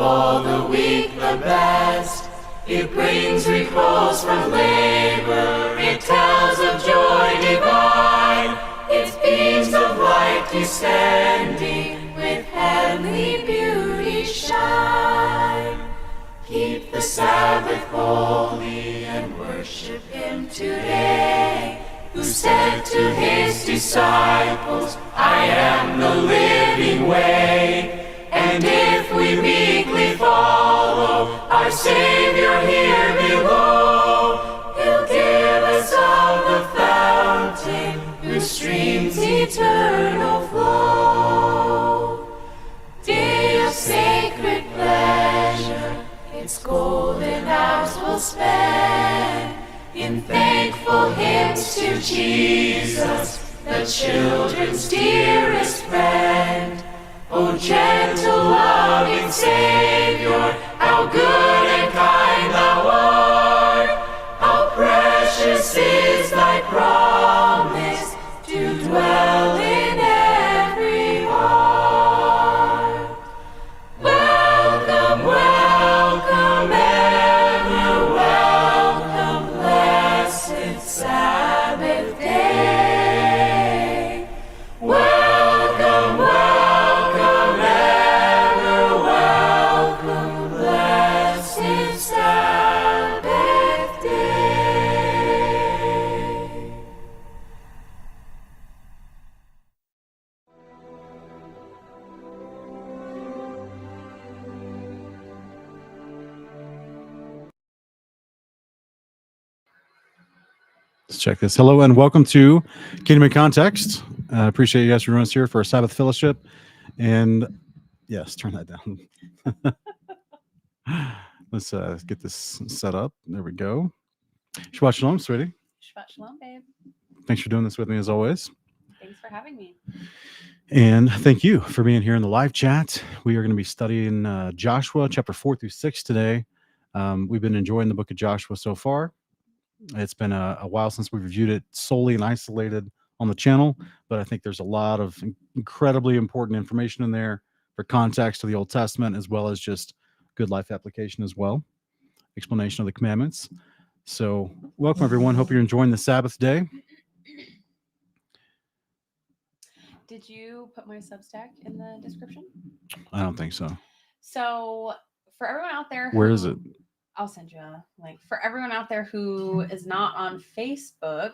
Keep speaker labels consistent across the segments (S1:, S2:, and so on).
S1: for the weak the best. It brings repose from labor. It tells of joy divine. Its beams of light descending with heavenly beauty shine. Keep the Sabbath holy and worship Him today, who said to His disciples, I am the living way. And if we meekly follow our Savior here below, He'll give us of the fountain whose streams eternal flow. Day of sacred pleasure, its golden hours we'll spend in thankful hymns to Jesus, the children's dearest friend. O gentle, loving Savior, how good and kind Thou art! How precious is Thy promise to dwell in every heart. Welcome, welcome, ever welcome, blessed Sabbath day. Welcome, welcome, ever welcome, blessed Sabbath day.
S2: Let's check this. Hello and welcome to Kingdom in Context. Appreciate you guys for joining us here for our Sabbath fellowship. And yes, turn that down. Let's get this set up. There we go. Shabbat Shalom, sweetie.
S3: Shabbat Shalom, babe.
S2: Thanks for doing this with me as always.
S3: Thanks for having me.
S2: And thank you for being here in the live chat. We are going to be studying Joshua chapter 4 through 6 today. We've been enjoying the book of Joshua so far. It's been a while since we've reviewed it solely and isolated on the channel, but I think there's a lot of incredibly important information in there for context to the Old Testament, as well as just good life application as well, explanation of the commandments. So welcome, everyone. Hope you're enjoying the Sabbath day.
S3: Did you put my Substack in the description?
S2: I don't think so.
S3: So for everyone out there,
S2: Where is it?
S3: I'll send you a link. For everyone out there who is not on Facebook,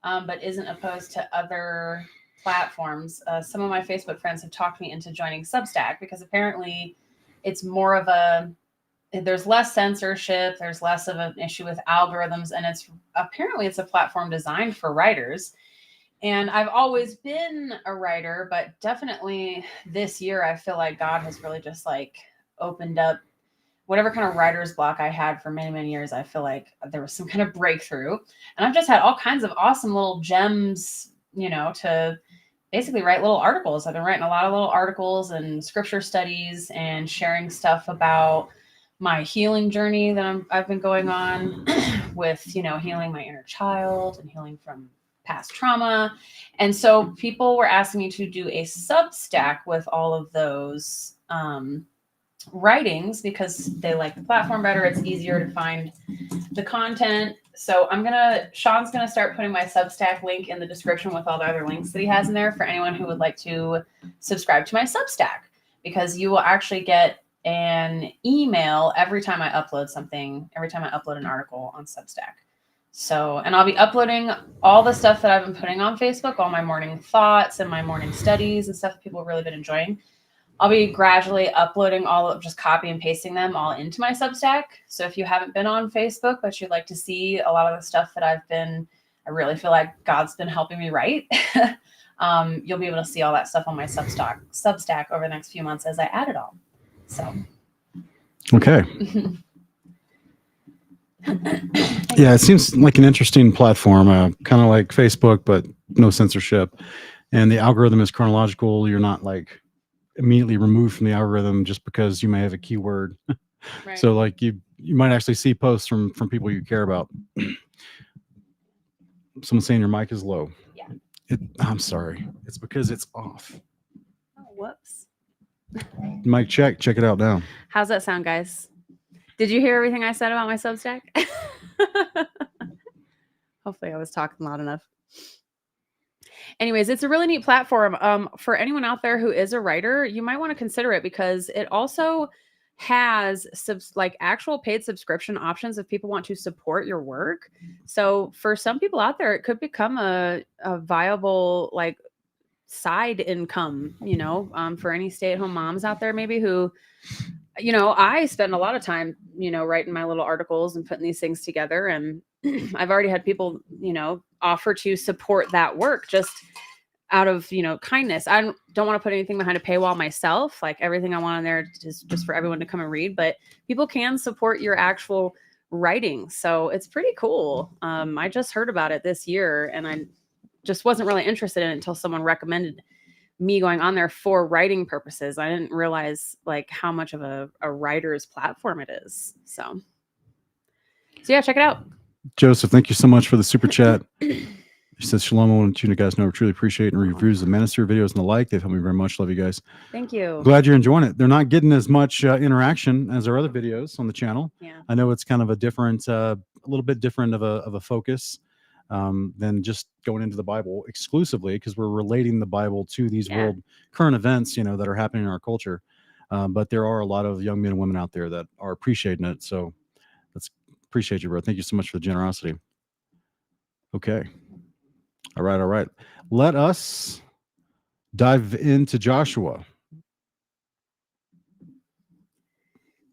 S3: but isn't opposed to other platforms, some of my Facebook friends have talked me into joining Substack because apparently it's more of there's less censorship, there's less of an issue with algorithms, and it's a platform designed for writers. And I've always been a writer, but definitely this year I feel like God has really just opened up whatever kind of writer's block I had for many, many years. I feel like there was some kind of breakthrough, and I've just had all kinds of awesome little gems, to basically write little articles. I've been writing a lot of little articles and scripture studies and sharing stuff about my healing journey that I've been going on with, healing my inner child and healing from past trauma. And so people were asking me to do a Substack with all of those writings because they like the platform better. It's easier to find the content. So Sean's gonna start putting my Substack link in the description with all the other links that he has in there for anyone who would like to subscribe to my Substack, because you will actually get an email every time I upload something, every time I upload an article on Substack. So, and I'll be uploading all the stuff that I've been putting on Facebook, all my morning thoughts and my morning studies and stuff that people have really been enjoying. I'll be gradually uploading just copy and pasting them all into my Substack. So if you haven't been on Facebook, but you'd like to see a lot of the stuff that I really feel like God's been helping me write, you'll be able to see all that stuff on my Substack over the next few months as I add it all. So.
S2: Okay. Yeah, it seems like an interesting platform, kind of like Facebook, but no censorship. And the algorithm is chronological. You're not immediately removed from the algorithm just because you may have a keyword.
S3: Right.
S2: So you might actually see posts from people you care about. Someone saying your mic is low.
S3: Yeah.
S2: I'm sorry. It's because it's off.
S3: Oh, whoops.
S2: Mic check. Check it out now.
S3: How's that sound, guys? Did you hear everything I said about my Substack? Hopefully I was talking loud enough. Anyways, it's a really neat platform. For anyone out there who is a writer, you might want to consider it because it also has like actual paid subscription options if people want to support your work. So for some people out there, it could become a viable like side income, for any stay-at-home moms out there maybe who, I spend a lot of time, writing my little articles and putting these things together. And I've already had people, offer to support that work just out of, kindness. I don't want to put anything behind a paywall myself. Like everything I want on there is just for everyone to come and read, but people can support your actual writing. So it's pretty cool. I just heard about it this year and I just wasn't really interested in it until someone recommended me going on there for writing purposes. I didn't realize like how much of a writer's platform it is. So yeah, check it out.
S2: Joseph, thank you so much for the super chat. He says, Shalom, I want you guys know I truly appreciate and reviews of the minister videos and the like. They've helped me very much. Love you guys.
S3: Thank you.
S2: Glad you're enjoying it. They're not getting as much interaction as our other videos on the channel.
S3: Yeah.
S2: I know it's kind of a different, a little bit different of a focus than just going into the Bible exclusively because we're relating the Bible to these world current events, that are happening in our culture. But there are a lot of young men and women out there that are appreciating it. So let's appreciate you, bro. Thank you so much for the generosity. Okay. All right. Let us dive into Joshua.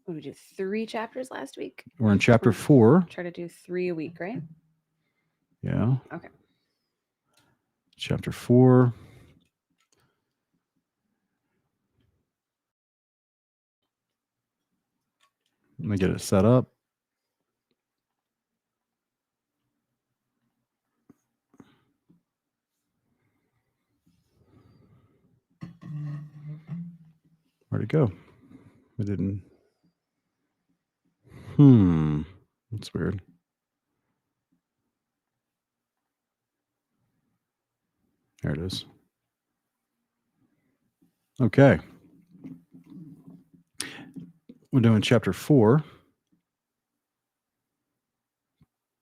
S3: What did we do? 3 chapters last week?
S2: We're in chapter 4.
S3: Try to do 3 a week, right?
S2: Yeah.
S3: Okay.
S2: Chapter 4. Let me get it set up. Where'd it go? It didn't. That's weird. There it is. Okay. We're doing chapter 4.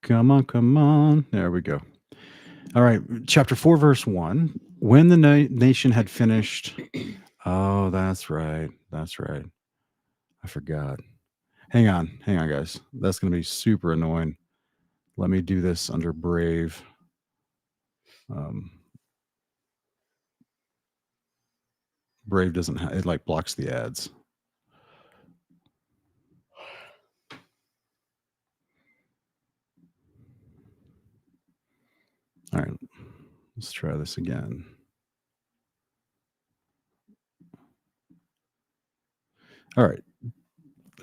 S2: Come on. There we go. All right. Chapter 4, verse 1. When the nation had finished. Oh, that's right. I forgot. Hang on, guys. That's going to be super annoying. Let me do this under Brave. Brave doesn't it like blocks the ads. All right, let's try this again. All right.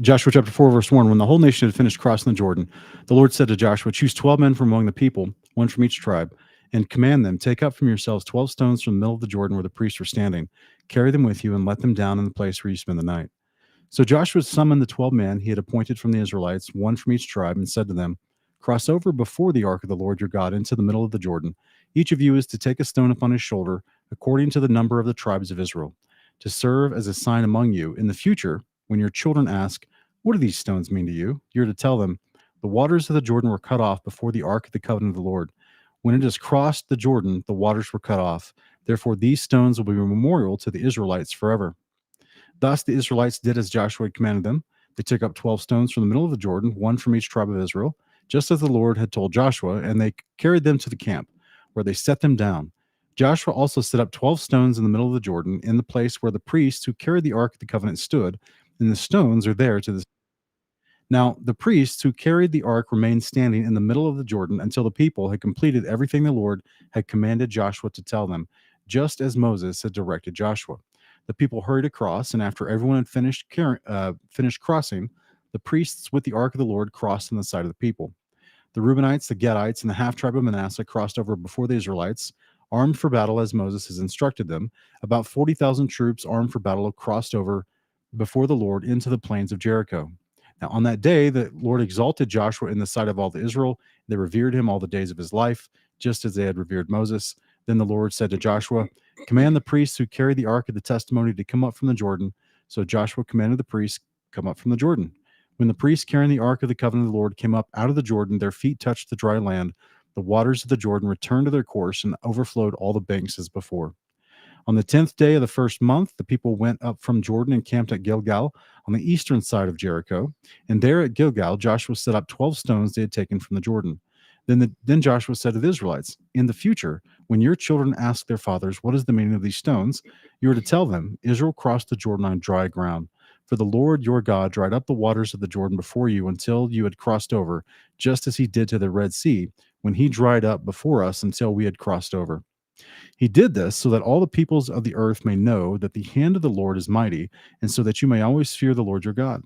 S2: Joshua chapter 4, verse 1. When the whole nation had finished crossing the Jordan, the Lord said to Joshua, choose 12 men from among the people, one from each tribe, and command them, take up from yourselves 12 stones from the middle of the Jordan where the priests were standing. Carry them with you and let them down in the place where you spend the night. So Joshua summoned the 12 men he had appointed from the Israelites, one from each tribe, and said to them, cross over before the ark of the Lord your God into the middle of the Jordan. Each of you is to take a stone upon his shoulder, according to the number of the tribes of Israel, to serve as a sign among you. In the future, when your children ask, what do these stones mean to you? You're to tell them, the waters of the Jordan were cut off before the ark of the covenant of the Lord. When it has crossed the Jordan, the waters were cut off. Therefore, these stones will be a memorial to the Israelites forever. Thus, the Israelites did as Joshua had commanded them. They took up 12 stones from the middle of the Jordan, one from each tribe of Israel, just as the Lord had told Joshua, and they carried them to the camp, where they set them down. Joshua also set up 12 stones in the middle of the Jordan, in the place where the priests who carried the ark of the covenant stood, and the stones are there to this. Now, the priests who carried the ark remained standing in the middle of the Jordan until the people had completed everything the Lord had commanded Joshua to tell them, just as Moses had directed Joshua. The people hurried across, and after everyone had finished crossing, the priests with the ark of the Lord crossed on the side of the people. The Reubenites, the Gadites, and the half-tribe of Manasseh crossed over before the Israelites, armed for battle as Moses has instructed them. About 40,000 troops armed for battle crossed over before the Lord into the plains of Jericho. Now, on that day, the Lord exalted Joshua in the sight of all the Israel. They revered him all the days of his life, just as they had revered Moses. Then the Lord said to Joshua, command the priests who carry the ark of the testimony to come up from the Jordan. So Joshua commanded the priests, come up from the Jordan. When the priests carrying the ark of the covenant of the Lord came up out of the Jordan, their feet touched the dry land. The waters of the Jordan returned to their course and overflowed all the banks as before. On the 10th day of the first month, the people went up from Jordan and camped at Gilgal on the eastern side of Jericho. And there at Gilgal, Joshua set up 12 stones they had taken from the Jordan. Then Joshua said to the Israelites, in the future, when your children ask their fathers, what is the meaning of these stones? You are to tell them, Israel crossed the Jordan on dry ground. For the Lord your God dried up the waters of the Jordan before you until you had crossed over, just as he did to the Red Sea, when he dried up before us until we had crossed over. He did this so that all the peoples of the earth may know that the hand of the Lord is mighty, and so that you may always fear the Lord your God.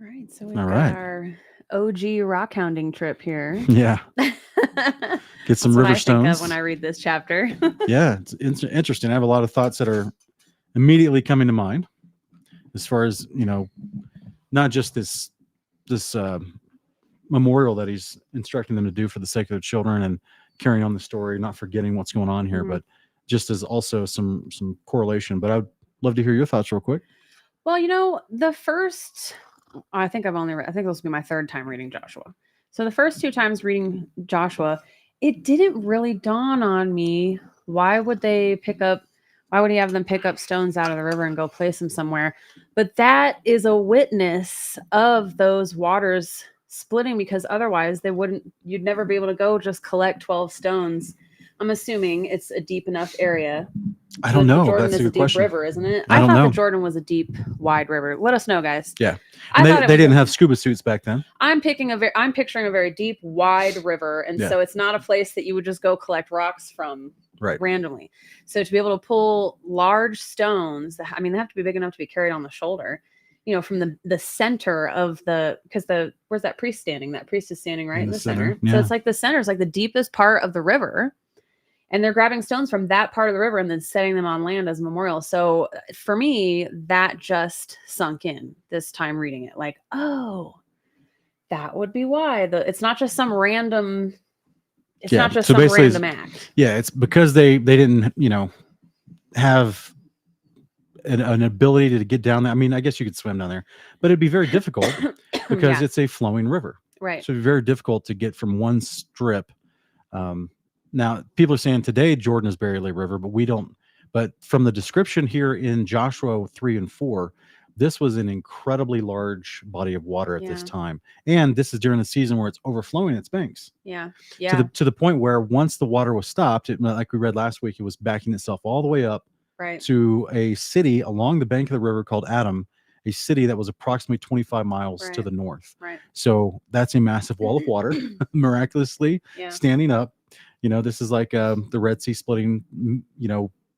S3: All right, so we've
S2: All
S3: got
S2: right.
S3: our OG rock hounding trip here.
S2: Yeah. Get some
S3: That's what
S2: river
S3: I think
S2: stones.
S3: of when I read this chapter.
S2: Yeah, it's interesting. I have a lot of thoughts that are immediately coming to mind as far as, not just this memorial that he's instructing them to do for the sake of their children and carrying on the story, not forgetting what's going on here, but just as also some correlation. But I'd love to hear your thoughts real quick.
S3: Well, the first, I think I think this will be my third time reading Joshua. So the first 2 times reading Joshua, it didn't really dawn on me. Why would he have them pick up stones out of the river and go place them somewhere? But that is a witness of those waters splitting, because otherwise you'd never be able to go just collect 12 stones. I'm assuming it's a deep enough area.
S2: I don't know.
S3: The Jordan
S2: That's a
S3: is a
S2: good
S3: deep
S2: question.
S3: river, isn't it?
S2: I don't
S3: thought
S2: know.
S3: the Jordan was a deep, wide river. Let us know, guys.
S2: Yeah.
S3: I
S2: And
S3: thought
S2: they didn't have scuba suits back then.
S3: I'm picturing a very deep, wide river, and so it's not a place that you would just go collect rocks from randomly. So to be able to pull large stones, they have to be big enough to be carried on the shoulder, from the center of where's that priest standing? That priest is standing right in the center.
S2: Yeah.
S3: So it's like the center is like the deepest part of the river. And they're grabbing stones from that part of the river and then setting them on land as a memorial. So for me, that just sunk in this time reading it. Like, oh, that would be why. It's not just some random. It's not just some random act.
S2: Yeah, it's because they didn't, have an ability to get down there. I mean, I guess you could swim down there, but it'd be very difficult because it's a flowing river.
S3: Right.
S2: So it'd be very difficult to get from one strip. Now, people are saying today Jordan is barely a river, but we don't. But from the description here in Joshua 3 and 4, this was an incredibly large body of water at this time. And this is during the season where it's overflowing its banks.
S3: Yeah. Yeah.
S2: To the point where once the water was stopped, like we read last week, it was backing itself all the way up to a city along the bank of the river called Adam, a city that was approximately 25 miles to the north.
S3: Right.
S2: So that's a massive wall of water miraculously standing up. This is like the Red Sea splitting,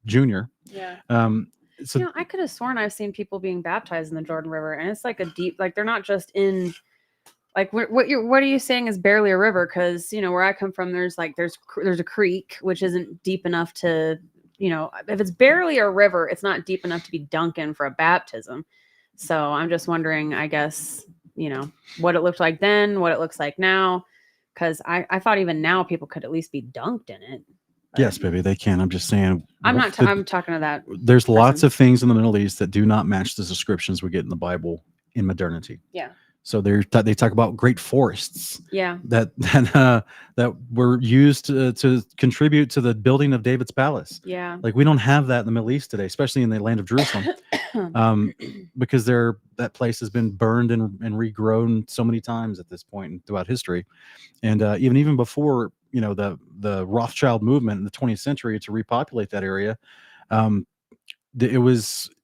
S2: junior.
S3: Yeah.
S2: So
S3: I could have sworn I've seen people being baptized in the Jordan River, and it's like a deep, like they're not just in, like what are you saying is barely a river? Because where I come from, there's a creek which isn't deep enough to, if it's barely a river, it's not deep enough to be dunked in for a baptism. So I'm just wondering, I guess, what it looked like then, what it looks like now. Because I thought even now people could at least be dunked in it.
S2: Yes, baby, they can. I'm just saying.
S3: I'm talking to that.
S2: There's lots of things in the Middle East that do not match the descriptions we get in the Bible in modernity.
S3: Yeah.
S2: So they talk about great forests.
S3: Yeah.
S2: That were used to contribute to the building of David's palace.
S3: Yeah.
S2: Like we don't have that in the Middle East today, especially in the land of Jerusalem, because that place has been burned and regrown so many times at this point throughout history, and even before the Rothschild movement in the 20th century to repopulate that area, it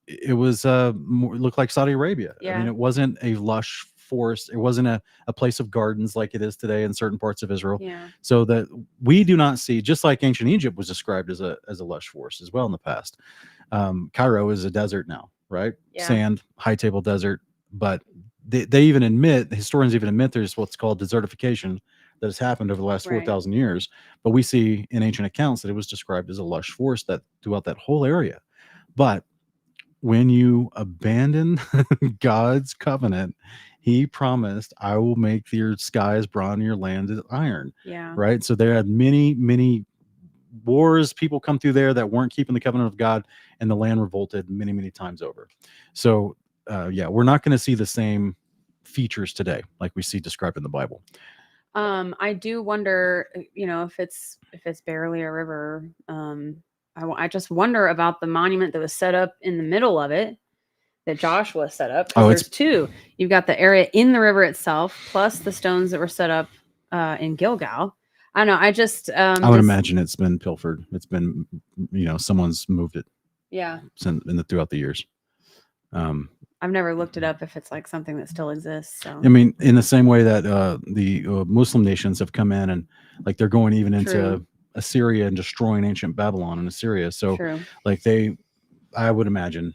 S2: looked like Saudi Arabia.
S3: Yeah.
S2: I mean, it wasn't a lush forest. It wasn't a place of gardens like it is today in certain parts of Israel.
S3: Yeah.
S2: So that we do not see, just like ancient Egypt was described as a lush forest as well in the past. Cairo is a desert now, right?
S3: Yeah.
S2: Sand, high table desert. But historians even admit there's what's called desertification that has happened over the last 4,000 years. But we see in ancient accounts that it was described as a lush forest that throughout that whole area. But when you abandon God's covenant, he promised, I will make your skies brown and your land as iron.
S3: Yeah.
S2: Right. So there are many, many wars, people come through there that weren't keeping the covenant of God, and the land revolted many, many times over. So, yeah, we're not going to see the same features today like we see described in the Bible.
S3: I do wonder, if it's barely a river. I just wonder about the monument that was set up in the middle of it, that Joshua set up.
S2: Oh,
S3: There's two. You've got the area in the river itself, plus the stones that were set up in Gilgal. I don't know. I just
S2: I would imagine it's been pilfered. It's been, someone's moved it.
S3: Yeah.
S2: Throughout the years.
S3: I've never looked it up if it's like something that still exists. So
S2: I mean, in the same way that the Muslim nations have come in and like they're going even into Assyria and destroying ancient Babylon and Assyria. So like I would imagine.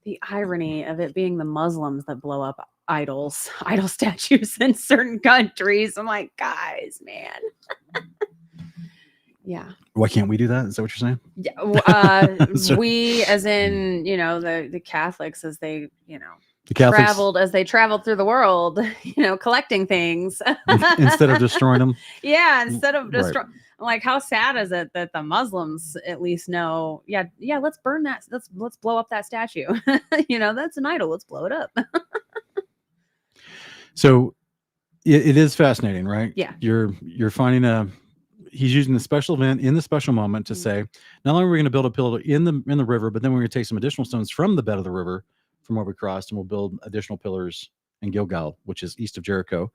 S3: The irony of it being the Muslims that blow up idol statues in certain countries. I'm like, guys, man. Yeah.
S2: Why can't we do that? Is that what you're saying?
S3: Yeah. We, as in, the Catholics, as they,
S2: the Catholics
S3: traveled through the world, collecting things
S2: instead of destroying them.
S3: Yeah. Instead of destroying. Right. Like, how sad is it that the Muslims at least know? Yeah. Let's burn that. Let's blow up that statue. That's an idol. Let's blow it up.
S2: So it is fascinating, right?
S3: Yeah.
S2: You're finding he's using the special event in the special moment to say, not only are we going to build a pillar in the river, but then we're going to take some additional stones from the bed of the river from where we crossed, and we'll build additional pillars in Gilgal, which is east of Jericho,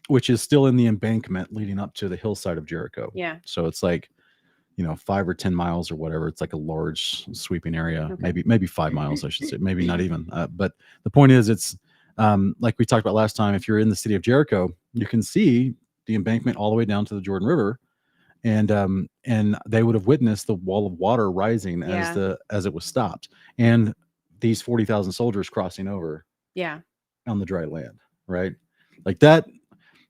S2: which is still in the embankment leading up to the hillside of Jericho.
S3: Yeah.
S2: So it's like, 5 or 10 miles or whatever. It's like a large sweeping area, maybe 5 miles, I should say, maybe not even. But the point is, it's like we talked about last time. If you're in the city of Jericho, you can see the embankment all the way down to the Jordan River, and they would have witnessed the wall of water rising as it was stopped, and these 40,000 soldiers crossing over.
S3: Yeah.
S2: On the dry land, right? Like that.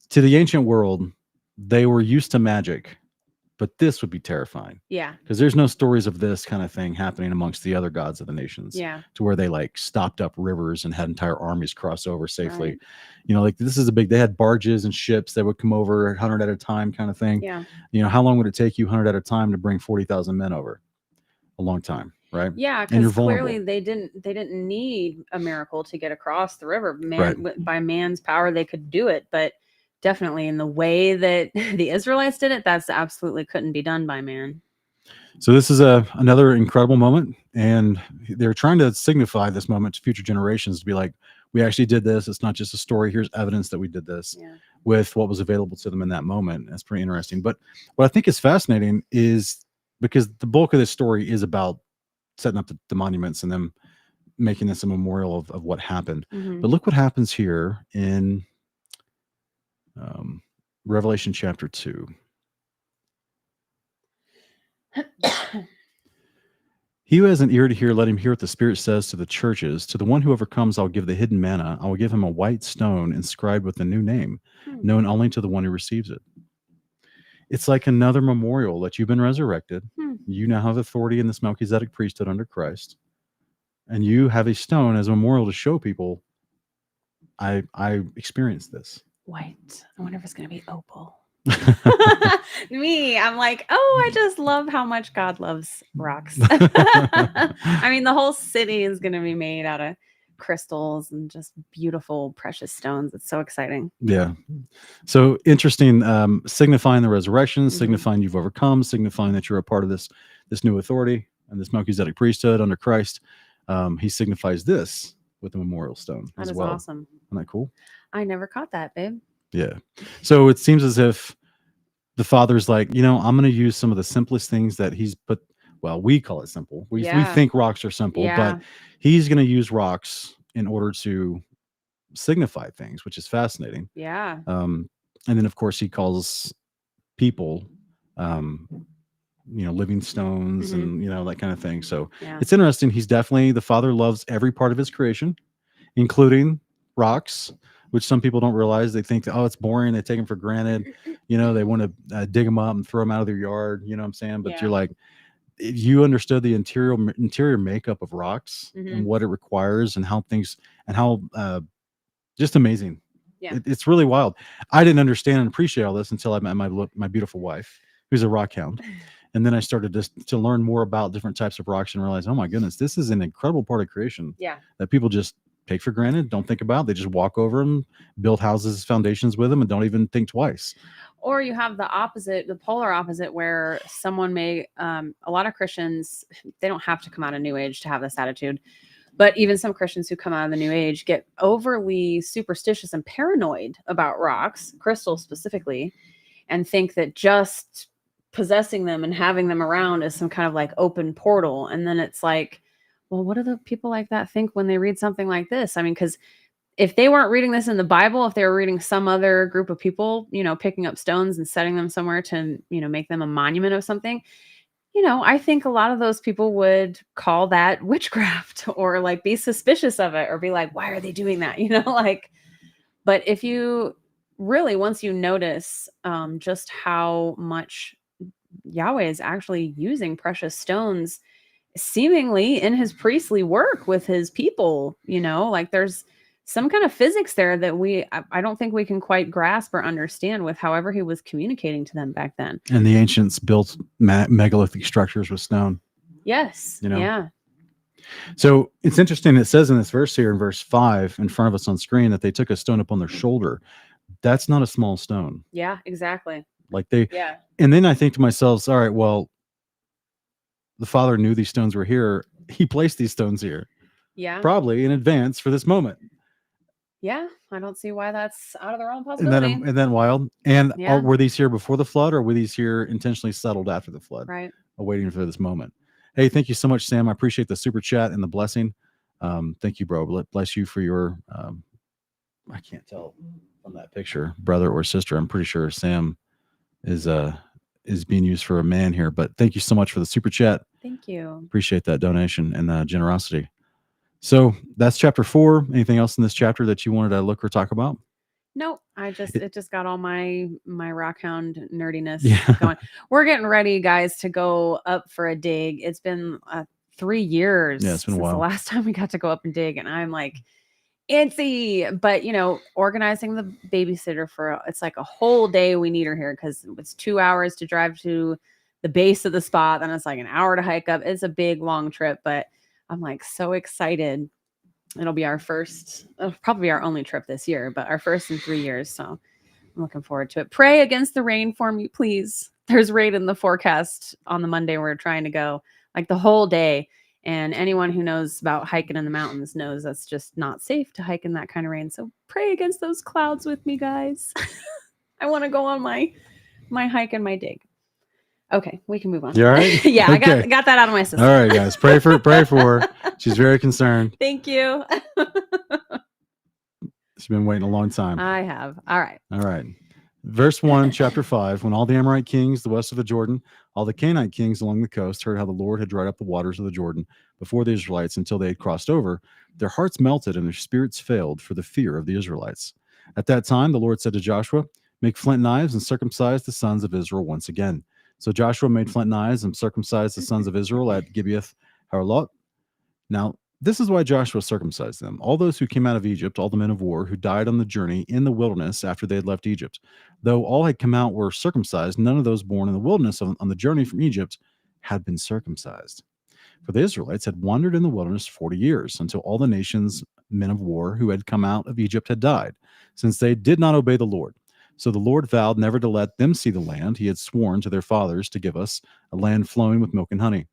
S2: To the ancient world, they were used to magic, but this would be terrifying.
S3: Yeah.
S2: Because there's no stories of this kind of thing happening amongst the other gods of the nations.
S3: Yeah.
S2: To where they like stopped up rivers and had entire armies cross over safely.
S3: Right.
S2: Like this is they had barges and ships that would come over 100 at a time kind of thing.
S3: Yeah.
S2: How long would it take you 100 at a time to bring 40,000 men over? A long time, right?
S3: Yeah, because clearly they didn't need a miracle to get across the river. By man's power, they could do it, but definitely in the way that the Israelites did it, that's absolutely couldn't be done by man.
S2: So this is another incredible moment, and they're trying to signify this moment to future generations to be like, we actually did this. It's not just a story. Here's evidence that we did this with what was available to them in that moment. That's pretty interesting. But what I think is fascinating is because the bulk of this story is about setting up the monuments and them making this a memorial of what happened.
S3: Mm-hmm.
S2: But look what happens here in Revelation chapter 2. He who has an ear to hear, let him hear what the Spirit says to the churches. To the one who overcomes, I'll give the hidden manna. I will give him a white stone inscribed with a new name, known only to the one who receives it. It's like another memorial that you've been resurrected. You now have authority in this Melchizedek priesthood under Christ. And you have a stone as a memorial to show people, I experienced this.
S3: White. I wonder if it's going to be opal. Me, I'm like, I just love how much God loves rocks. I mean, the whole city is going to be made out of crystals and just beautiful, precious stones. It's so exciting.
S2: Yeah. So interesting, signifying the resurrection, signifying you've overcome, signifying that you're a part of this new authority and this Melchizedek priesthood under Christ. He signifies this with the memorial stone as well.
S3: That is awesome.
S2: Isn't that cool?
S3: I never caught that, babe.
S2: Yeah. So it seems as if the Father's like, I'm going to use some of the simplest things that he's put. Well, we call it simple. We think rocks are simple, but he's going to use rocks in order to signify things, which is fascinating.
S3: Yeah.
S2: And then, of course, he calls people, living stones and, that kind of thing. So it's interesting. The Father loves every part of his creation, including rocks, which some people don't realize. They think, it's boring. They take them for granted. They want to dig them up and throw them out of their yard. You know what I'm saying? But you're like, if you understood the interior makeup of rocks and what it requires and how just amazing. Yeah. It's really wild. I didn't understand and appreciate all this until I met my beautiful wife. who's a rock hound. And then I started to learn more about different types of rocks and realize, oh my goodness, this is an incredible part of creation
S3: Yeah.
S2: that people just take for granted, don't think about. They just walk over them, build houses, foundations with them, and don't even think twice.
S3: Or you have the opposite, the polar opposite, where someone may, a lot of Christians, they don't have to come out of New Age to have this attitude, but even some Christians who come out of the New Age get overly superstitious and paranoid about rocks, crystals specifically, and think that just possessing them and having them around is some kind of like open portal. And then it's like, well, what do the people like that think when they read something like this? I mean, because if they weren't reading this in the Bible, if they were reading some other group of people, picking up stones and setting them somewhere to, make them a monument of something, I think a lot of those people would call that witchcraft or like be suspicious of it or be like, why are they doing that? But if you really, once you notice just how much Yahweh is actually using precious stones seemingly in his priestly work with his people, like there's some kind of physics there that I don't think we can quite grasp or understand with however he was communicating to them back then.
S2: And the ancients built megalithic structures with stone.
S3: Yes. Yeah.
S2: So it's interesting. It says in this verse here in verse 5 in front of us on screen that they took a stone up on their shoulder. That's not a small stone.
S3: Yeah, exactly.
S2: And then I think to myself, all right, well, the Father knew these stones were here. He placed these stones here.
S3: Yeah.
S2: Probably in advance for this moment.
S3: Yeah, I don't see why that's out of the realm of possibility.
S2: And then wild. And were these here before the flood, or were these here intentionally settled after the flood?
S3: Right.
S2: Awaiting for this moment. Hey, thank you so much, Sam. I appreciate the super chat and the blessing. Thank you, bro. Bless you for your, I can't tell from that picture, brother or sister. I'm pretty sure Sam is being used for a man here, but thank you so much for the super chat.
S3: Thank you.
S2: Appreciate that donation and generosity. So that's chapter 4. Anything else in this chapter that you wanted to look or talk about?
S3: Nope. It just got all my rockhound nerdiness
S2: Yeah.
S3: going. We're getting ready, guys, to go up for a dig. It's been 3 years
S2: it's been a
S3: since
S2: while.
S3: the last time we got to go up and dig, and I'm like antsy. But organizing the babysitter it's like a whole day we need her here because it's 2 hours to drive to the base of the spot, then it's like an hour to hike up. It's a big long trip, but I'm like so excited. It'll be probably our only trip this year, but our first in 3 years. So I'm looking forward to it. Pray against the rain for me, please. There's rain in the forecast on the Monday we're trying to go, like the whole day. And anyone who knows about hiking in the mountains knows that's just not safe to hike in that kind of rain. So pray against those clouds with me, guys. I want to go on my hike and my dig. Okay, we can move on.
S2: You all right?
S3: Yeah,
S2: Okay.
S3: I got that out of my system.
S2: All right, guys. Pray for her. She's very concerned.
S3: Thank you.
S2: She's been waiting a long time.
S3: I have. All right.
S2: Verse 1, chapter 5. When all the Amorite kings, the west of the Jordan, all the Canaanite kings along the coast heard how the Lord had dried up the waters of the Jordan before the Israelites until they had crossed over, their hearts melted and their spirits failed for the fear of the Israelites. At that time, the Lord said to Joshua, make flint knives and circumcise the sons of Israel once again. So Joshua made flint knives and circumcised the sons of Israel at Gibeath Haralot. Now, this is why Joshua circumcised them. All those who came out of Egypt, all the men of war who died on the journey in the wilderness after they had left Egypt. Though all had come out were circumcised, none of those born in the wilderness on the journey from Egypt had been circumcised. For the Israelites had wandered in the wilderness 40 years until all the nations, men of war who had come out of Egypt had died, since they did not obey the Lord. So the Lord vowed never to let them see the land he had sworn to their fathers to give us, a land flowing with milk and honey.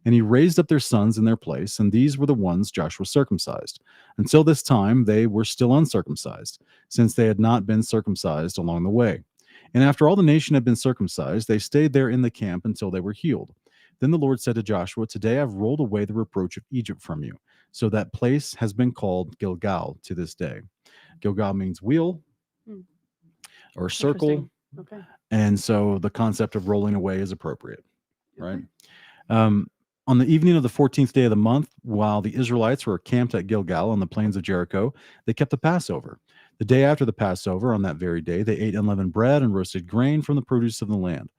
S2: And he raised up their sons in their place, and these were the ones Joshua circumcised. Until this time they were still uncircumcised, since they had not been circumcised along the way. And after all the nation had been circumcised, they stayed there in the camp until they were healed. Then the Lord said to Joshua, today I've rolled away the reproach of Egypt from you. So that place has been called Gilgal to this day. Gilgal means wheel or circle.
S3: Okay.
S2: And so the concept of rolling away is appropriate, right? On the evening of the 14th day of the month, while the Israelites were camped at Gilgal on the plains of Jericho, they kept the Passover. The day after the Passover, on that very day, they ate unleavened bread and roasted grain from the produce of the land.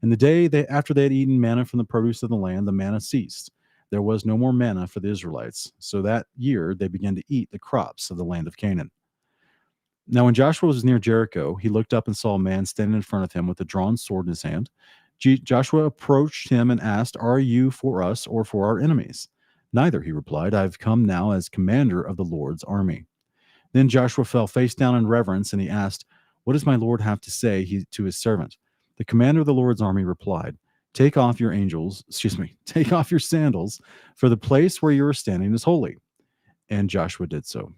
S2: And the day after they had eaten manna from the produce of the land, the manna ceased. There was no more manna for the Israelites. So that year they began to eat the crops of the land of Canaan. Now when Joshua was near Jericho, he looked up and saw a man standing in front of him with a drawn sword in his hand. Joshua approached him and asked, "Are you for us or for our enemies?" "Neither," he replied. "I've come now as commander of the Lord's army." Then Joshua fell face down in reverence, and he asked, "What does my Lord have to say to his servant?" The commander of the Lord's army replied, take off your sandals, for the place where you are standing is holy." And Joshua did so.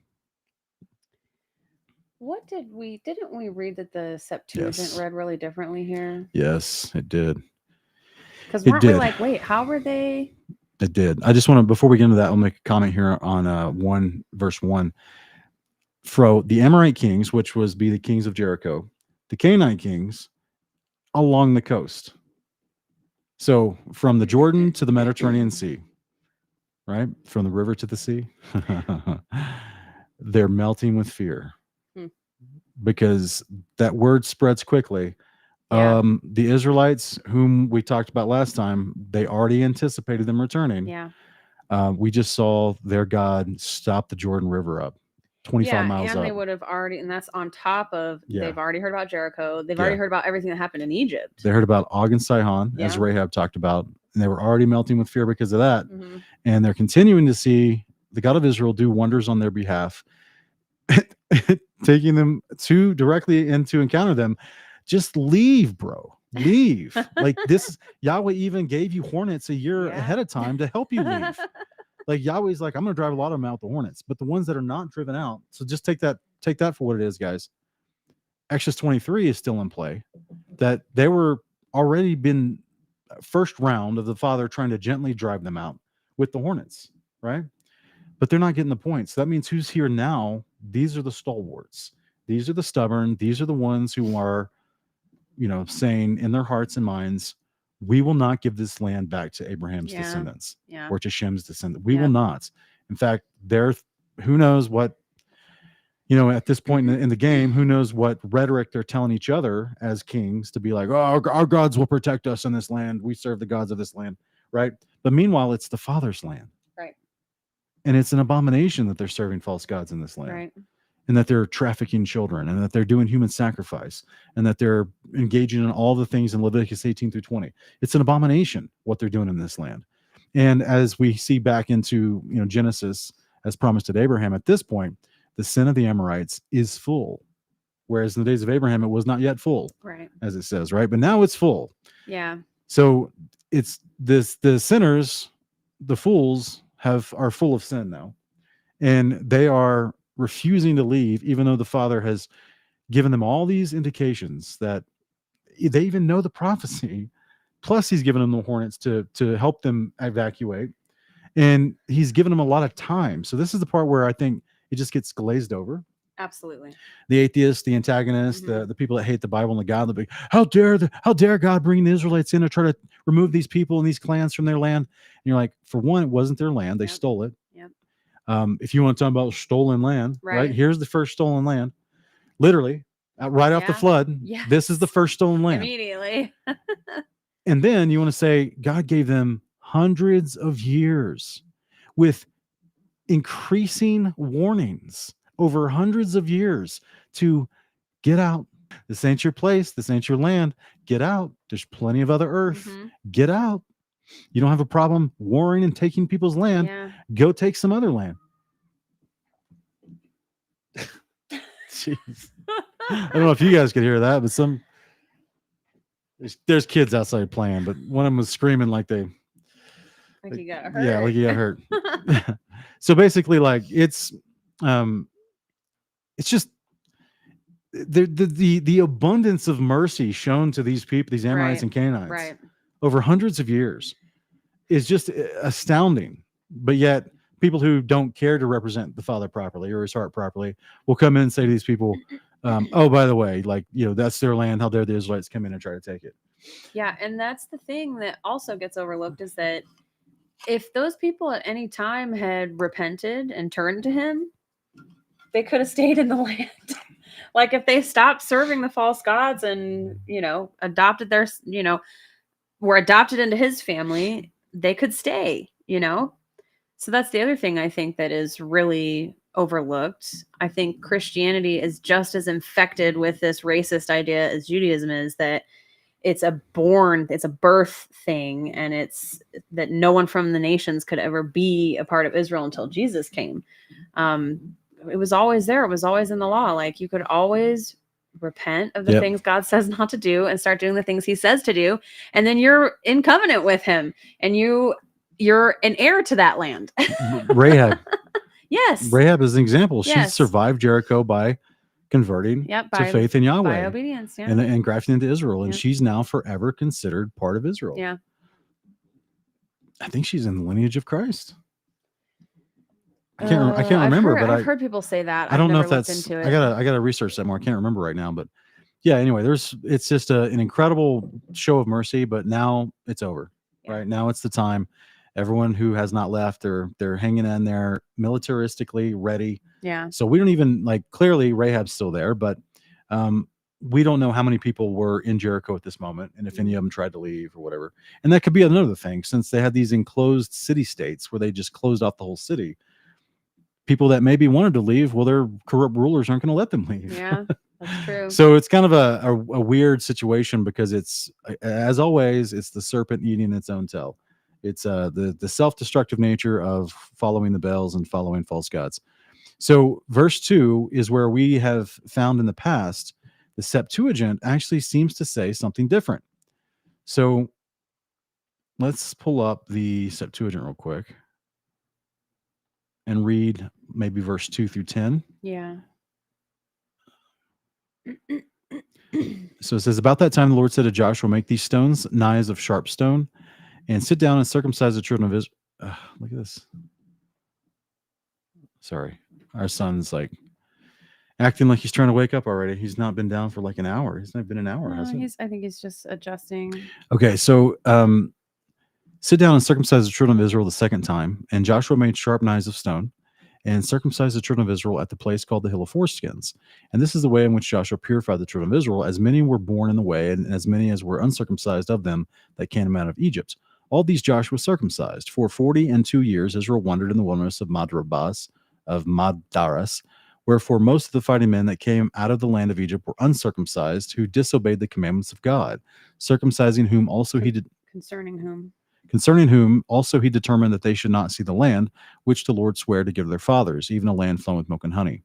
S3: What didn't we read that the Septuagint
S2: Yes.
S3: read really differently here?
S2: Yes, it did.
S3: Because
S2: It
S3: weren't we
S2: did.
S3: like, wait, how were they?
S2: It did. I just want to, before we get into that, I'll make a comment here on 1 verse 1. For the Amorite kings, which was be the kings of Jericho, the Canaanite kings along the coast. So from the Jordan to the Mediterranean Sea, right? From the river to the sea, they're melting with fear because that word spreads quickly.
S3: Yeah.
S2: The Israelites, whom we talked about last time, they already anticipated them returning.
S3: Yeah.
S2: We just saw their God stop the Jordan River up 25 miles
S3: and
S2: up.
S3: they would have already, and that's on top of,
S2: Yeah.
S3: they've already heard about Jericho. They've
S2: Yeah.
S3: already heard about everything that happened in Egypt.
S2: They heard about Og and Sihon, as
S3: Yeah.
S2: Rahab talked about, and they were already melting with fear because of that.
S3: Mm-hmm.
S2: And they're continuing to see the God of Israel do wonders on their behalf, taking them to directly and to encounter them. Just leave, bro. Leave. Like this, Yahweh even gave you hornets a year
S3: Yeah.
S2: ahead of time to help you leave. Like Yahweh's like, I'm going to drive a lot of them out the hornets, but the ones that are not driven out. So just take that for what it is, guys. Exodus 23 is still in play. That they were already been first round of the Father trying to gently drive them out with the hornets, right? But they're not getting the point. So that means who's here now? These are the stalwarts. These are the stubborn. These are the ones who are, saying in their hearts and minds, we will not give this land back to Abraham's descendants or to Shem's descendants. We will not. In fact, who knows what, at this point in the game, who knows what rhetoric they're telling each other as kings to be like, oh, our gods will protect us in this land. We serve the gods of this land, right? But meanwhile, it's the Father's land.
S3: Right.
S2: And it's an abomination that they're serving false gods in this land.
S3: Right.
S2: And that they're trafficking children, and that they're doing human sacrifice, and that they're engaging in all the things in Leviticus 18 through 20. It's an abomination what they're doing in this land. And as we see back into Genesis, as promised at Abraham, at this point, the sin of the Amorites is full. Whereas in the days of Abraham, it was not yet full,
S3: right,
S2: as it says, right? But now it's full.
S3: Yeah.
S2: So it's the sinners, the fools are full of sin now. And they are refusing to leave, even though the Father has given them all these indications that they even know the prophecy. Plus, he's given them the hornets to help them evacuate. And he's given them a lot of time. So this is the part where I think it just gets glazed over.
S3: Absolutely.
S2: The atheists, the antagonists, the people that hate the Bible and the God, they'll be, how dare God bring the Israelites in to try to remove these people and these clans from their land? And you're like, for one, it wasn't their land. They stole it.
S3: Yep.
S2: If you want to talk about stolen land, right? Here's the first stolen land. Literally, right off the flood.
S3: Yes.
S2: This is the first stolen land.
S3: Immediately.
S2: And then you want to say God gave them hundreds of years with increasing warnings over hundreds of years to get out. This ain't your place. This ain't your land. Get out. There's plenty of other earth. Get out. You don't have a problem warring and taking people's land. Go take some other land. Jeez. I don't know if you guys could hear that, but there's kids outside playing, but one of them was screaming like he got hurt. Yeah, like he got hurt. So basically, like it's just the abundance of mercy shown to these people, these Amorites and Canaanites, over hundreds of years is just astounding. But yet people who don't care to represent the Father properly or his heart properly will come in and say to these people, oh, by the way, that's their land. How dare the Israelites come in and try to take it?
S3: Yeah. And that's the thing that also gets overlooked, is that if those people at any time had repented and turned to him, they could have stayed in the land. Like if they stopped serving the false gods and, adopted were adopted into his family, they could stay, So that's the other thing I think that is really overlooked. I think Christianity is just as infected with this racist idea as Judaism is, that it's a birth thing, and it's that no one from the nations could ever be a part of Israel until Jesus came. It was always there. It was always in the law. Like, you could always repent of the things God says not to do and start doing the things he says to do. And then you're in covenant with him, and you're an heir to that land.
S2: Rahab.
S3: Yes.
S2: Rahab is an example.
S3: Yes.
S2: She survived Jericho by converting to faith in Yahweh.
S3: By obedience, yeah.
S2: And grafting into Israel. And
S3: Yeah.
S2: she's now forever considered part of Israel.
S3: Yeah.
S2: I think she's in the lineage of Christ. I can't remember, but
S3: I've heard people say that.
S2: I don't know if
S3: never looked
S2: that's
S3: into it.
S2: I gotta research that more. I can't remember right now, but yeah, anyway, it's just an incredible show of mercy, but now it's over.
S3: Yeah.
S2: Right now it's the time. Everyone who has not left, they're hanging in there militaristically ready.
S3: Yeah.
S2: So we don't even, like, clearly Rahab's still there, but we don't know how many people were in Jericho at this moment, and if any of them tried to leave or whatever. And that could be another thing, since they had these enclosed city states where they just closed off the whole city. People that maybe wanted to leave, well, their corrupt rulers aren't going to let them leave.
S3: Yeah, that's true.
S2: So it's kind of a weird situation, because it's, as always, it's the serpent eating its own tail. It's the self-destructive nature of following the Baals and following false gods. So verse 2 is where we have found in the past the Septuagint actually seems to say something different. So let's pull up the Septuagint real quick and read maybe verse 2 through 10.
S3: Yeah.
S2: So it says, about that time the Lord said to Joshua, make these stones knives of sharp stone, and sit down and circumcise the children of Israel. Look at this. Sorry. Our son's like acting like he's trying to wake up already. He's not been down for like an hour. He's not been an hour, has he?
S3: I think he's just adjusting.
S2: Okay, so sit down and circumcise the children of Israel the second time. And Joshua made sharp knives of stone and circumcised the children of Israel at the place called the Hill of Foreskins. And this is the way in which Joshua purified the children of Israel, as many were born in the way, and as many as were uncircumcised of them that came out of Egypt. All these Joshua circumcised. For 42 years Israel wandered in the wilderness of Madaras, wherefore most of the fighting men that came out of the land of Egypt were uncircumcised, who disobeyed the commandments of God, circumcising whom also he did. Concerning whom also he determined that they should not see the land which the Lord sware to give to their fathers, even a land flowing with milk and honey.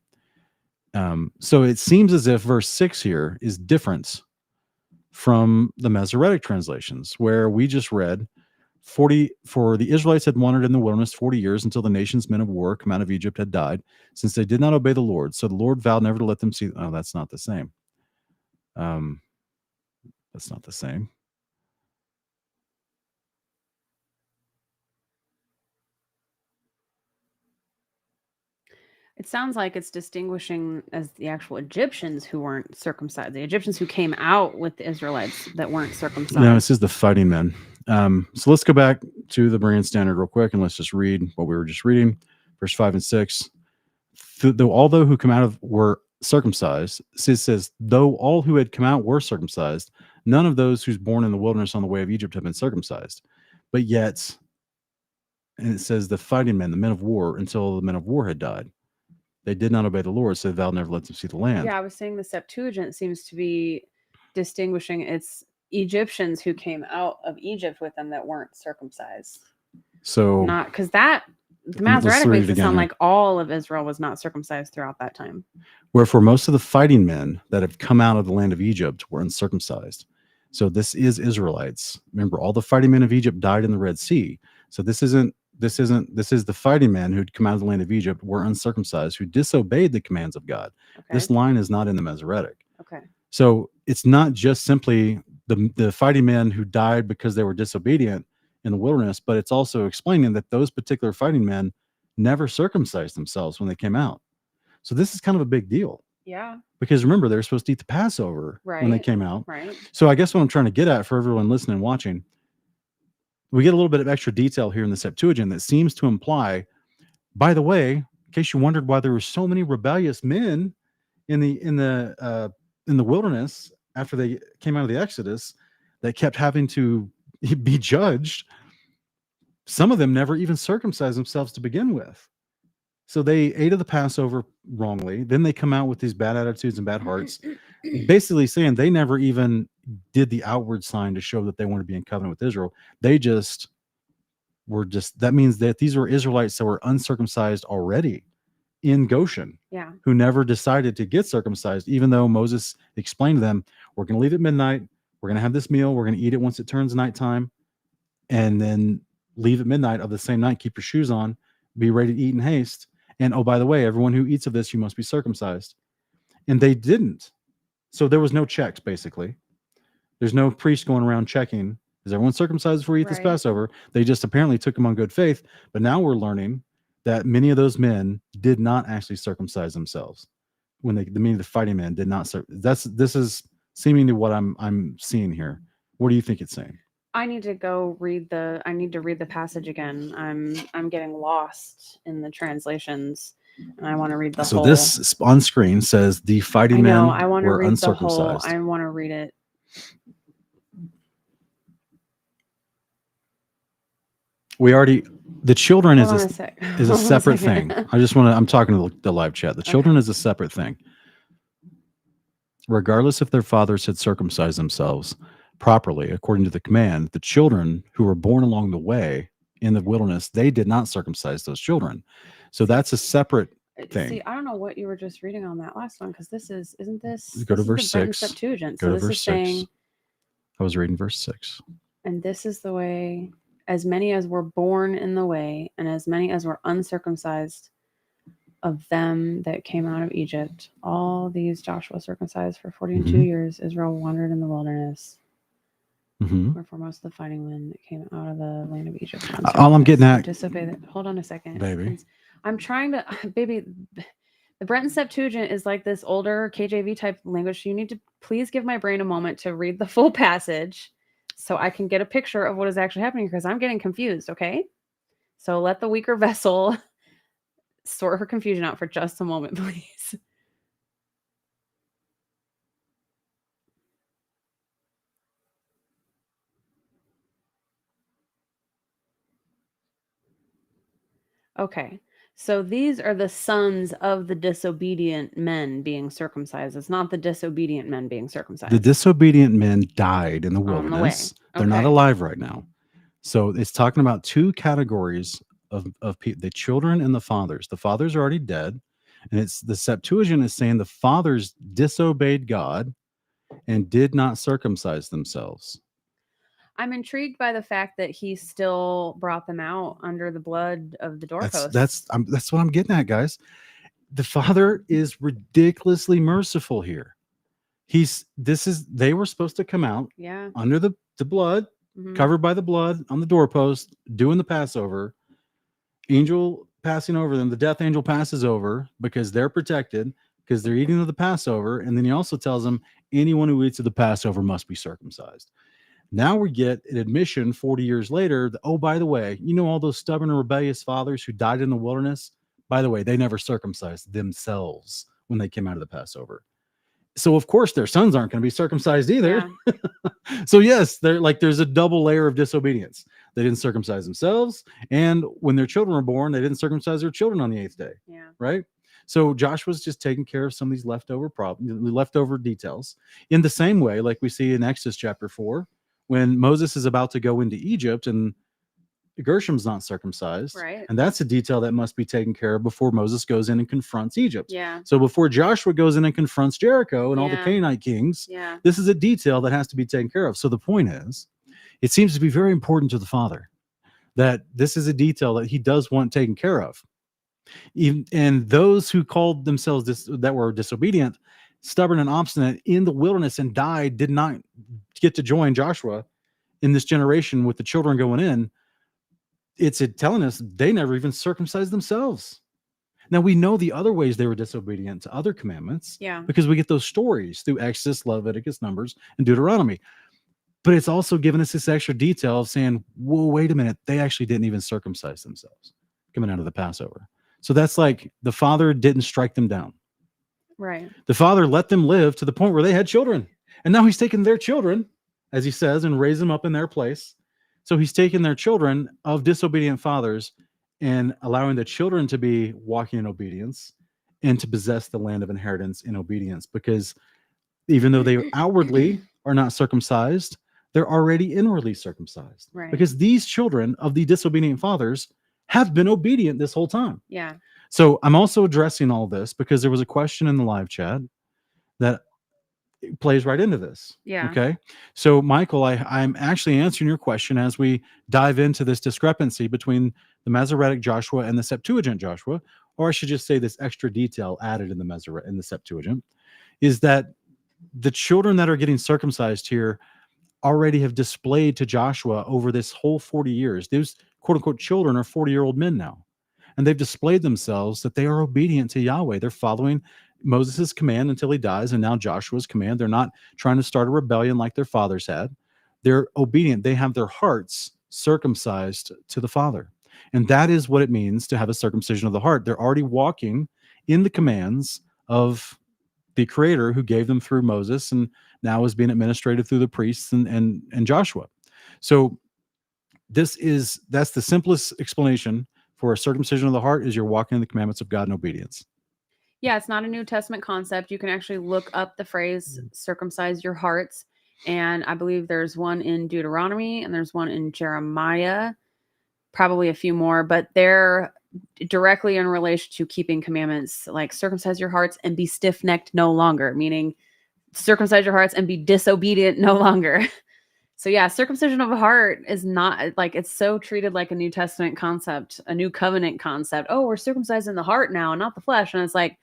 S2: So it seems as if verse 6 here is different from the Masoretic translations, where we just read, for the Israelites had wandered in the wilderness 40 years until the nation's men of war come out of Egypt had died, since they did not obey the Lord. So the Lord vowed never to let them see. Oh, that's not the same. That's not the same.
S3: It sounds like it's distinguishing as the actual Egyptians who weren't circumcised, the Egyptians who came out with the Israelites that weren't circumcised.
S2: No, this is the fighting men. So let's go back to the Berean Standard real quick, and let's just read what we were just reading, verse 5 and 6. Though all those who come out of were circumcised, it says, though all who had come out were circumcised, none of those who's born in the wilderness on the way of Egypt have been circumcised. But yet, and it says the fighting men, the men of war, until the men of war had died. They did not obey the Lord, so thou never let them see the land.
S3: Yeah, I was saying the Septuagint seems to be distinguishing it's Egyptians who came out of Egypt with them that weren't circumcised.
S2: So
S3: not because the Masoretic makes it sound like all of Israel was not circumcised throughout that time.
S2: Wherefore most of the fighting men that have come out of the land of Egypt were uncircumcised. So this is Israelites. Remember, all the fighting men of Egypt died in the Red Sea. So this is the fighting men who'd come out of the land of Egypt were uncircumcised, who disobeyed the commands of God. Okay. This line is not in the Masoretic.
S3: Okay.
S2: So it's not just simply the fighting men who died because they were disobedient in the wilderness, but it's also explaining that those particular fighting men never circumcised themselves when they came out. So this is kind of a big deal.
S3: Yeah.
S2: Because remember, they're supposed to eat the Passover when they came out.
S3: Right.
S2: So I guess what I'm trying to get at for everyone listening and watching, we get a little bit of extra detail here in the Septuagint that seems to imply, by the way, in case you wondered why there were so many rebellious men in the wilderness after they came out of the Exodus that kept having to be judged, some of them never even circumcised themselves to begin with. So they ate of the Passover wrongly. Then they come out with these bad attitudes and bad hearts, basically saying they never even did the outward sign to show that they want to be in covenant with Israel. They just were that means that these were Israelites that were uncircumcised already in Goshen,
S3: Yeah.
S2: who never decided to get circumcised, even though Moses explained to them, we're going to leave at midnight. We're going to have this meal. We're going to eat it once it turns nighttime, and then leave at midnight of the same night. Keep your shoes on, be ready to eat in haste. And oh, by the way, everyone who eats of this, you must be circumcised. And they didn't. So there was no checks, basically. There's no priest going around checking, is everyone circumcised before we eat this
S3: Right.
S2: Passover? They just apparently took them on good faith. But now we're learning that many of those men did not actually circumcise themselves. When the fighting men did not. This is seeming to what I'm seeing here. What do you think it's saying?
S3: I need to read the passage again. I'm getting lost in the translations, and I want to read the whole.
S2: So this on screen says the fighting men were uncircumcised.
S3: I want to read it.
S2: The children is a
S3: Hold on
S2: separate
S3: second.
S2: thing. I'm talking to the live chat. The children is a separate thing. Regardless if their fathers had circumcised themselves properly, according to the command, the children who were born along the way in the wilderness, they did not circumcise those children. So that's a separate thing.
S3: See, I don't know what you were just reading on that last one, because isn't this?
S2: Go to
S3: this is
S2: verse
S3: the Breton
S2: 6.
S3: Septuagint.
S2: Go
S3: So
S2: to
S3: this
S2: verse
S3: is
S2: 6.
S3: saying,
S2: I was reading verse 6.
S3: and this is the way, as many as were born in the way, and as many as were uncircumcised of them that came out of Egypt, all these Joshua circumcised for 42 years. Israel wandered in the wilderness. Wherefore most of the fighting men that came out of the land of Egypt.
S2: All I'm getting at,
S3: hold on a second,
S2: baby.
S3: I'm trying to, baby. The Breton Septuagint is like this older KJV type language. You need to please give my brain a moment to read the full passage, so I can get a picture of what is actually happening, because I'm getting confused. Okay, so let the weaker vessel sort her confusion out for just a moment, please. Okay, so these are the sons of the disobedient men being circumcised. It's not the disobedient men being circumcised.
S2: The disobedient men died in the wilderness.
S3: Okay.
S2: They're not alive right now. So it's talking about two categories of people, the children and the fathers. The fathers are already dead. And it's the Septuagint is saying the fathers disobeyed God and did not circumcise themselves.
S3: I'm intrigued by the fact that he still brought them out under the blood of the doorposts.
S2: That's what I'm getting at, guys. The Father is ridiculously merciful here. They were supposed to come out under the blood, covered by the blood on the doorpost, doing the Passover. Angel passing over them, the death angel passes over because they're protected, because they're eating of the Passover. And then he also tells them anyone who eats of the Passover must be circumcised. Now we get an admission 40 years later that, oh, by the way, all those stubborn and rebellious fathers who died in the wilderness, by the way, they never circumcised themselves when they came out of the Passover. So, of course, their sons aren't going to be circumcised either. Yeah. So, yes, there's a double layer of disobedience. They didn't circumcise themselves. And when their children were born, they didn't circumcise their children on the 8th day. Yeah. Right. So Joshua's just taking care of some of these leftover details in the same way, like we see in Exodus chapter 4. When Moses is about to go into Egypt and Gershom's not circumcised. Right. And that's a detail that must be taken care of before Moses goes in and confronts Egypt. Yeah. So before Joshua goes in and confronts Jericho and all the Canaanite kings, this is a detail that has to be taken care of. So the point is, it seems to be very important to the Father that this is a detail that he does want taken care of. And those who called themselves that were disobedient, stubborn and obstinate in the wilderness and died, did not get to join Joshua in this generation with the children going in. It's telling us they never even circumcised themselves. Now we know the other ways they were disobedient to other commandments, because we get those stories through Exodus, Leviticus, Numbers, and Deuteronomy. But it's also given us this extra detail of saying, whoa, wait a minute, they actually didn't even circumcise themselves coming out of the Passover. So that's like the Father didn't strike them down. Right. The Father let them live to the point where they had children. And now he's taken their children, as he says, and raised them up in their place. So he's taken their children of disobedient fathers and allowing the children to be walking in obedience and to possess the land of inheritance in obedience. Because even though they outwardly are not circumcised, they're already inwardly circumcised.
S3: Right.
S2: Because these children of the disobedient fathers have been obedient this whole time.
S3: Yeah.
S2: So I'm also addressing all this because there was a question in the live chat that plays right into this.
S3: Yeah.
S2: Okay. So Michael, I'm actually answering your question as we dive into this discrepancy between the Masoretic Joshua and the Septuagint Joshua, or I should just say this extra detail added in the Septuagint, is that the children that are getting circumcised here already have displayed to Joshua over this whole 40 years. Those quote unquote children are 40-year-old men now. And they've displayed themselves that they are obedient to Yahweh. They're following Moses' command until he dies, and now Joshua's command. They're not trying to start a rebellion like their fathers had. They're obedient. They have their hearts circumcised to the Father. And that is what it means to have a circumcision of the heart. They're already walking in the commands of the Creator who gave them through Moses and now is being administrated through the priests and Joshua. So that's the simplest explanation for a circumcision of the heart is you're walking in the commandments of God in obedience.
S3: Yeah, it's not a New Testament concept. You can actually look up the phrase circumcise your hearts. And I believe there's one in Deuteronomy and there's one in Jeremiah, probably a few more, but they're directly in relation to keeping commandments, like circumcise your hearts and be stiff-necked no longer, meaning circumcise your hearts and be disobedient no longer. So yeah, circumcision of the heart is not like, it's so treated like a New Testament concept, a new covenant concept. Oh, we're circumcised in the heart now, not the flesh. And it's like,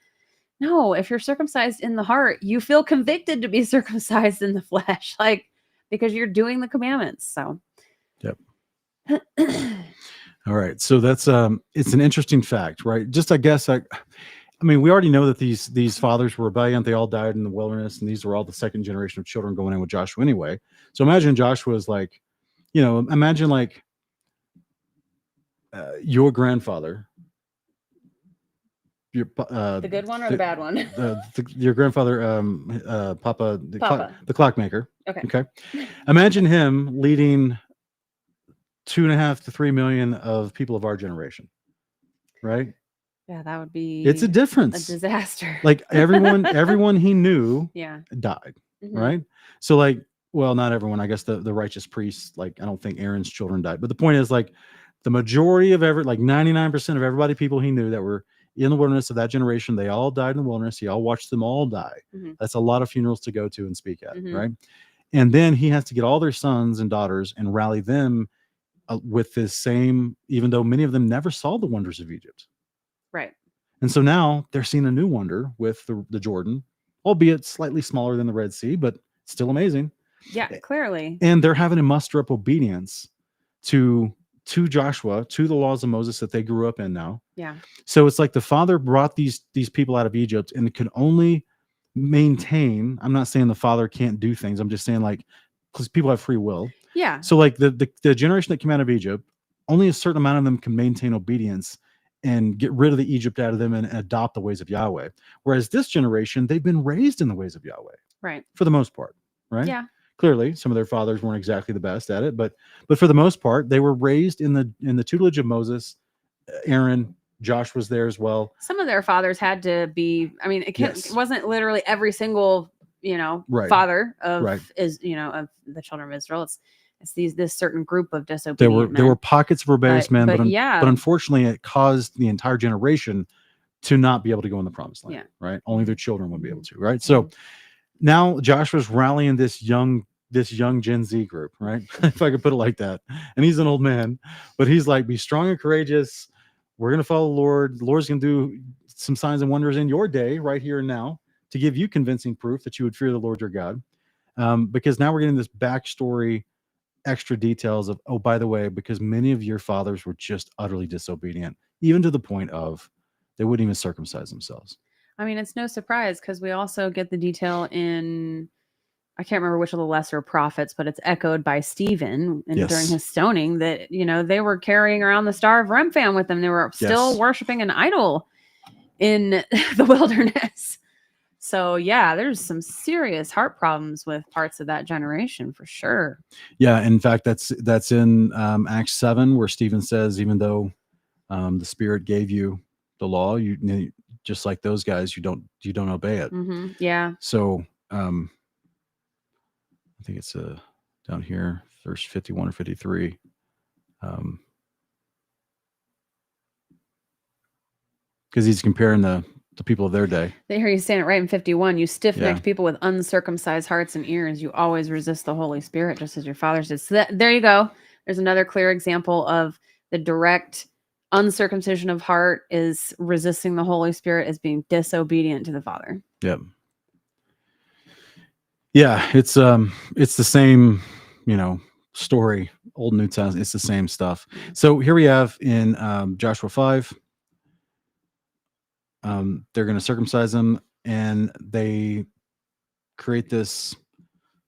S3: no, if you're circumcised in the heart, you feel convicted to be circumcised in the flesh, like because you're doing the commandments. So,
S2: yep. All right. So that's it's an interesting fact, right? Just I guess I mean, we already know that these fathers were rebelliant. They all died in the wilderness, and these were all the second generation of children going in with Joshua anyway. So imagine Joshua's like, imagine like your grandfather, your
S3: the good one or the bad one?
S2: Your grandfather, Papa, the clockmaker.
S3: Okay.
S2: Imagine him leading 2.5 to 3 million of people of our generation, right?
S3: Yeah, that would be.
S2: It's a difference.
S3: A disaster.
S2: Like everyone he knew, died, right? So like, well, not everyone. I guess the righteous priests. Like, I don't think Aaron's children died, but the point is, like, the majority of 99% of everybody, people he knew that were in the wilderness of that generation, they all died in the wilderness. He all watched them all die. That's a lot of funerals to go to and speak at, right? And then he has to get all their sons and daughters and rally them with this same, even though many of them never saw the wonders of Egypt.
S3: Right.
S2: And so now they're seeing a new wonder with the Jordan, albeit slightly smaller than the Red Sea, but still amazing.
S3: Yeah, clearly.
S2: And they're having to muster up obedience to Joshua, to the laws of Moses that they grew up in now.
S3: Yeah.
S2: So it's like the Father brought these people out of Egypt and could only maintain. I'm not saying the Father can't do things. I'm just saying, like, because people have free will.
S3: Yeah.
S2: So like the generation that came out of Egypt, only a certain amount of them can maintain obedience and get rid of the Egypt out of them and adopt the ways of Yahweh. Whereas this generation, they've been raised in the ways of Yahweh.
S3: Right.
S2: For the most part. Right.
S3: Yeah.
S2: Clearly, some of their fathers weren't exactly the best at it, but for the most part, they were raised in the tutelage of Moses. Aaron, Josh was there as well.
S3: Some of their fathers had to be. I mean, it wasn't literally every single father of of the children of Israel. It's this certain group of disobedient men.
S2: There were pockets of rebellious men, but
S3: but
S2: unfortunately, it caused the entire generation to not be able to go in the promised land. Right, only their children would be able to. Right, so. Now Joshua's rallying this young Gen Z group, right? If I could put it like that. And he's an old man, but he's like, be strong and courageous. We're going to follow the Lord. The Lord's going to do some signs and wonders in your day right here and now to give you convincing proof that you would fear the Lord your God. Because now we're getting this backstory, extra details of, oh, by the way, because many of your fathers were just utterly disobedient, even to the point of they wouldn't even circumcise themselves.
S3: I mean, it's no surprise because we also get the detail in, I can't remember which of the lesser prophets, but it's echoed by Stephen during his stoning that, they were carrying around the Star of Remphan with them. They were still worshiping an idol in the wilderness. So yeah, there's some serious heart problems with parts of that generation for sure.
S2: Yeah. In fact, that's in Acts 7, where Stephen says, even though the Spirit gave you the law, you just like those guys, you don't obey it.
S3: Yeah.
S2: So let's think it's down here, verse 51 or 53. Because he's comparing the people of their day.
S3: They hear you saying it right in 51. You stiff-necked people with uncircumcised hearts and ears. You always resist the Holy Spirit, just as your fathers did. So there you go. There's another clear example of the direct uncircumcision of heart is resisting the Holy Spirit, as being disobedient to the Father.
S2: Yep. Yeah, it's the same, story, Old New Testament. It's the same stuff. So here we have in Joshua 5. They're going to circumcise them, and they create this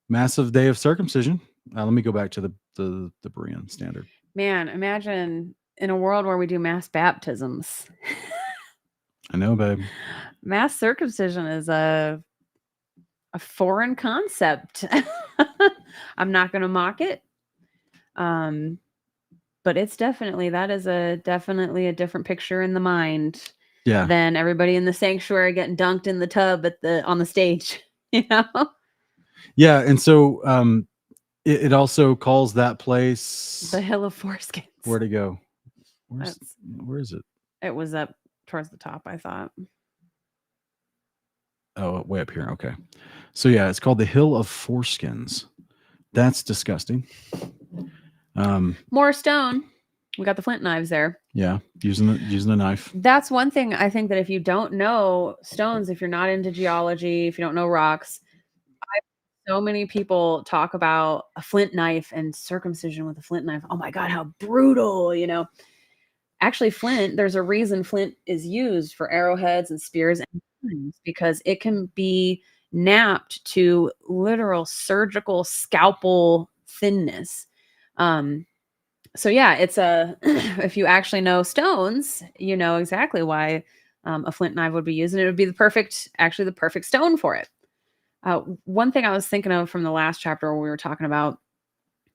S2: massive day of circumcision. Let me go back to the Berean standard.
S3: Man, imagine in a world where we do mass baptisms.
S2: I know, babe.
S3: Mass circumcision is a foreign concept. I'm not going to mock it. But it's definitely a different picture in the mind.
S2: Yeah.
S3: Than everybody in the sanctuary getting dunked in the tub on the stage,
S2: Yeah, and so it also calls that place
S3: the Hill of Foreskins.
S2: Where'd it go? Where is it?
S3: It was up towards the top, I thought.
S2: Oh, way up here. Okay. So yeah, it's called the Hill of Foreskins. That's disgusting.
S3: More stone. We got the flint knives there.
S2: Yeah, using the knife.
S3: That's one thing I think that if you don't know stones, if you're not into geology, if you don't know rocks, so many people talk about a flint knife and circumcision with a flint knife. Oh my God, how brutal, Actually, flint, there's a reason flint is used for arrowheads and spears and guns, because it can be knapped to literal surgical scalpel thinness. So yeah, it's if you actually know stones, you know exactly why a flint knife would be used, and it would be the perfect stone for it. One thing I was thinking of from the last chapter where we were talking about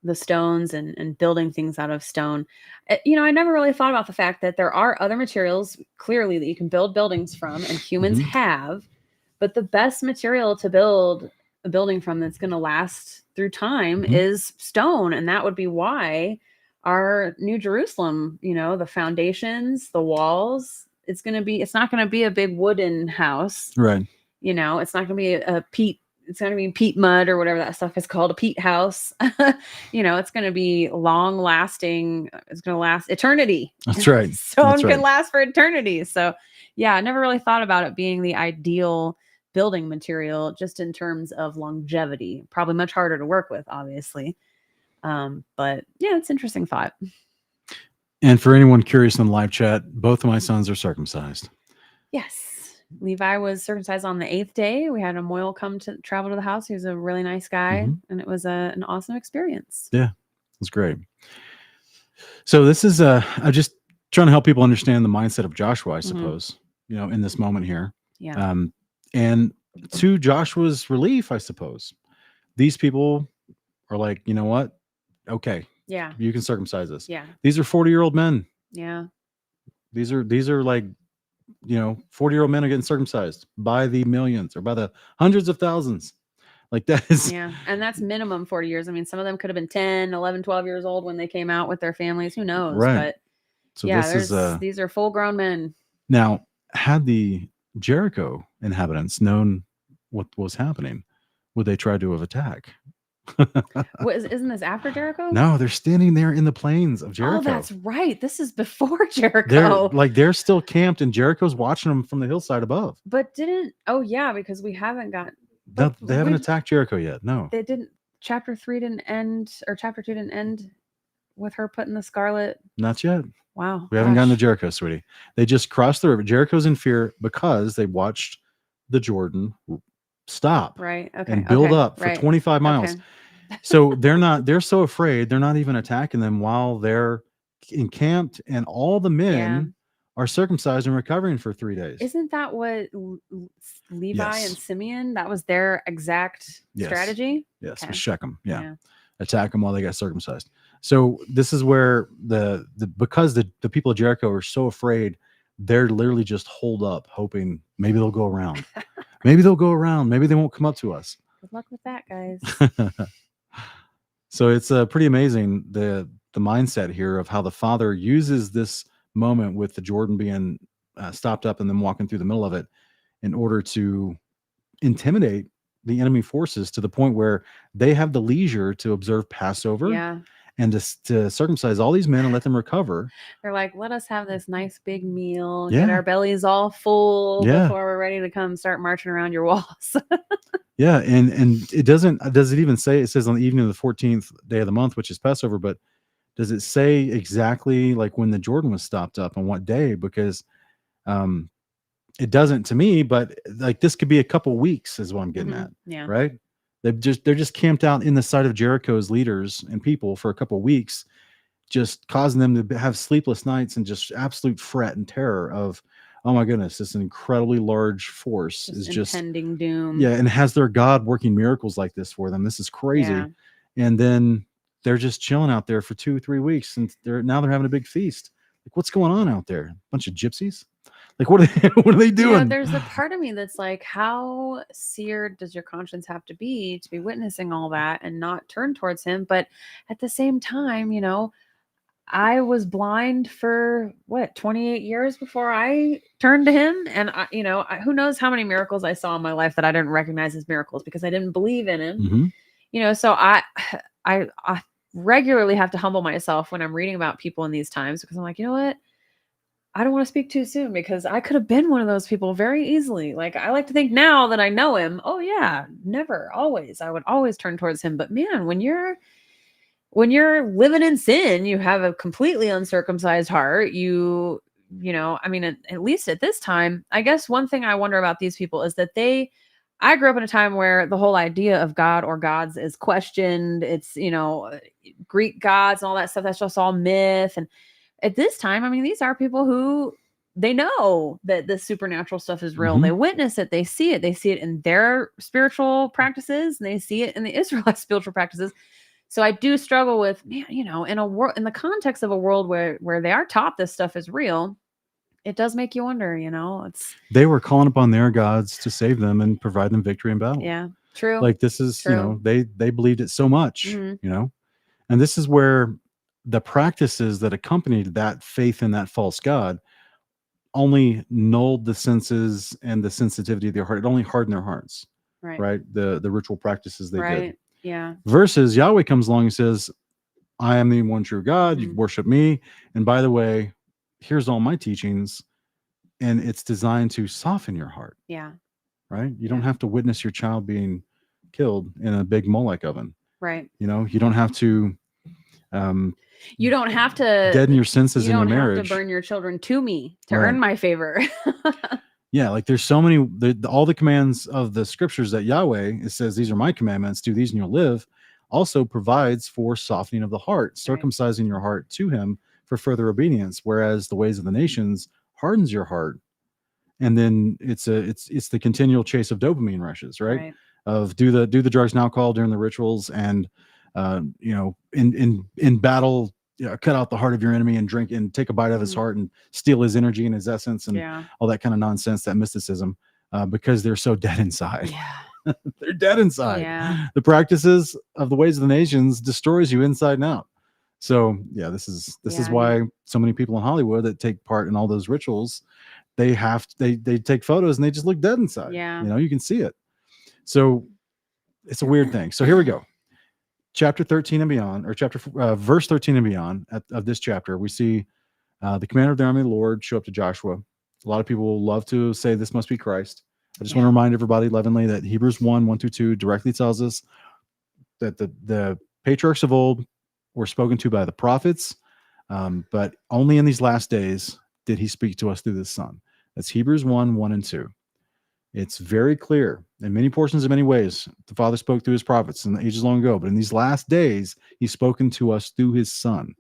S3: the stones and building things out of stone, I never really thought about the fact that there are other materials clearly that you can build buildings from, and humans have, but the best material to build a building from that's going to last through time is stone, and that would be why our New Jerusalem, the foundations, the walls, it's not going to be a big wooden house.
S2: Right.
S3: It's not going to be a peat. It's going to be peat mud or whatever that stuff is called, a peat house. It's going to be long lasting. It's going to last eternity.
S2: That's right.
S3: Stone can last for eternity. So yeah, I never really thought about it being the ideal building material just in terms of longevity. Probably much harder to work with, obviously. But yeah, it's an interesting thought.
S2: And for anyone curious in the live chat, both of my sons are circumcised.
S3: Yes. Levi was circumcised on the 8th day. We had a Moyle come to travel to the house. He was a really nice guy, and it was an awesome experience.
S2: Yeah, it was great. So this is I'm just trying to help people understand the mindset of Joshua, I suppose, in this moment here.
S3: Yeah.
S2: And to Joshua's relief, I suppose, these people are like, you know what? Okay.
S3: Yeah.
S2: You can circumcise us.
S3: Yeah.
S2: These are 40-year-old men.
S3: Yeah.
S2: These are like, 40-year-old men are getting circumcised by the millions or by the hundreds of thousands. Like that is.
S3: Yeah. And that's minimum 40 years. I mean, some of them could have been 10, 11, 12 years old when they came out with their families. Who knows?
S2: Right.
S3: But
S2: so
S3: yeah, these are full grown men.
S2: Now, had the Jericho inhabitants known what was happening, would they try to attack?
S3: Isn't this after Jericho?
S2: No, they're standing there in the plains of Jericho.
S3: Oh, that's right. This is before Jericho.
S2: They're still camped, and Jericho's watching them from the hillside above.
S3: But because we haven't got.
S2: They haven't attacked Jericho yet. No,
S3: they didn't. Chapter 3 didn't end, or chapter 2 didn't end with her putting the scarlet.
S2: Not yet.
S3: Wow.
S2: We haven't gotten to Jericho, sweetie. They just crossed the river. Jericho's in fear because they watched the Jordan stop.
S3: Right. Okay.
S2: And build up for 25 miles.
S3: Okay.
S2: So they're so afraid they're not even attacking them while they're encamped, and all the men are circumcised and recovering for 3 days.
S3: Isn't that what Levi and Simeon, that was their exact strategy?
S2: Yes, with Shechem. Yeah. Attack them while they got circumcised. So this is where because the people of Jericho are so afraid, they're literally just holed up, hoping maybe they'll go around. Maybe they won't come up to us.
S3: Good luck with that, guys.
S2: So it's pretty amazing the mindset here of how the Father uses this moment with the Jordan being stopped up and then walking through the middle of it in order to intimidate the enemy forces to the point where they have the leisure to observe Passover
S3: Yeah.
S2: and to circumcise all these men and let them recover.
S3: They're like, let us have this nice big meal,
S2: Yeah.
S3: get our bellies all full
S2: Yeah.
S3: before we're ready to come start marching around your walls.
S2: Yeah, and it does it even say, it says on the evening of the 14th day of the month, which is Passover, but does it say exactly like when the Jordan was stopped up on what day? Because it doesn't to me, but like this could be a couple weeks is what I'm getting at.
S3: Yeah.
S2: Right? They're just camped out in the sight of Jericho's leaders and people for a couple weeks, just causing them to have sleepless nights and just absolute fret and terror of, oh my goodness, this incredibly large force is just
S3: impending doom.
S2: Yeah, and has their God working miracles like this for them. This is crazy.
S3: Yeah.
S2: And then they're just chilling out there for 2-3 weeks, and they're having a big feast. Like, what's going on out there? Bunch of gypsies? Like, what are they doing?
S3: Yeah, there's a part of me that's like, how seared does your conscience have to be witnessing all that and not turn towards him? But at the same time, I was blind for 28 years before I turned to him. And who knows how many miracles I saw in my life that I didn't recognize as miracles because I didn't believe in him.
S2: Mhm.
S3: So I regularly have to humble myself when I'm reading about people in these times, because I'm like, you know what? I don't want to speak too soon, because I could have been one of those people very easily. Like, I like to think now that I know him, oh yeah, never, always, I would always turn towards him. But man, when you're living in sin, you have a completely uncircumcised heart. I mean, at least at this time, I guess one thing I wonder about these people is that I grew up in a time where the whole idea of God or gods is questioned. It's, Greek gods and all that stuff. That's just all myth. And at this time, I mean, these are people who they know that the supernatural stuff is real.
S2: Mhm.
S3: They witness it. They see it. They see it in their spiritual practices, and they see it in the Israelite spiritual practices. So I do struggle with, man, in a world, in the context of a world where they are taught this stuff is real, it does make you wonder,
S2: They were calling upon their gods to save them and provide them victory in battle.
S3: Yeah, true.
S2: Like, this is,
S3: True.
S2: they believed it so much,
S3: Mhm.
S2: and this is where the practices that accompanied that faith in that false god only nulled the senses and the sensitivity of their heart. It only hardened their hearts, right? The ritual practices they did.
S3: Right. Yeah.
S2: Versus Yahweh comes along and says, I am the one true God. You
S3: Mhm.
S2: worship me. And by the way, here's all my teachings. And it's designed to soften your heart,
S3: Yeah.
S2: right? You don't
S3: Yeah.
S2: have to witness your child being killed in a big Molech oven.
S3: Right.
S2: You don't have to
S3: You don't have to
S2: deaden your senses
S3: you
S2: in your
S3: don't have
S2: marriage.
S3: to burn your children to me to
S2: Right.
S3: earn my favor.
S2: Yeah, like there's so many, all the commands of the scriptures that Yahweh, it says, these are my commandments, do these and you'll live, also provides for softening of the heart, circumcising your heart to him for further obedience. Whereas the ways of the nations hardens your heart. And then it's the continual chase of dopamine rushes, right? Of do the drugs and alcohol during the rituals, and in battle, cut out the heart of your enemy and drink and take a bite of his heart and steal his energy and his essence and all that kind of nonsense, that mysticism, because they're so dead inside.
S3: Yeah.
S2: They're dead inside.
S3: Yeah.
S2: The practices of the ways of the nations destroys you inside and out. So yeah, this is why so many people in Hollywood that take part in all those rituals, they take photos and they just look dead inside.
S3: Yeah.
S2: You can see it. So it's a weird thing. So here we go. Chapter 13 and beyond, or verse 13 and beyond of this chapter, we see the commander of the army of the Lord show up to Joshua. A lot of people will love to say this must be Christ. I just want to remind everybody, lovingly, that Hebrews 1:1-2 directly tells us that the patriarchs of old were spoken to by the prophets, but only in these last days did he speak to us through this Son. That's Hebrews 1:1-2. It's very clear in many portions, in many ways. The Father spoke through his prophets in the ages long ago, but in these last days, he's spoken to us through his Son.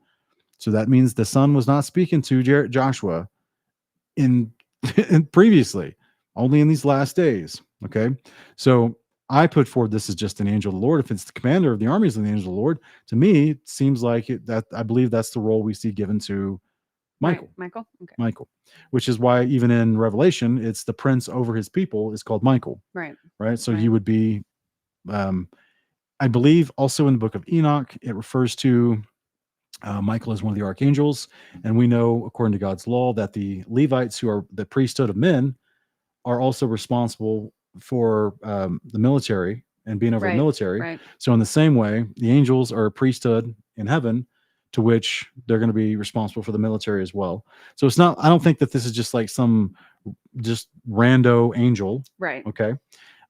S2: So that means the Son was not speaking to Joshua in previously, only in these last days. Okay, so I put forward this is just an angel of the Lord. If it's the commander of the armies of the angel of the Lord, to me, it seems like that I believe that's the role we see given to Michael.
S3: Right. Michael. Okay.
S2: Michael, which is why even in Revelation, it's the prince over his people is called Michael.
S3: Right.
S2: Right. So he would be, I believe also in the book of Enoch, it refers to Michael as one of the archangels. And we know, according to God's law, that the Levites, who are the priesthood of men, are also responsible for the military and being over the
S3: Right,
S2: military.
S3: right.
S2: So in the same way, the angels are a priesthood in heaven, to which they're going to be responsible for the military as well. So it's not, I don't think that this is just like some just rando angel.
S3: Right.
S2: Okay.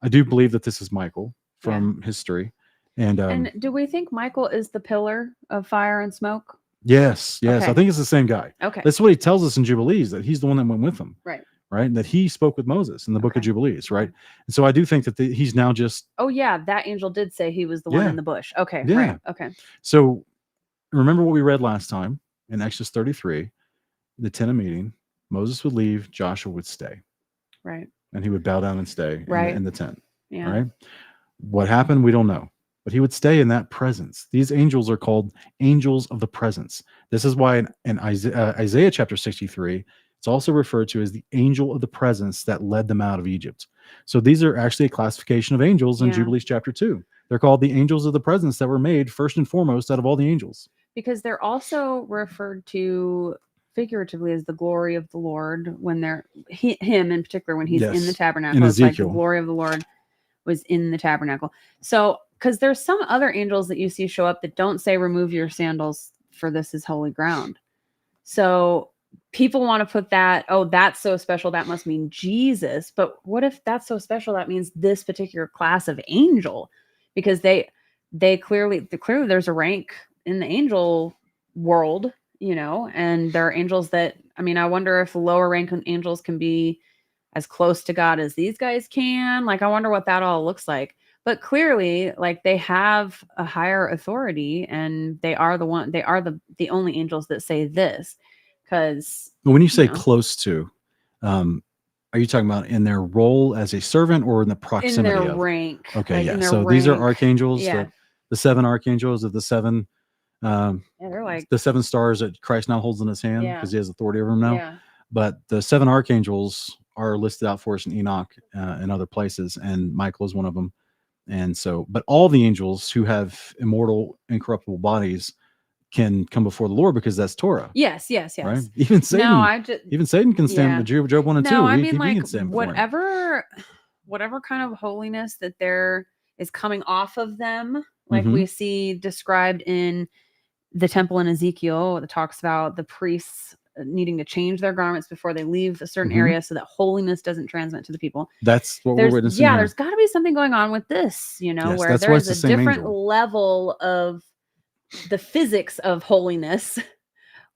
S2: I do believe that this is Michael from history. And
S3: do we think Michael is the pillar of fire and smoke?
S2: yes,
S3: Okay.
S2: I think it's the same guy.
S3: Okay.
S2: That's what he tells us in Jubilees, that he's the one that went with them.
S3: Right.
S2: Right. And that he spoke with Moses in the book of
S3: Okay.
S2: Jubilees. Right. And so I do think that he's now just,
S3: Oh yeah, that angel did say he was the one in the bush. Okay.
S2: Yeah.
S3: Right. Okay.
S2: so remember what we read last time in Exodus 33, the tent of meeting. Moses would leave, Joshua would stay,
S3: Right.
S2: and he would bow down and stay
S3: Right.
S2: in the tent.
S3: Yeah.
S2: Right. What happened, we don't know, but he would stay in that presence. These angels are called angels of the presence. This is why in Isaiah chapter 63, it's also referred to as the angel of the presence that led them out of Egypt. So these are actually a classification of angels in
S3: Yeah.
S2: Jubilees chapter 2. They're called the angels of the presence that were made first and foremost out of all the angels.
S3: Because they're also referred to figuratively as the glory of the Lord when they're him in particular when he's in the
S2: Yes.
S3: tabernacle.
S2: In
S3: It's like the
S2: Ezekiel.
S3: glory of the Lord was in the tabernacle. So because there's some other angels that you see show up that don't say remove your sandals for this is holy ground. So people want to put that, oh, that's so special, that must mean Jesus. But what if that's so special that means this particular class of angel? Because they clearly there's a rank in the angel world, you know, and there are angels that, I mean, I wonder if lower rank angels can be as close to God as these guys can. Like, I wonder what that all looks like. But clearly, like, they have a higher authority, and they are the only angels that say this. Because
S2: When you say
S3: know.
S2: close to, are you talking about in their role as a servant or in the
S3: in
S2: proximity
S3: their
S2: of?
S3: rank,
S2: Okay,
S3: like,
S2: yeah.
S3: in their
S2: So these are
S3: rank.
S2: archangels,
S3: Yeah,
S2: the seven archangels of the seven,
S3: yeah, they're like,
S2: the seven stars that Christ now holds in his hand,
S3: Yeah.
S2: because he has authority over them now.
S3: yeah,
S2: But the seven archangels are listed out for us in Enoch and other places, and Michael is one of them. And so, but all the angels who have immortal, incorruptible bodies can come before the Lord, because that's Torah,
S3: yes.
S2: right? Even Satan,
S3: No, I just
S2: even Satan can stand.
S3: Yeah.
S2: Job 1 and 2.
S3: No, I
S2: he
S3: mean, like,
S2: can stand before him.
S3: whatever kind of holiness that there is coming off of them, like
S2: Mhm.
S3: we see described in the temple in Ezekiel that talks about the priests needing to change their garments before they leave a certain
S2: Mhm.
S3: area so that holiness doesn't transmit to the people.
S2: That's what we're witnessing here.
S3: There's got to be something going on with this, you know,
S2: Yes,
S3: where
S2: that's
S3: there
S2: why
S3: is
S2: it's
S3: a
S2: the same
S3: different
S2: angel.
S3: level of the physics of holiness.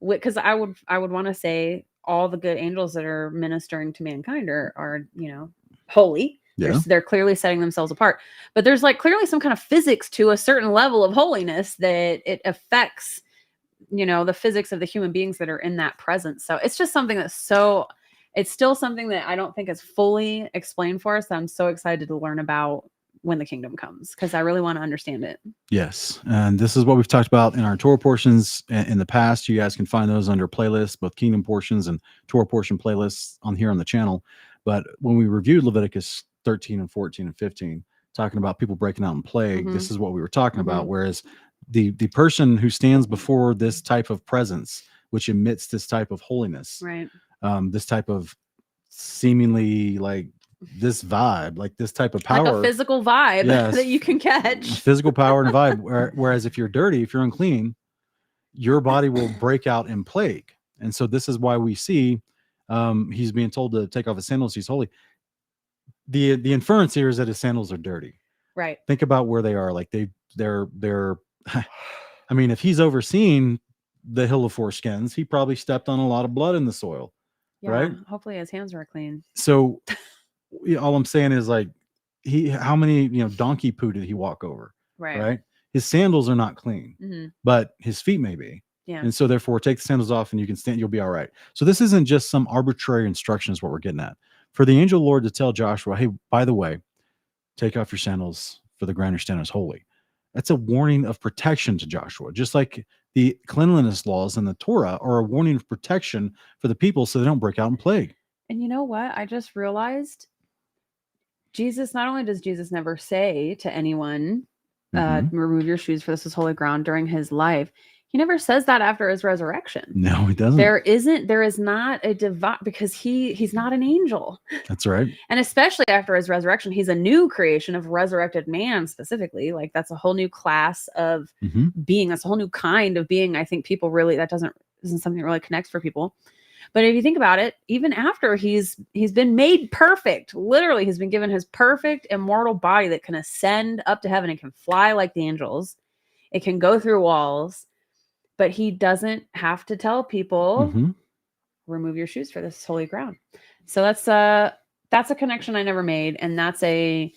S3: Because I would want to say all the good angels that are ministering to mankind are you know, holy.
S2: Yeah.
S3: They're clearly setting themselves apart, but there's like clearly some kind of physics to a certain level of holiness that it affects, you know, the physics of the human beings that are in that presence. So it's just something it's still something that I don't think is fully explained for us. I'm so excited to learn about when the kingdom comes, because I really want to understand it.
S2: Yes. And this is what we've talked about in our Torah portions in the past. You guys can find those under playlists, both kingdom portions and Torah portion playlists on here on the channel. But when we reviewed Leviticus 13 and 14 and 15, talking about people breaking out in plague, this is what we were talking about. Whereas the person who stands before this type of presence, which emits this type of holiness,
S3: Right.
S2: This type of seemingly like this vibe, like this type of power,
S3: like a physical vibe
S2: Yes.
S3: that you can catch.
S2: Physical power and vibe. Whereas if you're dirty, if you're unclean, your body will break out in plague. And so this is why we see he's being told to take off his sandals. He's holy. The inference here is that his sandals are dirty.
S3: Right.
S2: Think about where they are. Like they're I mean, if he's overseen the hill of foreskins, he probably stepped on a lot of blood in the soil.
S3: Yeah.
S2: Right.
S3: Hopefully his hands were clean.
S2: So all I'm saying is, like, how many, donkey poo did he walk over?
S3: Right.
S2: Right. His sandals are not clean,
S3: Mhm.
S2: but his feet may be.
S3: Yeah.
S2: And so therefore take the sandals off and you can stand, you'll be all right. So this isn't just some arbitrary instruction is what we're getting at. For the angel of the Lord to tell Joshua, hey, by the way, take off your sandals, for the ground you're standing is holy. That's a warning of protection to Joshua, just like the cleanliness laws in the Torah are a warning of protection for the people so they don't break out in plague.
S3: And you know what? I just realized not only does Jesus never say to anyone,
S2: Mhm.
S3: remove your shoes, for this is holy ground, during his life. He never says that after his resurrection.
S2: No, he doesn't.
S3: There is not a divine, because he's not an angel.
S2: That's right.
S3: And especially after his resurrection, he's a new creation of resurrected man specifically. Like, that's a whole new class of
S2: Mhm.
S3: being. That's a whole new kind of being. I think people really, that isn't something that really connects for people. But if you think about it, even after he's been made perfect, literally he's been given his perfect immortal body that can ascend up to heaven and can fly like the angels. It can go through walls, but he doesn't have to tell people,
S2: Mhm.
S3: remove your shoes, for this is holy ground. So that's a connection I never made, and that's an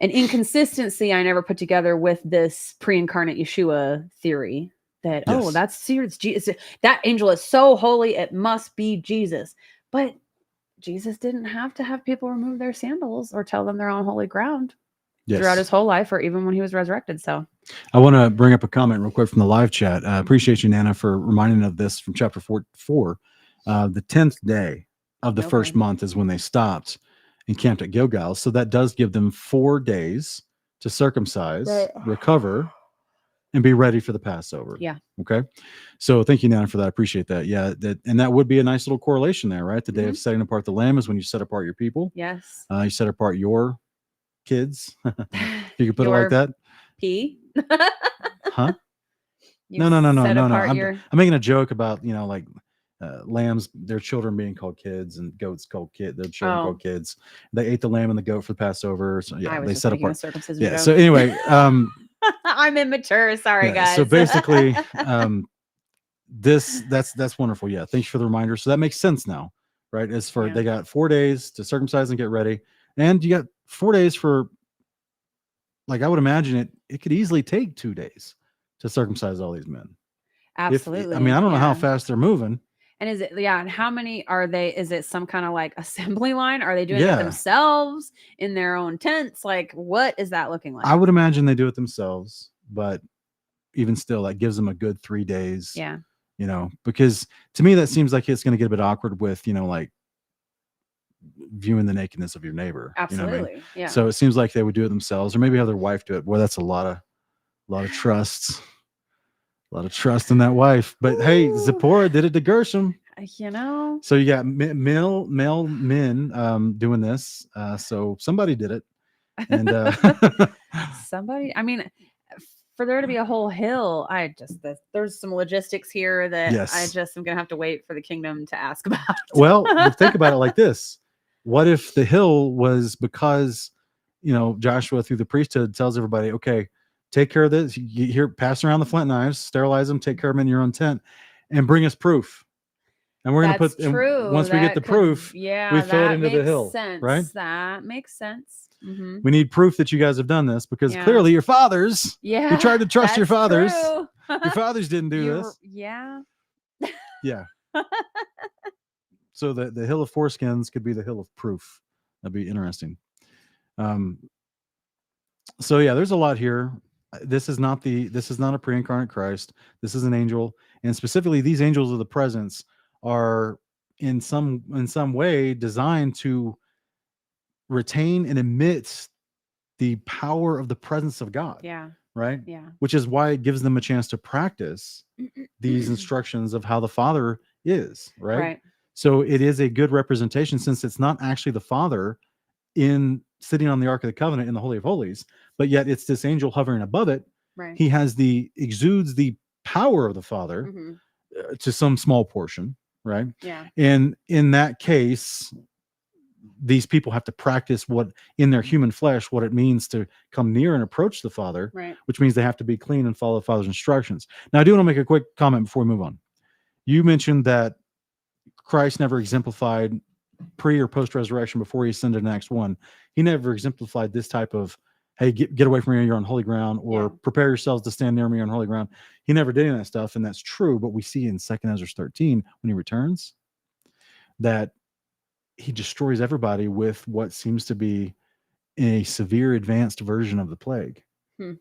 S3: inconsistency I never put together with this pre-incarnate Yeshua theory that,
S2: Yes.
S3: oh, that's serious. Jesus, that angel is so holy, it must be Jesus. But Jesus didn't have to have people remove their sandals or tell them they're on holy ground throughout his whole life, or even when he was resurrected. So
S2: I want to bring up a comment real quick from the live chat. Appreciate you, Nana, for reminding of this from chapter 4. The 10th day of the first month is when they stopped and camped at Gilgal. So that does give them 4 days to circumcise, recover, and be ready for the Passover.
S3: Yeah.
S2: Okay. So thank you, Nana, for that. I appreciate that. Yeah. That would be a nice little correlation there, right? The day of setting apart the lamb is when you set apart your people.
S3: yes.
S2: You set apart your kids. If you could put it like that.
S3: P.
S2: Huh?
S3: You
S2: No.
S3: set apart
S2: I'm making a joke about, like lambs, their children being called kids, and goats called their children called kids. They ate the lamb and the goat for the Passover. So yeah, they set apart.
S3: Circumcision
S2: Yeah.
S3: joke.
S2: So anyway,
S3: I'm immature. Sorry, guys.
S2: So basically, that's wonderful. Yeah. Thanks for the reminder. So that makes sense now, right? As for they got 4 days to circumcise and get ready, and you got 4 days for, like, I would imagine it could easily take 2 days to circumcise all these men.
S3: Absolutely.
S2: I don't know how fast they're moving.
S3: And is it, and how many are they? Is it some kind of like assembly line? Are they doing it themselves in their own tents? Like, what is that looking like?
S2: I would imagine they do it themselves, but even still, that gives them a good 3 days.
S3: Yeah.
S2: Because to me, that seems like it's going to get a bit awkward with, like viewing the nakedness of your neighbor.
S3: Absolutely.
S2: You know what I mean?
S3: Yeah.
S2: So it seems like they would do it themselves, or maybe have their wife do it. Boy, that's a lot of trust. A lot of trust in that wife. But hey, Zipporah did it to Gershom. So you got male men doing this. So somebody did it. And
S3: somebody, for there to be a whole hill, there's some logistics here that I'm gonna have to wait for the kingdom to ask about.
S2: Well, think about it like this. What if the hill was because, Joshua through the priesthood tells everybody, okay, take care of this. You pass around the flint knives, sterilize them, take care of them in your own tent, and bring us proof. And we're going to put, once we get the proof, we fill it into the hill. Right?
S3: That makes sense. Mm-hmm.
S2: We need proof that you guys have done this, because clearly your fathers, you tried to trust your fathers. Your fathers didn't do this.
S3: Yeah.
S2: Yeah. So the hill of foreskins could be the hill of proof. That'd be interesting. So yeah, there's a lot here. This is not a pre-incarnate Christ. This is an angel, and specifically these angels of the presence are in some way designed to retain and emit the power of the presence of God.
S3: Yeah.
S2: Right?
S3: Yeah.
S2: Which is why it gives them a chance to practice these instructions of how the Father is, right? So it is a good representation, since it's not actually the Father in sitting on the Ark of the Covenant in the Holy of Holies, but yet it's this angel hovering above it.
S3: Right.
S2: He exudes the power of the Father to some small portion, right?
S3: Yeah.
S2: And in that case, these people have to practice what in their human flesh, what it means to come near and approach the Father, which means they have to be clean and follow the Father's instructions. Now, I do want to make a quick comment before we move on. You mentioned that Christ never exemplified pre or post resurrection before he ascended in Acts 1. He never exemplified this type of, hey, get away from me, you're on holy ground, or prepare yourselves to stand near me on holy ground. He never did any of that stuff, and that's true. But we see in 2nd Ezra 13, when he returns, that he destroys everybody with what seems to be a severe advanced version of the plague.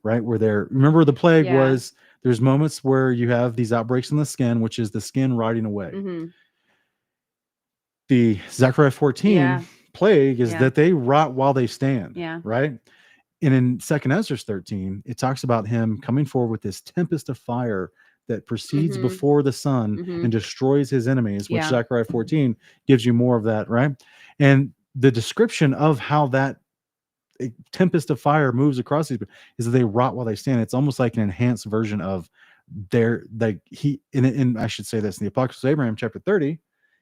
S2: Right? Remember the plague was, there's moments where you have these outbreaks in the skin, which is the skin rotting away. The Zechariah 14 plague is that they rot while they stand. Right? And in 2nd Ezra 13, it talks about him coming forward with this tempest of fire that proceeds
S3: Mhm.
S2: before the sun
S3: Mhm.
S2: and destroys his enemies, which
S3: Yeah.
S2: Zechariah 14 gives you more of that, right? And the description of how that tempest of fire moves across these is that they rot while they stand. It's almost like an enhanced version of their, like, and I should say this, in the Apocalypse of Abraham, chapter 30,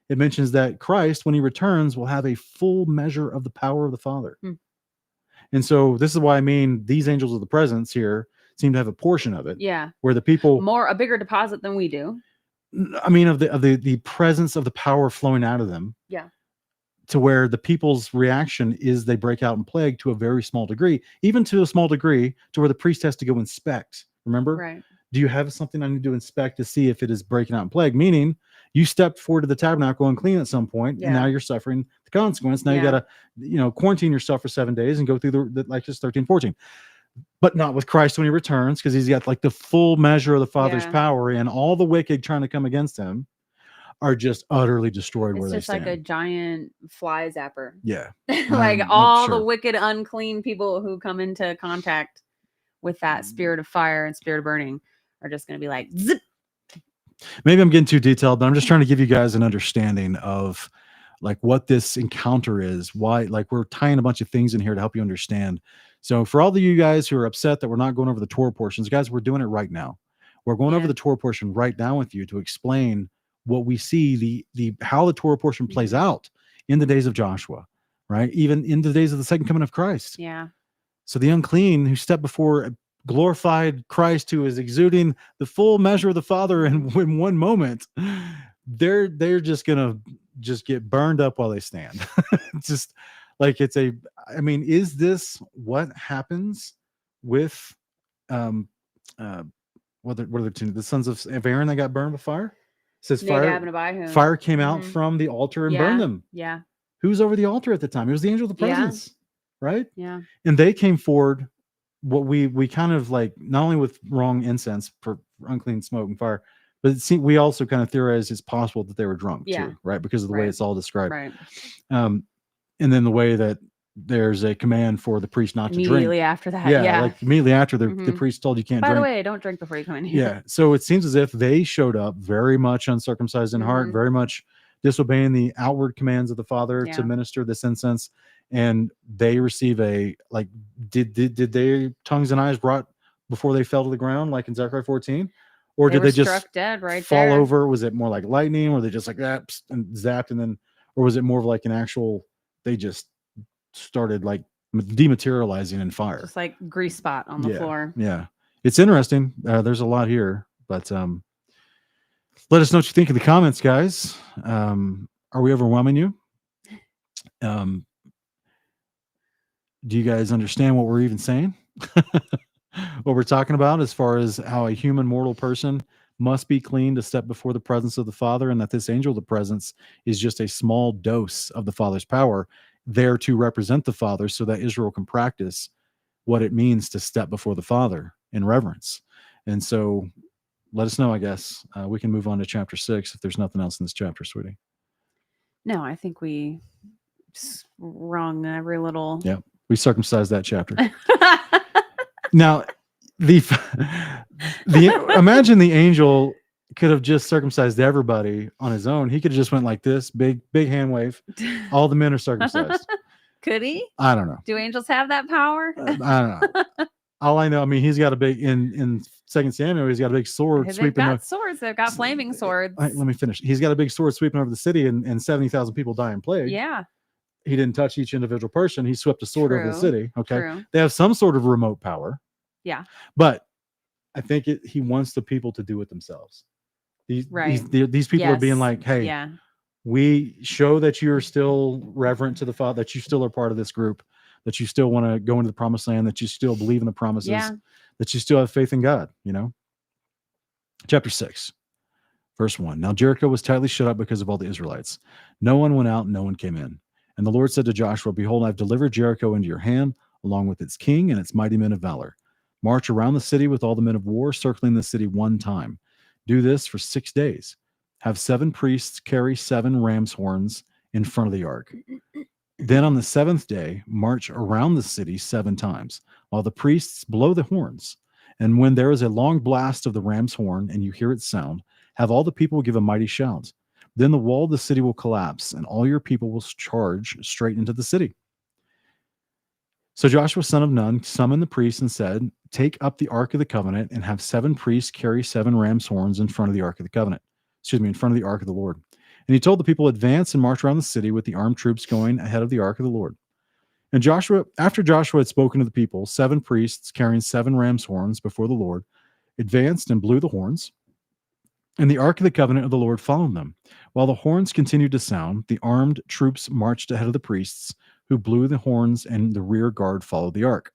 S2: it mentions that Christ, when he returns, will have a full measure of the power of the Father.
S3: Hmm.
S2: And so this is why I mean these angels of the presence here seem to have a portion of it.
S3: Yeah.
S2: Where the people
S3: A bigger deposit than we do.
S2: I mean of the presence of the power flowing out of them.
S3: Yeah.
S2: To where the people's reaction is they break out in plague to a very small degree, even to a small degree to where the priest has to go inspect. Remember?
S3: Right.
S2: Do you have something I need to inspect to see if it is breaking out in plague? Meaning you stepped forward to the tabernacle and clean at some point, and
S3: Yeah.
S2: now you're suffering the consequence. Now you
S3: Yeah.
S2: got to, quarantine yourself for 7 days and go through the like just 13, 14. But not with Christ when he returns, because he's got like the full measure of the Father's
S3: Yeah.
S2: power, and all the wicked trying to come against him are just utterly destroyed where
S3: It's
S2: they
S3: just like
S2: stand.
S3: a giant fly zapper.
S2: Yeah.
S3: Like
S2: I'm
S3: all
S2: sure.
S3: the wicked, unclean people who come into contact with that spirit of fire and spirit of burning are just going to be like, zip.
S2: Maybe I'm getting too detailed, but I'm just trying to give you guys an understanding of like what this encounter is, why, like we're tying a bunch of things in here to help you understand. So for all of you guys who are upset that we're not going over the Torah portions, guys, we're doing it right now. We're going over
S3: Yeah.
S2: the Torah portion right now with you to explain what we see, the how the Torah portion plays
S3: Mhm.
S2: out in the days of Joshua, right? Even in the days of the second coming of Christ.
S3: Yeah.
S2: So the unclean who step before a glorified Christ, who is exuding the full measure of the Father in one moment, they're just gonna just get burned up while they stand. Just like I mean, is this what happens with what are the two, the sons of Aaron that got burned with fire? It says
S3: Nadab and Abihu.
S2: fire came out
S3: Mhm.
S2: from the altar and
S3: Yeah.
S2: burned them.
S3: Yeah.
S2: Who's over the altar at the time? It was the angel of the
S3: Yeah.
S2: presence, right?
S3: Yeah.
S2: And they came forward. What we kind of like, not only with wrong incense for unclean smoke and fire, but we also kind of theorized it's possible that they were drunk
S3: Yeah.
S2: too, right? Because of the way
S3: Right.
S2: it's all described.
S3: Right.
S2: And then the way that there's a command for the priest not to drink.
S3: Immediately after that.
S2: Yeah,
S3: Yeah.
S2: like immediately after the
S3: Mhm.
S2: priest told you can't
S3: By
S2: drink.
S3: the way, don't drink before you come in here.
S2: Yeah. So it seems as if they showed up very much uncircumcised in heart,
S3: Mhm.
S2: very much disobeying the outward commands of the Father
S3: Yeah.
S2: to minister this incense. And they receive did their tongues and eyes brought before they fell to the ground, like in Zechariah 14? Or did
S3: were
S2: they just
S3: struck dead right
S2: fall
S3: there.
S2: over? Was it more like lightning? Or they just like that and zapped and then, or was it more of like an actual, they just started like dematerializing in fire?
S3: Just like grease spot on the floor.
S2: Yeah. It's interesting. There's a lot here, but let us know what you think in the comments, guys. Are we overwhelming you? Do you guys understand what we're even saying? What we're talking about as far as how a human mortal person must be clean to step before the presence of the Father, and that this angel of the presence is just a small dose of the Father's power there to represent the Father so that Israel can practice what it means to step before the Father in reverence. And so let us know, I guess. We can move on to chapter 6 if there's nothing else in this chapter, sweetie.
S3: No, I think we wrung every little.
S2: Yeah, we circumcised that chapter. Now, the imagine the angel could have just circumcised everybody on his own. He could have just went like this, big hand wave. All the men are circumcised.
S3: Could he?
S2: I don't know.
S3: Do angels have that power?
S2: I don't know. All I know, I mean, he's got a big in 2 Samuel. He's got a big sword
S3: They've
S2: sweeping.
S3: got swords. They've got flaming swords.
S2: Let me finish. He's got a big sword sweeping over the city, and 70,000 people die in plague.
S3: Yeah.
S2: He didn't touch each individual person. He swept a sword over the
S3: True.
S2: city. Okay.
S3: True.
S2: They have some sort of remote power.
S3: Yeah.
S2: But I think he wants the people to do it themselves. These people are being like, hey,
S3: yeah,
S2: we show that you're still reverent to the Father, that you still are part of this group, that you still want to go into the promised land, that you still believe in the promises, that you still have faith in God, you know? Chapter 6, verse 1. Now Jericho was tightly shut up because of all the Israelites. No one went out, no one came in. And the Lord said to Joshua, behold, I've delivered Jericho into your hand, along with its king and its mighty men of valor. March around the city with all the men of war, circling the city one time. Do this for 6 days. Have 7 priests carry 7 ram's horns in front of the ark. Then on the seventh day, march around the city 7 times, while the priests blow the horns. And when there is a long blast of the ram's horn, and you hear its sound, have all the people give a mighty shout. Then the wall of the city will collapse, and all your people will charge straight into the city. So Joshua, son of Nun, summoned the priests and said, take up the Ark of the Covenant and have 7 priests carry 7 ram's horns in front of the Ark of the Covenant. In front of the Ark of the Lord. And he told the people, advance and march around the city with the armed troops going ahead of the Ark of the Lord. And after Joshua had spoken to the people, 7 priests carrying 7 ram's horns before the Lord advanced and blew the horns. And the Ark of the Covenant of the Lord followed them. While the horns continued to sound, the armed troops marched ahead of the priests, who blew the horns, and the rear guard followed the Ark.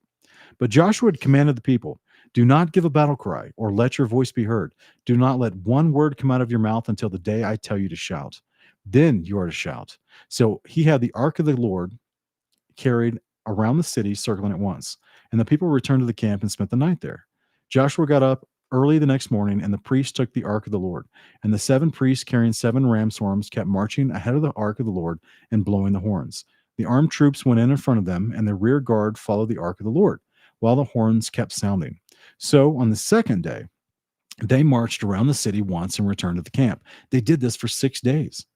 S2: But Joshua had commanded the people, do not give a battle cry or let your voice be heard. Do not let one word come out of your mouth until the day I tell you to shout. Then you are to shout. So he had the Ark of the Lord carried around the city, circling it once. And the people returned to the camp and spent the night there. Joshua got up early the next morning, and the priests took the Ark of the Lord. And the 7 priests carrying 7 ram's horns kept marching ahead of the Ark of the Lord and blowing the horns. The armed troops went in front of them, and the rear guard followed the Ark of the Lord, while the horns kept sounding. So on the second day, they marched around the city once and returned to the camp. They did this for 6 days.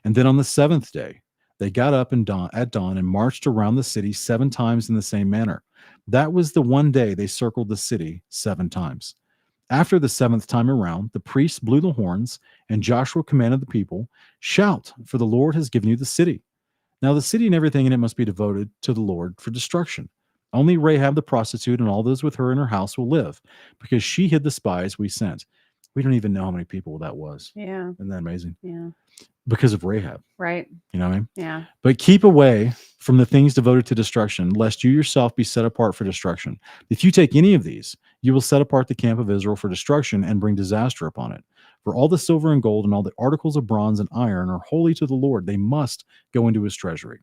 S2: And then on the 7th day, they got up at dawn and marched around the city 7 times in the same manner. That was the one day they circled the city 7 times. After the 7th time around, the priests blew the horns, and Joshua commanded the people, shout, for the Lord has given you the city. Now the city and everything in it must be devoted to the Lord for destruction. Only Rahab the prostitute and all those with her in her house will live, because she hid the spies we sent. We don't even know how many people that was.
S3: Yeah.
S2: Isn't that amazing?
S3: Yeah.
S2: Because of Rahab.
S3: Right.
S2: You know what I mean?
S3: Yeah.
S2: But keep away from the things devoted to destruction, lest you yourself be set apart for destruction. If you take any of these, you will set apart the camp of Israel for destruction and bring disaster upon it. For all the silver and gold and all the articles of bronze and iron are holy to the Lord. They must go into his treasury.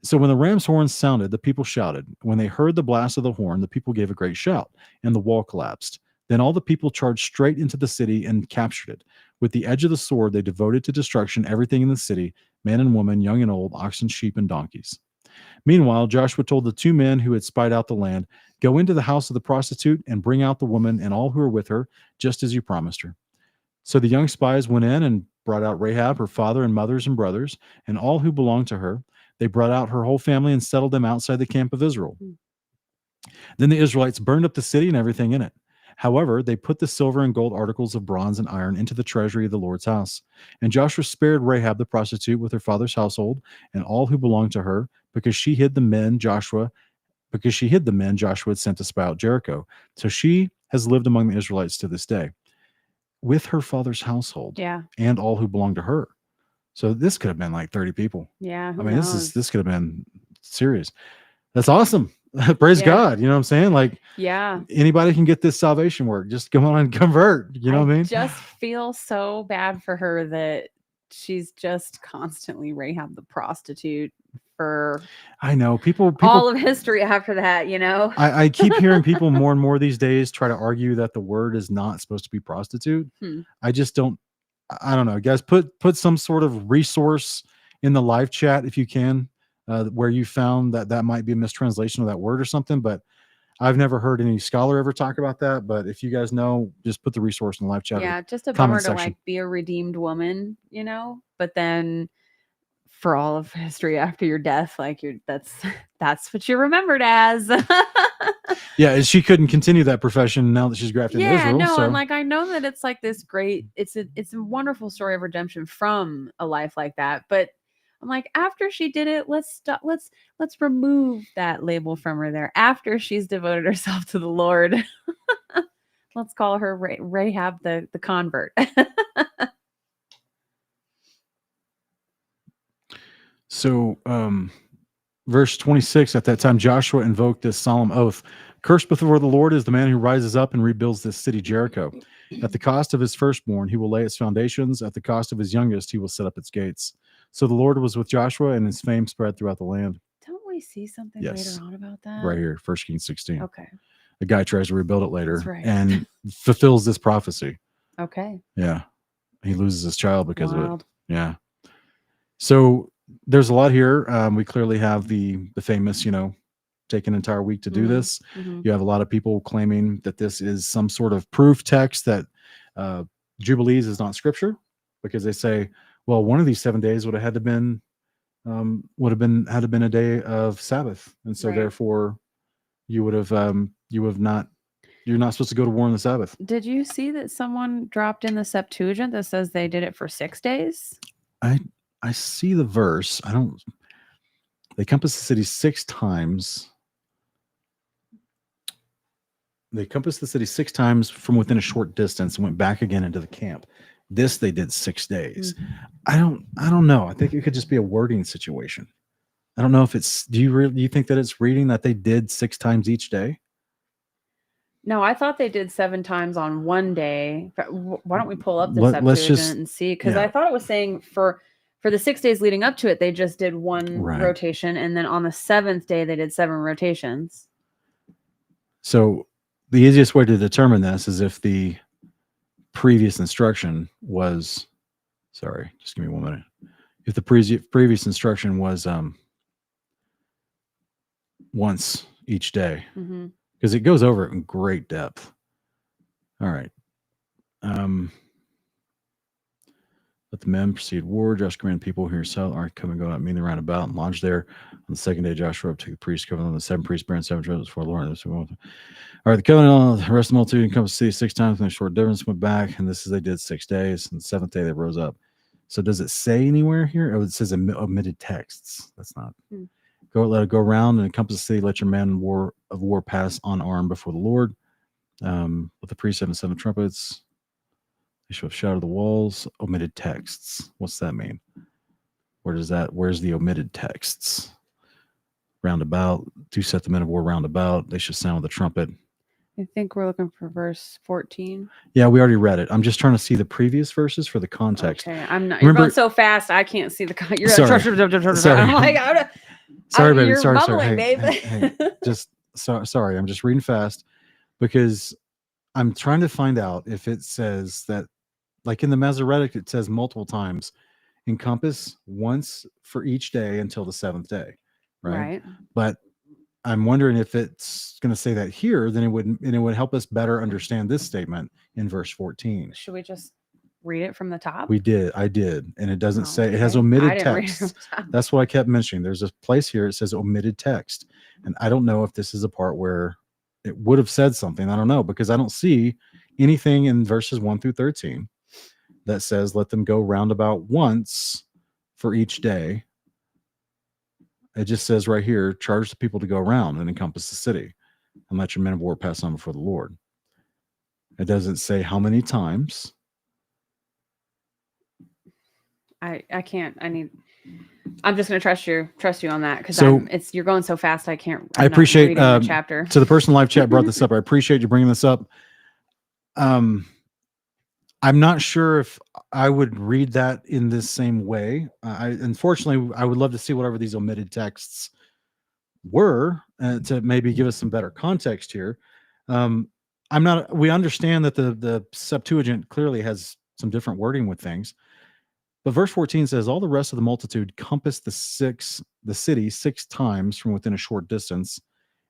S2: So when the ram's horns sounded, the people shouted. When they heard the blast of the horn, the people gave a great shout, and the wall collapsed. Then all the people charged straight into the city and captured it. With the edge of the sword, they devoted to destruction everything in the city, man and woman, young and old, oxen, sheep, and donkeys. Meanwhile, Joshua told the 2 men who had spied out the land, go into the house of the prostitute and bring out the woman and all who are with her, just as you promised her. So the young spies went in and brought out Rahab, her father and mothers and brothers, and all who belonged to her. They brought out her whole family and settled them outside the camp of Israel. Then the Israelites burned up the city and everything in it. However, they put the silver and gold articles of bronze and iron into the treasury of the Lord's house. And Joshua spared Rahab the prostitute with her father's household and all who belonged to her, because she hid the men Joshua had sent to spy out Jericho. So she has lived among the Israelites to this day, with her father's household, and all who belong to her. So this could have been like 30 people.
S3: Yeah.
S2: I mean, this could have been serious. That's awesome. Praise God. You know what I'm saying? Like, anybody can get this salvation work. Just come on and convert. You know what I mean?
S3: Just feel so bad for her that she's just constantly Rahab the prostitute for
S2: I know people
S3: all of history after that, you know.
S2: I keep hearing people more and more these days try to argue that the word is not supposed to be prostitute. I just don't know. Guys, put some sort of resource in the live chat if you can, where you found that might be a mistranslation of that word or something, but I've never heard any scholar ever talk about that. But if you guys know, just put the resource in the live chat.
S3: Yeah, just a bummer to like be a redeemed woman, you know, but then for all of history after your death, like that's what you're remembered as.
S2: Yeah, she couldn't continue that profession now that she's grafted into Israel.
S3: No,
S2: so.
S3: and like I know that it's like this great, it's a wonderful story of redemption from a life like that. But I'm like, after she did it, let's remove that label from her there. After she's devoted herself to the Lord, let's call her Rahab the convert.
S2: So, verse 26, at that time, Joshua invoked this solemn oath. Cursed before the Lord is the man who rises up and rebuilds this city, Jericho. At the cost of his firstborn, he will lay its foundations. At the cost of his youngest, he will set up its gates. So the Lord was with Joshua, and his fame spread throughout the land.
S3: Don't we see something later on about that?
S2: Right here, 1 Kings 16.
S3: Okay.
S2: The guy tries to rebuild it later
S3: and
S2: fulfills this prophecy.
S3: Okay.
S2: Yeah. He loses his child because of it. Yeah. So there's a lot here. We clearly have the famous, take an entire week to do
S3: Mhm.
S2: this.
S3: Mhm.
S2: You have a lot of people claiming that this is some sort of proof text that Jubilees is not scripture, because they say, well, one of these 7 days would have had to been had to been a day of Sabbath, and so
S3: Right.
S2: therefore you're not supposed to go to war on the Sabbath.
S3: Did you see that someone dropped in the Septuagint that says they did it for 6 days?
S2: I see the verse. They compassed the city 6 times. They compassed the city 6 times from within a short distance and went back again into the camp. This they did 6 days. I don't know. I think it could just be a wording situation. I don't know if it's. Do you think that it's reading that they did 6 times each day?
S3: No, I thought they did 7 times on one day. Why don't we pull up the
S2: Let's
S3: Septuagint
S2: just-
S3: and see? Because
S2: yeah.
S3: I thought it was saying for the 6 days leading up to it, they just did one
S2: Right.
S3: rotation, and then on the 7th day they did 7 rotations.
S2: So the easiest way to determine this is if the previous instruction was. Sorry, just give me 1 minute. If the previous instruction was once each day,
S3: Mm-hmm.
S2: because it goes over it in great depth. All right. Let the men proceed war. Joshua commanded people who yourself are coming, go out, meet the roundabout, and lodge there. On the second day, Joshua up to the priest, covenant on the 7 priests bearing 7 trumpets before the Lord. All right, the covenant on the rest of the multitude encompassed the city 6 times, and a short difference went back, and this is they did 6 days, and the 7th day they rose up. So does it say anywhere here? Oh, it says omitted texts. That's not. Let it go around and encompass the city. Let your men of war pass unarmed before the Lord. With the priest having 7 trumpets. They shall have shouted the walls. Omitted texts. What's that mean? Where's the omitted texts? Roundabout. To set the men of war roundabout. They shall sound with the trumpet.
S3: I think we're looking for verse 14.
S2: Yeah, we already read it. I'm just trying to see the previous verses for the context.
S3: Okay, I'm not. You're
S2: Remember-
S3: going so fast, I can't see the. You're
S2: Sorry.
S3: Sorry. I'm like,
S2: Sorry, baby.
S3: You're
S2: Sorry.
S3: mumbling,
S2: Hey,
S3: babe.
S2: hey. Just sorry. I'm just reading fast because I'm trying to find out if it says that, like in the Masoretic, it says multiple times, encompass once for each day until the 7th day, right? But I'm wondering if it's going to say that here, then it would help us better understand this statement in verse 14.
S3: Should we just read it from the top?
S2: I did, and it doesn't say. It has
S3: Okay.
S2: omitted
S3: I didn't read it from
S2: text.
S3: the top.
S2: That's what I kept mentioning. There's a place here it says omitted text, and I don't know if this is a part where it would have said something. I don't know, because I don't see anything in verses 1 through 13 that says let them go roundabout once for each day. It just says right here, charge the people to go around and encompass the city and let your men of war pass on before the Lord. It doesn't say how many times.
S3: I can't. I'm just going to trust you on that, because
S2: So-
S3: you're going so fast. I can't.
S2: I appreciate
S3: reading the chapter.
S2: to the person in live chat brought this up. I appreciate you bringing this up. I'm not sure if I would read that in this same way. Unfortunately, I would love to see whatever these omitted texts were to maybe give us some better context here. We understand that the Septuagint clearly has some different wording with things, but verse 14 says all the rest of the multitude compassed the city 6 times from within a short distance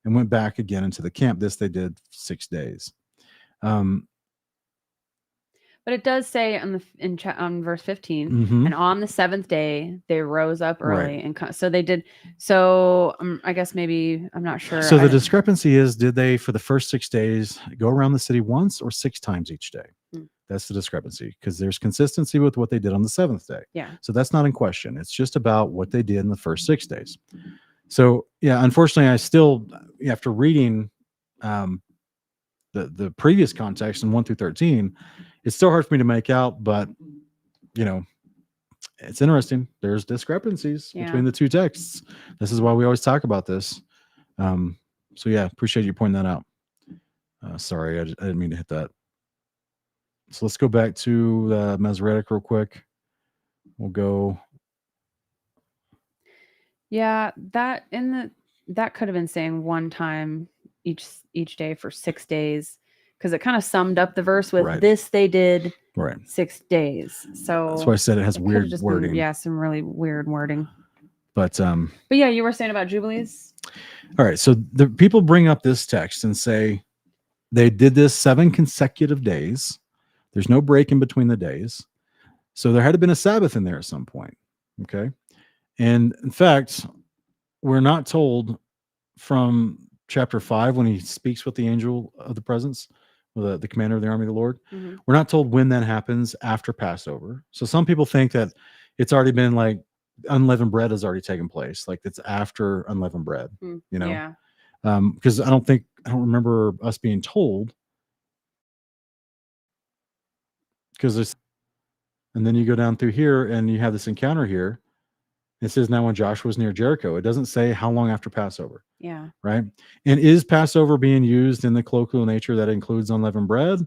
S2: and went back again into the camp. This they did 6 days.
S3: But it does say on verse 15,
S2: Mhm.
S3: and on the 7th day they rose up early,
S2: Right.
S3: and so they did. So I guess maybe I'm not sure.
S2: So the discrepancy is, did they for the first 6 days go around the city once or 6 times each day? That's the discrepancy, because there's consistency with what they did on the 7th day.
S3: Yeah.
S2: So that's not in question. It's just about what they did in the first 6 days. So yeah, unfortunately, I still, after reading the previous context in 1 through 13, it's still hard for me to make out, but it's interesting. There's discrepancies between the two texts. This is why we always talk about this. So yeah, appreciate you pointing that out. Sorry, I didn't mean to hit that. So let's go back to the Masoretic real quick. We'll go.
S3: Yeah, that could have been saying one time each day for 6 days, because it kind of summed up the verse with
S2: Right.
S3: this they did
S2: Right.
S3: 6 days. So
S2: That's why I said it has
S3: it could have
S2: weird
S3: just
S2: wording.
S3: been, some really weird wording.
S2: But
S3: yeah, you were saying about Jubilees.
S2: all right, so the people bring up this text and say they did this 7 consecutive days. There's no break in between the days. So there had to been a Sabbath in there at some point. Okay. And in fact, we're not told from chapter 5 when he speaks with the angel of the presence, with the commander of the army of the Lord.
S3: Mhm.
S2: We're not told when that happens after Passover. So some people think that it's already been like unleavened bread has already taken place. Like it's after unleavened bread, you know?
S3: Yeah.
S2: Because I don't remember us being told, because there's, and then you go down through here and you have this encounter here. It says now when Joshua was near Jericho. It doesn't say how long after Passover,
S3: Yeah.
S2: right? And is Passover being used in the colloquial nature that includes unleavened bread?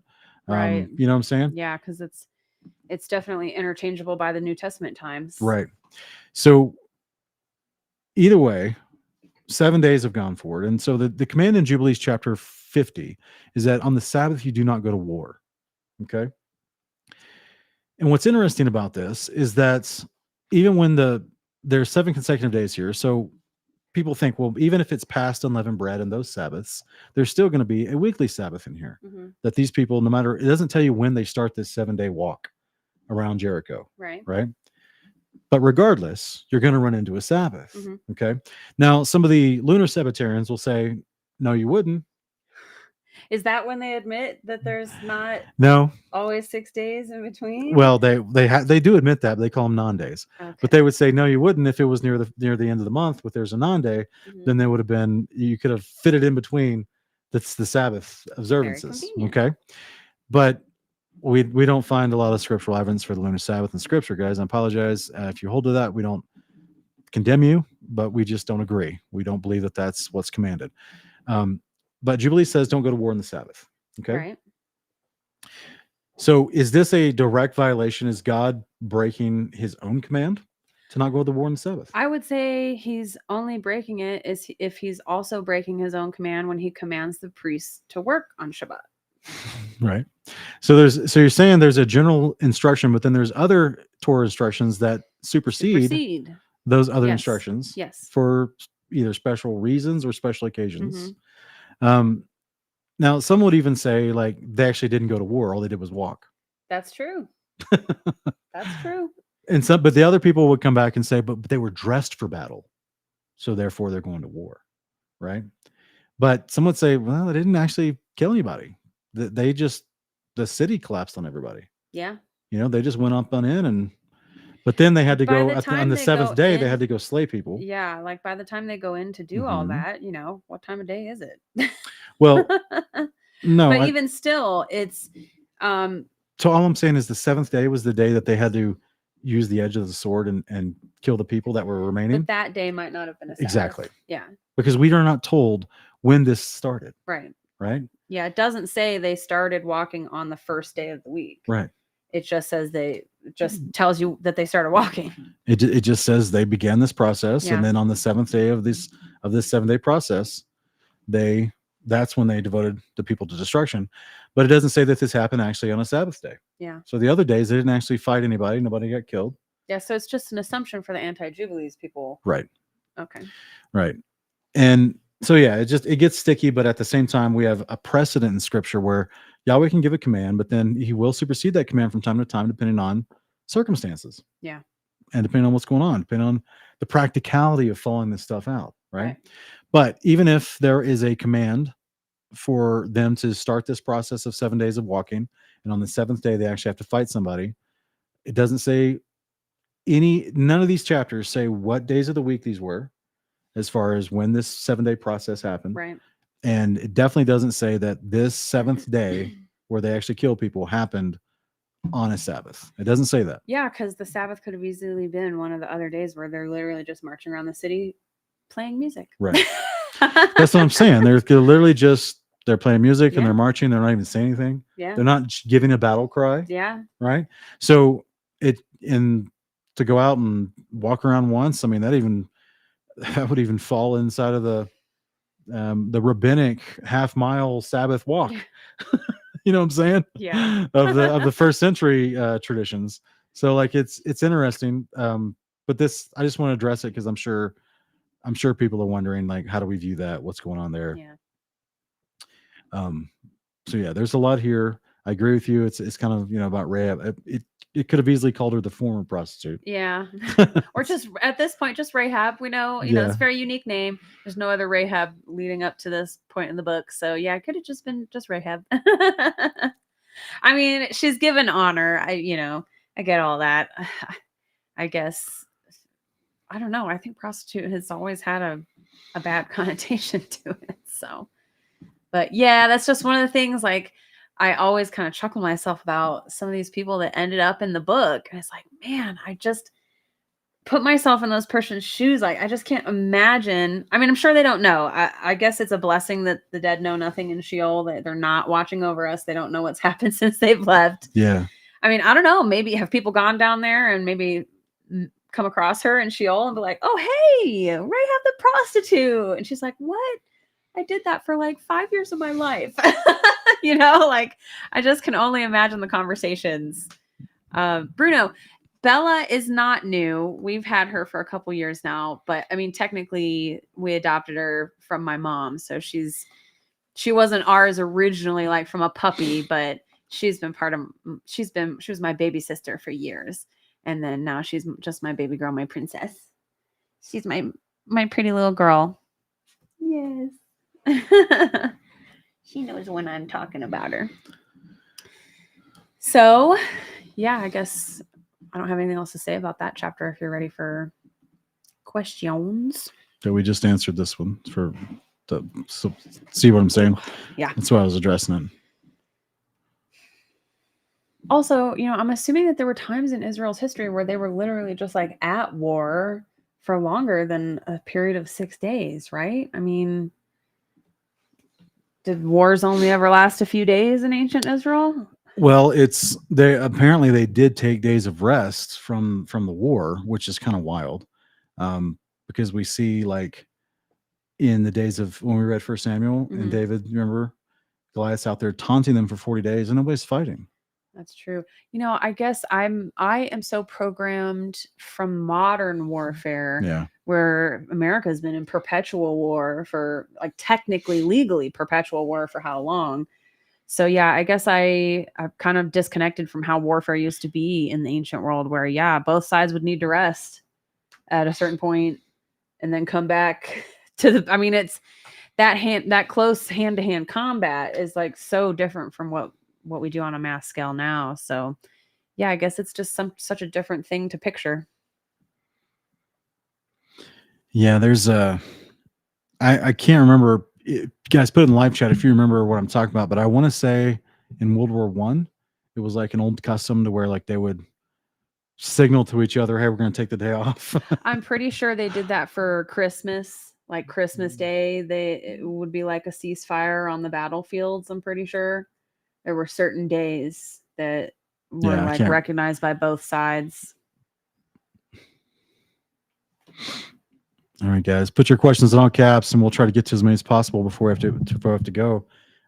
S3: Right.
S2: You know what I'm saying?
S3: Yeah, because it's definitely interchangeable by the New Testament times.
S2: Right. So either way, 7 days have gone forward. And so the command in Jubilees chapter 50 is that on the Sabbath, you do not go to war. Okay. And what's interesting about this is that even when there's 7 consecutive days here, so people think, well, even if it's past unleavened bread and those Sabbaths, there's still going to be a weekly Sabbath in here.
S3: Mhm.
S2: That these people, no matter, it doesn't tell you when they start this 7-day walk around Jericho,
S3: Right.
S2: right? But regardless, you're going to run into a Sabbath.
S3: Mhm.
S2: Okay. Now, some of the lunar Sabbatarians will say, no, you wouldn't.
S3: Is that when they admit that there's not
S2: No.
S3: always 6 days in between?
S2: Well, they do admit that, but they call them non-days.
S3: Okay.
S2: But they would say, no, you wouldn't if it was near the end of the month. But there's a non-day,
S3: Mhm.
S2: then there would have been, you could have fitted in between that's the Sabbath observances.
S3: convenient.
S2: Okay. But we don't find a lot of scriptural evidence for the lunar Sabbath in Scripture, guys. I apologize if you hold to that. We don't condemn you, but we just don't agree. We don't believe that that's what's commanded. But Jubilee says don't go to war on the Sabbath. Okay.
S3: Right.
S2: So is this a direct violation? Is God breaking his own command to not go to war on the Sabbath?
S3: I would say he's only breaking it if he's also breaking his own command when he commands the priests to work on Shabbat.
S2: Right. So you're saying there's a general instruction, but then there's other Torah instructions that supersede those other
S3: Yes.
S2: instructions
S3: Yes.
S2: for either special reasons or special occasions.
S3: Mhm.
S2: Now, some would even say like they actually didn't go to war; all they did was walk.
S3: That's true. That's true.
S2: But the other people would come back and say, but they were dressed for battle, so therefore they're going to war, right? But some would say, well, they didn't actually kill anybody. The city collapsed on everybody.
S3: Yeah.
S2: You know, they just went up on in, but then they had to
S3: By
S2: go
S3: the
S2: on
S3: time
S2: the
S3: they
S2: 7th
S3: go
S2: day. They
S3: in-
S2: had to go slay people.
S3: Yeah, like by the time they go in to do all
S2: Mhm.
S3: that, what time of day is it?
S2: Well, no.
S3: But even still, it's
S2: So all I'm saying is the 7th day was the day that they had to use the edge of the sword and kill the people that were remaining.
S3: but that day might not have been a Sabbath.
S2: Exactly.
S3: Yeah.
S2: Because we are not told when this started.
S3: Right.
S2: Right.
S3: Yeah, it doesn't say they started walking on the first day of the week.
S2: Right.
S3: It just says just tells you that they started walking.
S2: It just says they began this process,
S3: Yeah.
S2: and then on the 7th day of this 7-day process, that's when they devoted the people to destruction. But it doesn't say that this happened actually on a Sabbath day.
S3: Yeah.
S2: So the other days they didn't actually fight anybody. Nobody got killed.
S3: Yeah, so it's just an assumption for the anti-Jubilees people.
S2: Right.
S3: Okay.
S2: Right. And so yeah, it gets sticky, but at the same time, we have a precedent in Scripture where Yahweh can give a command, but then he will supersede that command from time to time, depending on circumstances.
S3: Yeah.
S2: And depending on what's going on, depending on the practicality of following this stuff out. Right.
S3: Right.
S2: But even if there is a command for them to start this process of 7 days of walking, and on the 7th day, they actually have to fight somebody, it doesn't say none of these chapters say what days of the week these were, as far as when this 7-day process happened.
S3: Right.
S2: And it definitely doesn't say that this 7th day where they actually kill people happened on a Sabbath. It doesn't say that.
S3: Yeah, because the Sabbath could have easily been one of the other days where they're literally just marching around the city playing music.
S2: Right. That's what I'm saying. They're literally they're playing music and
S3: Yeah.
S2: they're marching. They're not even saying anything.
S3: Yeah.
S2: They're not giving a battle cry.
S3: Yeah.
S2: Right. So to go out and walk around once, I mean, that would even fall inside of the rabbinic half-mile Sabbath walk. You know what I'm saying?
S3: Yeah.
S2: of the first century traditions. So like it's interesting. But this, I just want to address it because I'm sure people are wondering, like, how do we view that? What's going on there?
S3: Yeah.
S2: So yeah, there's a lot here. I agree with you. It's kind of, about Rahab. It could have easily called her the former prostitute.
S3: Yeah. Or just at this point, just Rahab. We know, it's
S2: Yeah.
S3: a very unique name. There's no other Rahab leading up to this point in the book. So yeah, it could have just been just Rahab. I mean, she's given honor. I get all that. I guess, I don't know. I think prostitute has always had a bad connotation to it. So, but yeah, that's just one of the things, like, I always kind of chuckle myself about some of these people that ended up in the book. And it's like, man, I just put myself in those person's shoes. Like, I just can't imagine. I mean, I'm sure they don't know. I guess it's a blessing that the dead know nothing in Sheol, that they're not watching over us. They don't know what's happened since they've left.
S2: Yeah.
S3: I mean, I don't know. Maybe have people gone down there and maybe come across her in Sheol and be like, oh, hey, Rahab the prostitute. And she's like, what? I did that for like 5 years of my life. Like, I just can only imagine the conversations. Bruno, Bella is not new. We've had her for a couple years now, but I mean, technically we adopted her from my mom. So she wasn't ours originally, like from a puppy, but she was my baby sister for years. And then now she's just my baby girl, my princess. She's my pretty little girl. Yes. She knows when I'm talking about her. So, yeah, I guess I don't have anything else to say about that chapter if you're ready for questions.
S2: So we just answered this one so see what I'm saying?
S3: Yeah.
S2: That's why I was addressing it.
S3: Also, I'm assuming that there were times in Israel's history where they were literally just like at war for longer than a period of 6 days, right? I mean, did wars only ever last a few days in ancient Israel?
S2: Well, they did take days of rest from the war, which is kind of wild, because we see, like, in the days of when we read 1 Samuel and David, remember Goliath's out there taunting them for 40 days and nobody's fighting.
S3: That's true. I guess I am so programmed from modern warfare, where America has been in perpetual war for, like, technically, legally perpetual war for how long? So yeah, I guess I've kind of disconnected from how warfare used to be in the ancient world, where both sides would need to rest at a certain point and then come back to I mean, it's that close hand-to-hand combat is, like, so different from what we do on a mass scale now. So yeah, I guess it's just such a different thing to picture.
S2: Yeah, there's I can't remember. You guys put it in the live chat if you remember what I'm talking about, but I want to say in World War I, it was like an old custom to where, like, they would signal to each other, hey, we're going to take the day off.
S3: I'm pretty sure they did that for Christmas, like Christmas Day. It would be like a ceasefire on the battlefields. I'm pretty sure there were certain days that were recognized by both sides.
S2: All right, guys, put your questions in all caps, and we'll try to get to as many as possible before we have to go.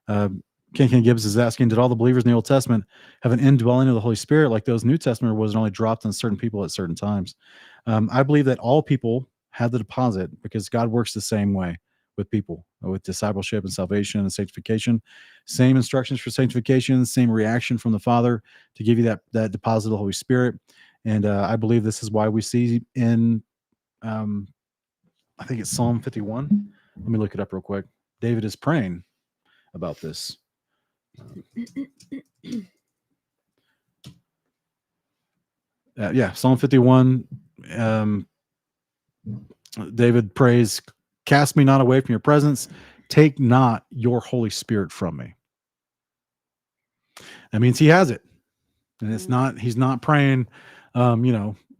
S2: Ken Gibbs is asking, did all the believers in the Old Testament have an indwelling of the Holy Spirit like those New Testament, or was it only dropped on certain people at certain times? I believe that all people have the deposit, because God works the same way with people, with discipleship and salvation and sanctification. Same instructions for sanctification, same reaction from the Father to give you that deposit of the Holy Spirit. And I believe this is why we see in I think it's Psalm 51. Let me look it up real quick. David is praying about this. Psalm 51. David prays, cast me not away from your presence. Take not your Holy Spirit from me. That means he has it. And he's not praying,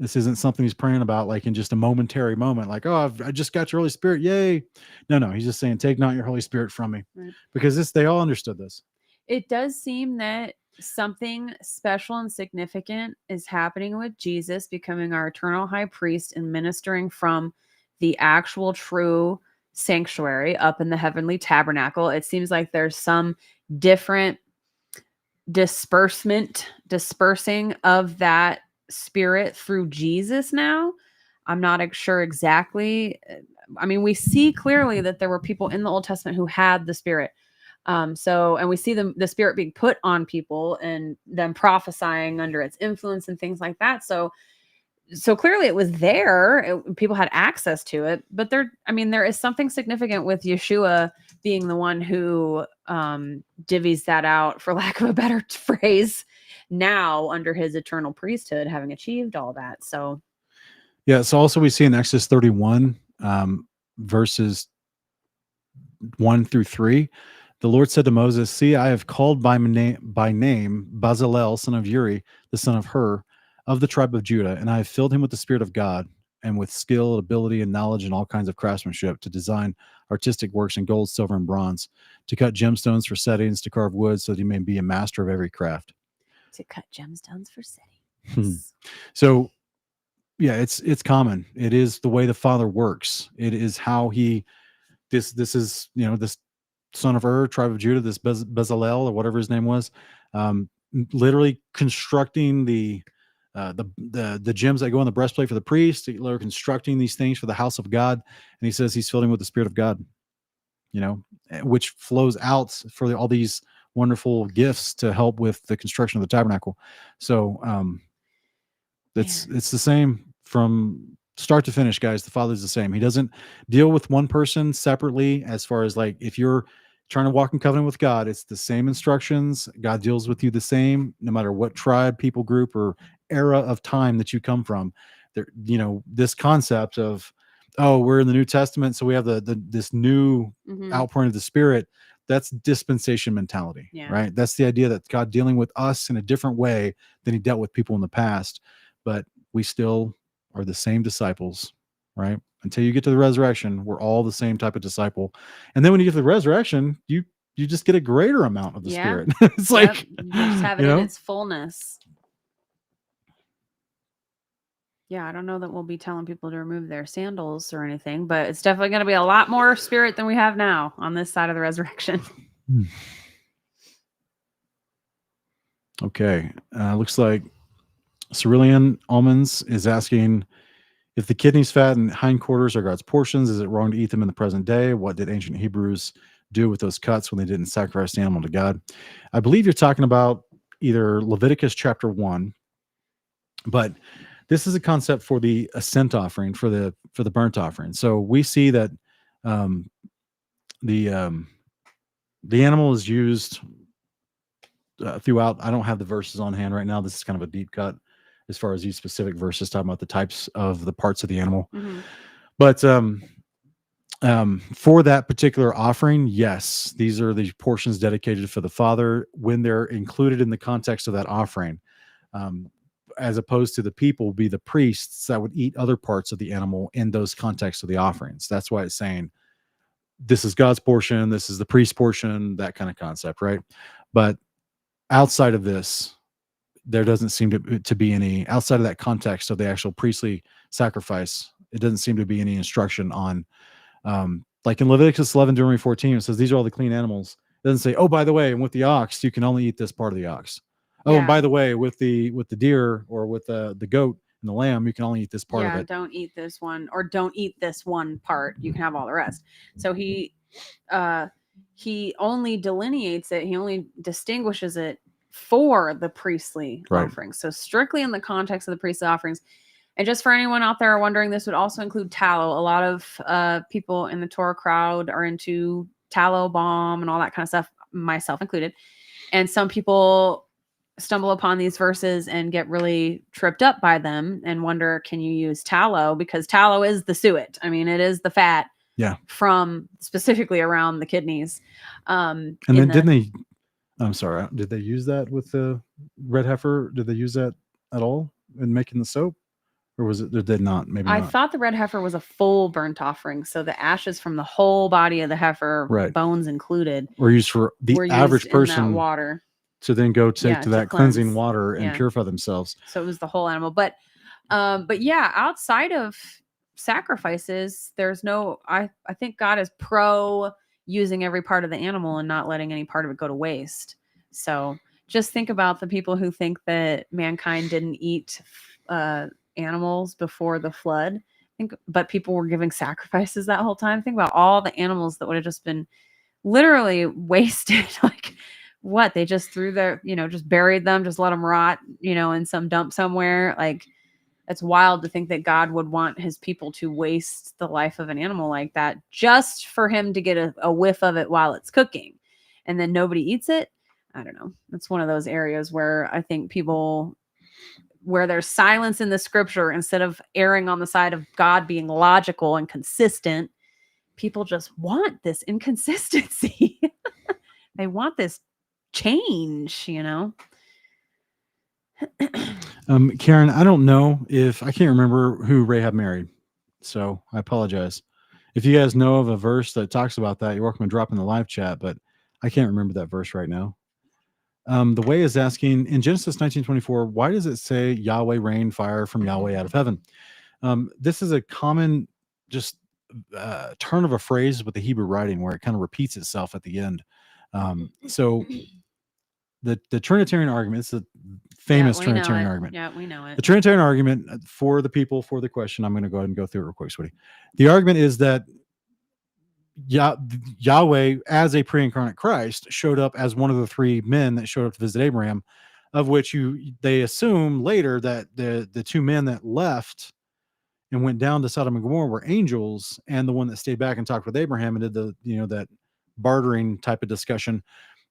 S2: this isn't something he's praying about like in just a momentary moment, like, oh, I just got your Holy Spirit, yay. No, he's just saying, take not your Holy Spirit from me. Right. Because they all understood this.
S3: It does seem that something special and significant is happening with Jesus becoming our eternal high priest and ministering from the actual true sanctuary up in the heavenly tabernacle. It seems like there's some different dispersing of that spirit through Jesus now. I'm not sure exactly. I mean, we see clearly that there were people in the Old Testament who had the Spirit. And we see the Spirit being put on people and them prophesying under its influence and things like that. So clearly it was there. People had access to it, but there is something significant with Yeshua being the one who divvies that out, for lack of a better phrase, now under his eternal priesthood, having achieved all that. So
S2: Yeah. So also we see in Exodus 31, verses 1-3, the Lord said to Moses, "See, I have called by name Bezalel, son of Uri, the son of Hur, of the tribe of Judah, and I have filled him with the Spirit of God and with skill, ability, and knowledge and all kinds of craftsmanship to design artistic works in gold, silver, and bronze, to cut gemstones for settings, to carve wood, so that he may be a master of every craft."
S3: to cut gemstones for settings.
S2: So yeah, it's common. It is the way the Father works. It is how he this is, this son of Ur, tribe of Judah, this Bezalel or whatever his name was, literally constructing the gems that go in the breastplate for the priest. They're constructing these things for the house of God, and he says he's filled him with the Spirit of God, which flows out for all these wonderful gifts to help with the construction of the tabernacle. So it's the same from start to finish, guys. The Father's the same. He doesn't deal with one person separately. As far as like, if you're trying to walk in covenant with God, it's the same instructions. God deals with you the same, no matter what tribe, people group, or era of time that you come from. There, this concept of, oh, we're in the New Testament, so we have this new outpouring of the Spirit. That's dispensation mentality, right? That's the idea that God dealing with us in a different way than he dealt with people in the past. But we still are the same disciples, right? Until you get to the resurrection, we're all the same type of disciple. And then when you get to the resurrection, you just get a greater amount of the Spirit. It's like,
S3: you just have it in its fullness. Yeah, I don't know that we'll be telling people to remove their sandals or anything, but it's definitely going to be a lot more Spirit than we have now on this side of the resurrection.
S2: Okay. Looks like Cerulean Almonds is asking, if the kidneys, fat, and hindquarters are God's portions, is it wrong to eat them in the present day? What did ancient Hebrews do with those cuts when they didn't sacrifice the animal to God? I believe you're talking about either Leviticus chapter 1, but this is a concept for the ascent offering, for the burnt offering. So we see that the animal is used throughout. I don't have the verses on hand right now. This is kind of a deep cut as far as these specific verses talking about the types of the parts of the animal. But for that particular offering, yes, these are the portions dedicated for the Father when they're included in the context of that offering. As opposed to the people be the priests that would eat other parts of the animal in those contexts of the offerings. That's why it's saying this is God's portion, this is the priest portion, that kind of concept, right? But outside of this, there doesn't seem to be any, outside of that context of the actual priestly sacrifice, it doesn't seem to be any instruction on, like in Leviticus 11:14, it says these are all the clean animals. It doesn't say, oh, by the way, and with the ox, you can only eat this part of the ox. Oh, and by the way, with the deer or with the goat and the lamb, you can only eat this part of it.
S3: Don't eat this one, or don't eat this one part. You can have all the rest. So he only delineates it. He only distinguishes it for the priestly offerings. So strictly in the context of the priestly offerings. And just for anyone out there wondering, this would also include tallow. A lot of people in the Torah crowd are into tallow balm and all that kind of stuff, myself included. And some people stumble upon these verses and get really tripped up by them and wonder, can you use tallow? Because tallow is the suet. I mean, it is the fat from specifically around the kidneys.
S2: And then did they use that with the red heifer? Did they use that at all in making the soap? Or was it, did they not? Maybe
S3: I
S2: not.
S3: thought the red heifer was a full burnt offering. So the ashes from the whole body of the heifer, bones included,
S2: were used for the average person
S3: in that water
S2: to then go take to that
S3: cleanse.
S2: cleansing water and purify themselves.
S3: So it was the whole animal. But yeah, outside of sacrifices, there's no, I think God is pro using every part of the animal and not letting any part of it go to waste. So just think about the people who think that mankind didn't eat animals before the flood.
S4: But people were giving sacrifices that whole time. Think about all the animals that would have just been literally wasted. Like what? They just threw their, just buried them, just let them rot, in some dump somewhere. Like it's wild to think that God would want his people to waste the life of an animal like that just for him to get a whiff of it while it's cooking. And then nobody eats it. I don't know. It's one of those areas where I think where there's silence in the scripture, instead of erring on the side of God being logical and consistent, people just want this inconsistency. They want this change,
S2: Karen, I don't know I can't remember who Rahab married, so I apologize. If you guys know of a verse that talks about that, you're welcome to drop in the live chat, but I can't remember that verse right now. The Way is asking, in Genesis 19:24, why does it say Yahweh rained fire from Yahweh out of heaven? This is a common turn of a phrase with the Hebrew writing where it kind of repeats itself at the end. So the Trinitarian argument, it's a famous Trinitarian argument.
S4: Yeah, we know it.
S2: The Trinitarian argument for the people, for the question, I'm going to go ahead and go through it real quick, sweetie. The argument is that Yahweh, as a pre-incarnate Christ, showed up as one of the three men that showed up to visit Abraham, of which they assume later that the two men that left and went down to Sodom and Gomorrah were angels, and the one that stayed back and talked with Abraham and did that bartering type of discussion,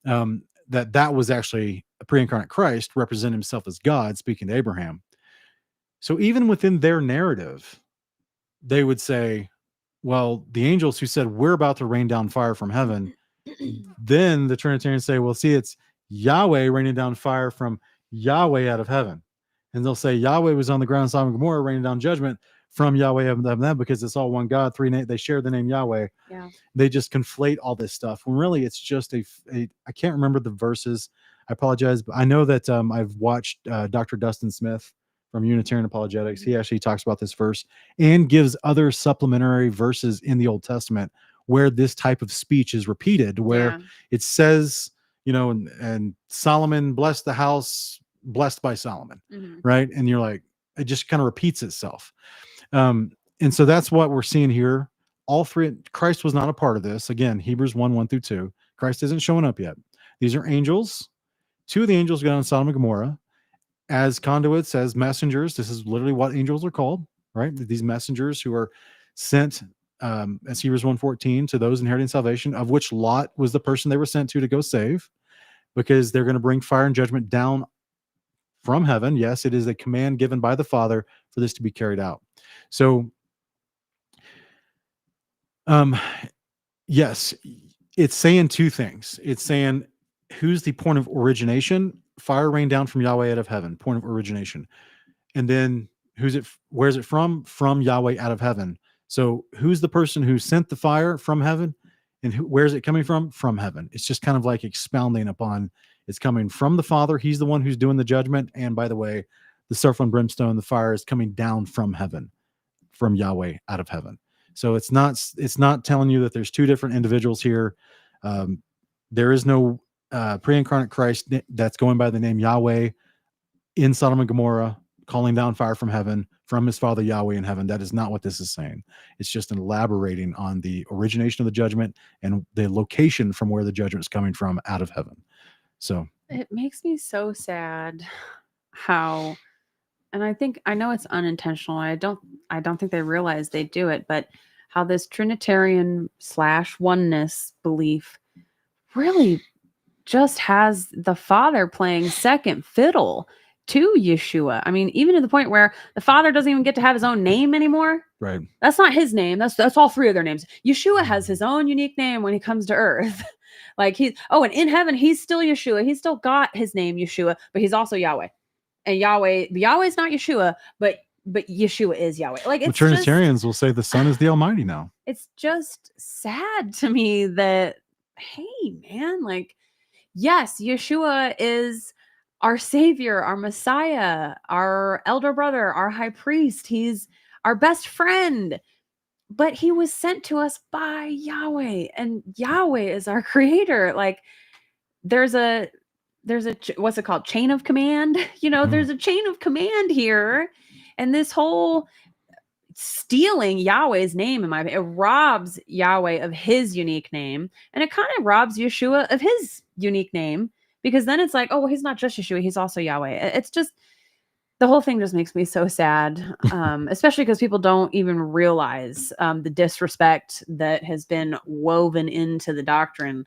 S2: that was actually a pre-incarnate Christ representing himself as God speaking to Abraham. So even within their narrative, they would say, well, the angels who said we're about to rain down fire from heaven, then the Trinitarians say, well, see, it's Yahweh raining down fire from Yahweh out of heaven. And they'll say Yahweh was on the ground in Sodom and Gomorrah raining down judgment from Yahweh of them, because it's all one God, they share the name Yahweh.
S4: Yeah.
S2: They just conflate all this stuff when really it's just I can't remember the verses. I apologize, but I know that I've watched Dr. Dustin Smith from Unitarian Apologetics. He actually talks about this verse and gives other supplementary verses in the Old Testament where this type of speech is repeated, where it says, and Solomon blessed the house blessed by Solomon, right? And you're like, it just kind of repeats itself. And so that's what we're seeing here. All three, Christ was not a part of this. Again, Hebrews 1:1-2. Christ isn't showing up yet. These are angels. Two of the angels go down to Sodom and Gomorrah as conduits, as messengers. This is literally what angels are called, right? These messengers who are sent, as Hebrews 1:14, to those inheriting salvation, of which Lot was the person they were sent to go save, because they're going to bring fire and judgment down from heaven. Yes, it is a command given by the Father for this to be carried out. So, yes, it's saying two things. It's saying, who's the point of origination? Fire rained down from Yahweh out of heaven, point of origination. And then where's it from? From Yahweh out of heaven. So who's the person who sent the fire from heaven? And where's it coming from? From heaven. It's just kind of like expounding upon, it's coming from the Father. He's the one who's doing the judgment. And by the way, the sulfur and brimstone, the fire, is coming down from heaven, from Yahweh out of heaven. So it's not telling you that there's two different individuals here. There is no pre-incarnate Christ that's going by the name Yahweh in Sodom and Gomorrah, calling down fire from heaven from his Father Yahweh in heaven. That is not what this is saying. It's just elaborating on the origination of the judgment and the location from where the judgment is coming from, out of heaven. So
S4: it makes me so sad how, and I know it's unintentional. I don't think they realize they do it, but how this Trinitarian / oneness belief really just has the Father playing second fiddle to Yeshua. I mean, even to the point where the Father doesn't even get to have his own name anymore.
S2: Right.
S4: That's not his name. That's all three of their names. Yeshua has his own unique name when he comes to earth. Like and in heaven, he's still Yeshua. He's still got his name Yeshua, but he's also Yahweh. And Yahweh's not Yeshua, but Yeshua is Yahweh. Like, it's
S2: Trinitarians will say the Son is the Almighty now.
S4: It's just sad to me that, hey man, like, yes, Yeshua is our Savior, our Messiah, our elder brother, our high priest. He's our best friend, but he was sent to us by Yahweh, and Yahweh is our creator. Like, there's a what's it called? Chain of command. There's a chain of command here. And this whole stealing Yahweh's name, in my opinion. It robs Yahweh of his unique name, and it kind of robs Yeshua of his unique name, because then it's like, oh, well, he's not just Yeshua, he's also Yahweh. It's just, the whole thing just makes me so sad, especially because people don't even realize the disrespect that has been woven into the doctrine.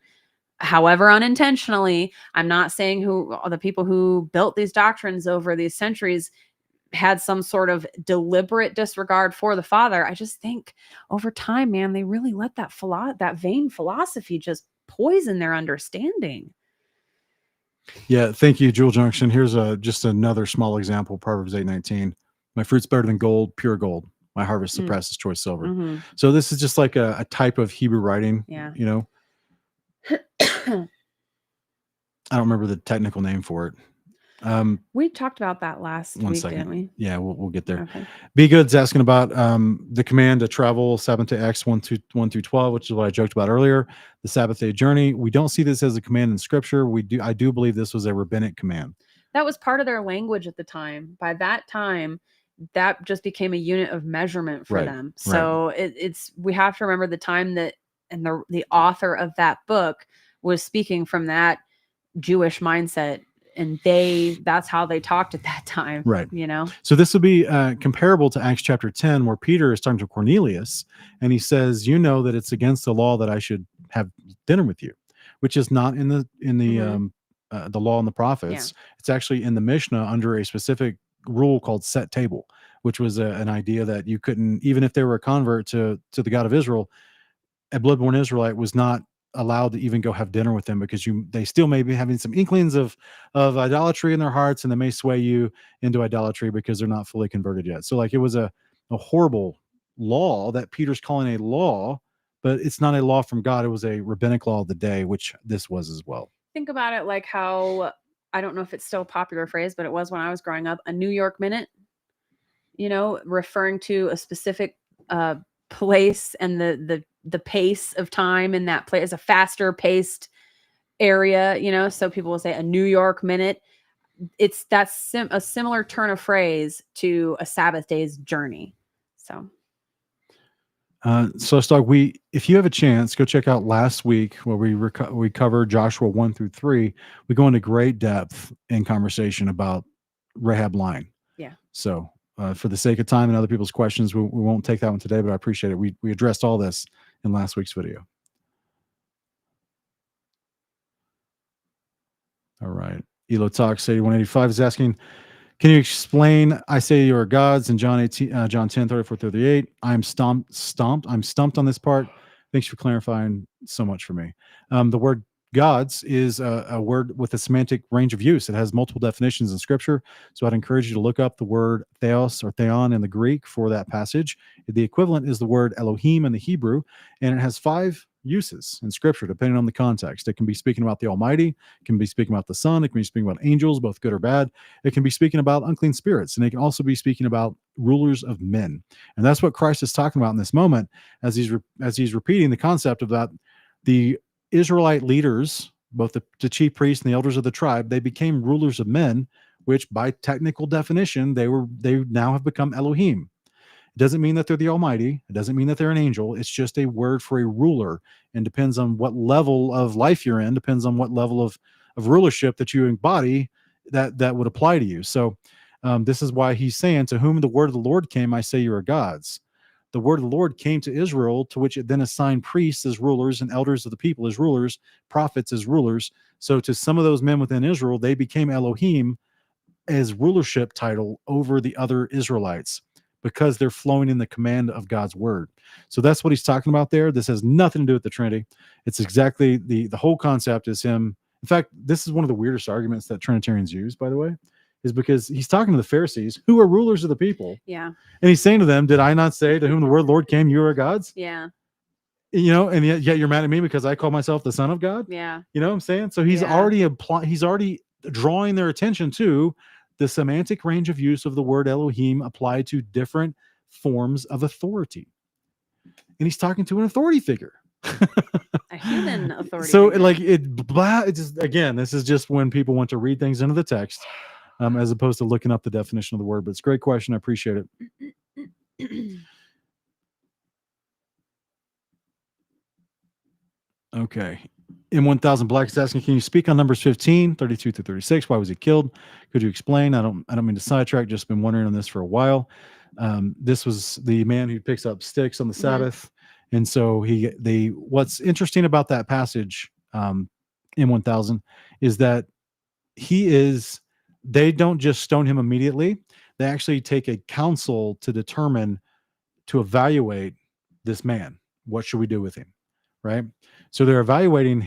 S4: However, unintentionally. I'm not saying who the people who built these doctrines over these centuries had some sort of deliberate disregard for the Father. I just think over time, man, they really let that vain philosophy just poison their understanding.
S2: Yeah, thank you, Jewel Junction. Here's just another small example, Proverbs 8:19. My fruit's better than gold, pure gold. My harvest surpasses choice silver.
S4: Mhm.
S2: So this is just like a type of Hebrew writing.
S4: Yeah.
S2: You know, I don't remember the technical name for it.
S4: We talked about that last
S2: One
S4: week,
S2: second.
S4: didn't we?
S2: Yeah, we'll get there.
S4: Okay.
S2: Be Good's asking about the command to travel 7 to X 1 through 12, which is what I joked about earlier. The Sabbath day journey. We don't see this as a command in Scripture. I do believe this was a rabbinic command.
S4: That was part of their language at the time. By that time, that just became a unit of measurement for
S2: Right,
S4: them. So we have to remember the time that, and the author of that book was speaking from that Jewish mindset, and that's how they talked at that time.
S2: Right.
S4: You know?
S2: So this would be comparable to Acts chapter 10, where Peter is talking to Cornelius, and he says, "You know that it's against the law that I should have dinner with you," which is not in the law and the prophets. It's actually in the Mishnah under a specific rule called set table, which was an idea that you couldn't, even if they were a convert to the God of Israel, a bloodborne Israelite was not allowed to even go have dinner with them, because they still may be having some inklings of idolatry in their hearts, and they may sway you into idolatry because they're not fully converted yet. So like, it was a horrible law that Peter's calling a law, but it's not a law from God. It was a rabbinic law of the day, which this was as well.
S4: Think about it like how, I don't know if it's still a popular phrase, but it was when I was growing up, a New York minute, referring to a specific place and the pace of time in that place, a faster paced area, so people will say a New York minute. That's a similar turn of phrase to a Sabbath day's journey. So
S2: Stock, if you have a chance, go check out last week where we covered Joshua 1 through 3. We go into great depth in conversation about Rahab lying.
S4: Yeah.
S2: So for the sake of time and other people's questions, we won't take that one today, but I appreciate it. We addressed all this in last week's video. All right. Elo Talks 8185 is asking, can you explain, I say you are gods in John 10, 34, 38. I'm stumped on this part. Thanks for clarifying so much for me. The word gods is a word with a semantic range of use. It has multiple definitions in Scripture. So I'd encourage you to look up the word theos or theon in the Greek for that passage. The equivalent is the word Elohim in the Hebrew, and it has 5 uses in Scripture depending on the context. It can be speaking about the Almighty, it can be speaking about the Son, it can be speaking about angels, both good or bad. It can be speaking about unclean spirits, and it can also be speaking about rulers of men. And that's what Christ is talking about in this moment as he's repeating the concept of that the Israelite leaders, both the chief priests and the elders of the tribe, they became rulers of men, which by technical definition they now have become Elohim. It doesn't mean that they're the Almighty. It doesn't mean that they're an angel. It's just a word for a ruler, and depends on what level of life you're in, depends on what level of rulership that you embody, that would apply to you. So this is why he's saying, to whom the word of the Lord came, I say you are gods. The word of the Lord came to Israel, to which it then assigned priests as rulers and elders of the people as rulers, prophets as rulers. So to some of those men within Israel, they became Elohim as rulership title over the other Israelites, because they're flowing in the command of God's word. So that's what he's talking about there. This has nothing to do with the Trinity. It's exactly the whole concept is him. In fact, this is one of the weirdest arguments that Trinitarians use, by the way, is because he's talking to the Pharisees, who are rulers of the people.
S4: Yeah.
S2: And he's saying to them, did I not say to whom the word Lord came, you are gods?
S4: Yeah.
S2: And yet you're mad at me because I call myself the Son of God?
S4: Yeah.
S2: You know what I'm saying? So he's already drawing their attention to the semantic range of use of the word Elohim applied to different forms of authority. And he's talking to an authority figure.
S4: A human authority.
S2: So
S4: figure.
S2: it just, again, this is just when people want to read things into the text, as opposed to looking up the definition of the word. But it's a great question. I appreciate it. Okay. M1000 Black is asking, can you speak on Numbers 15, 32 through 36? Why was he killed? Could you explain? I don't mean to sidetrack, just been wondering on this for a while. This was the man who picks up sticks on the Sabbath. And so what's interesting about that passage, M1000, is that they don't just stone him immediately. They actually take a council to evaluate this man. What should we do with him? Right. So they're evaluating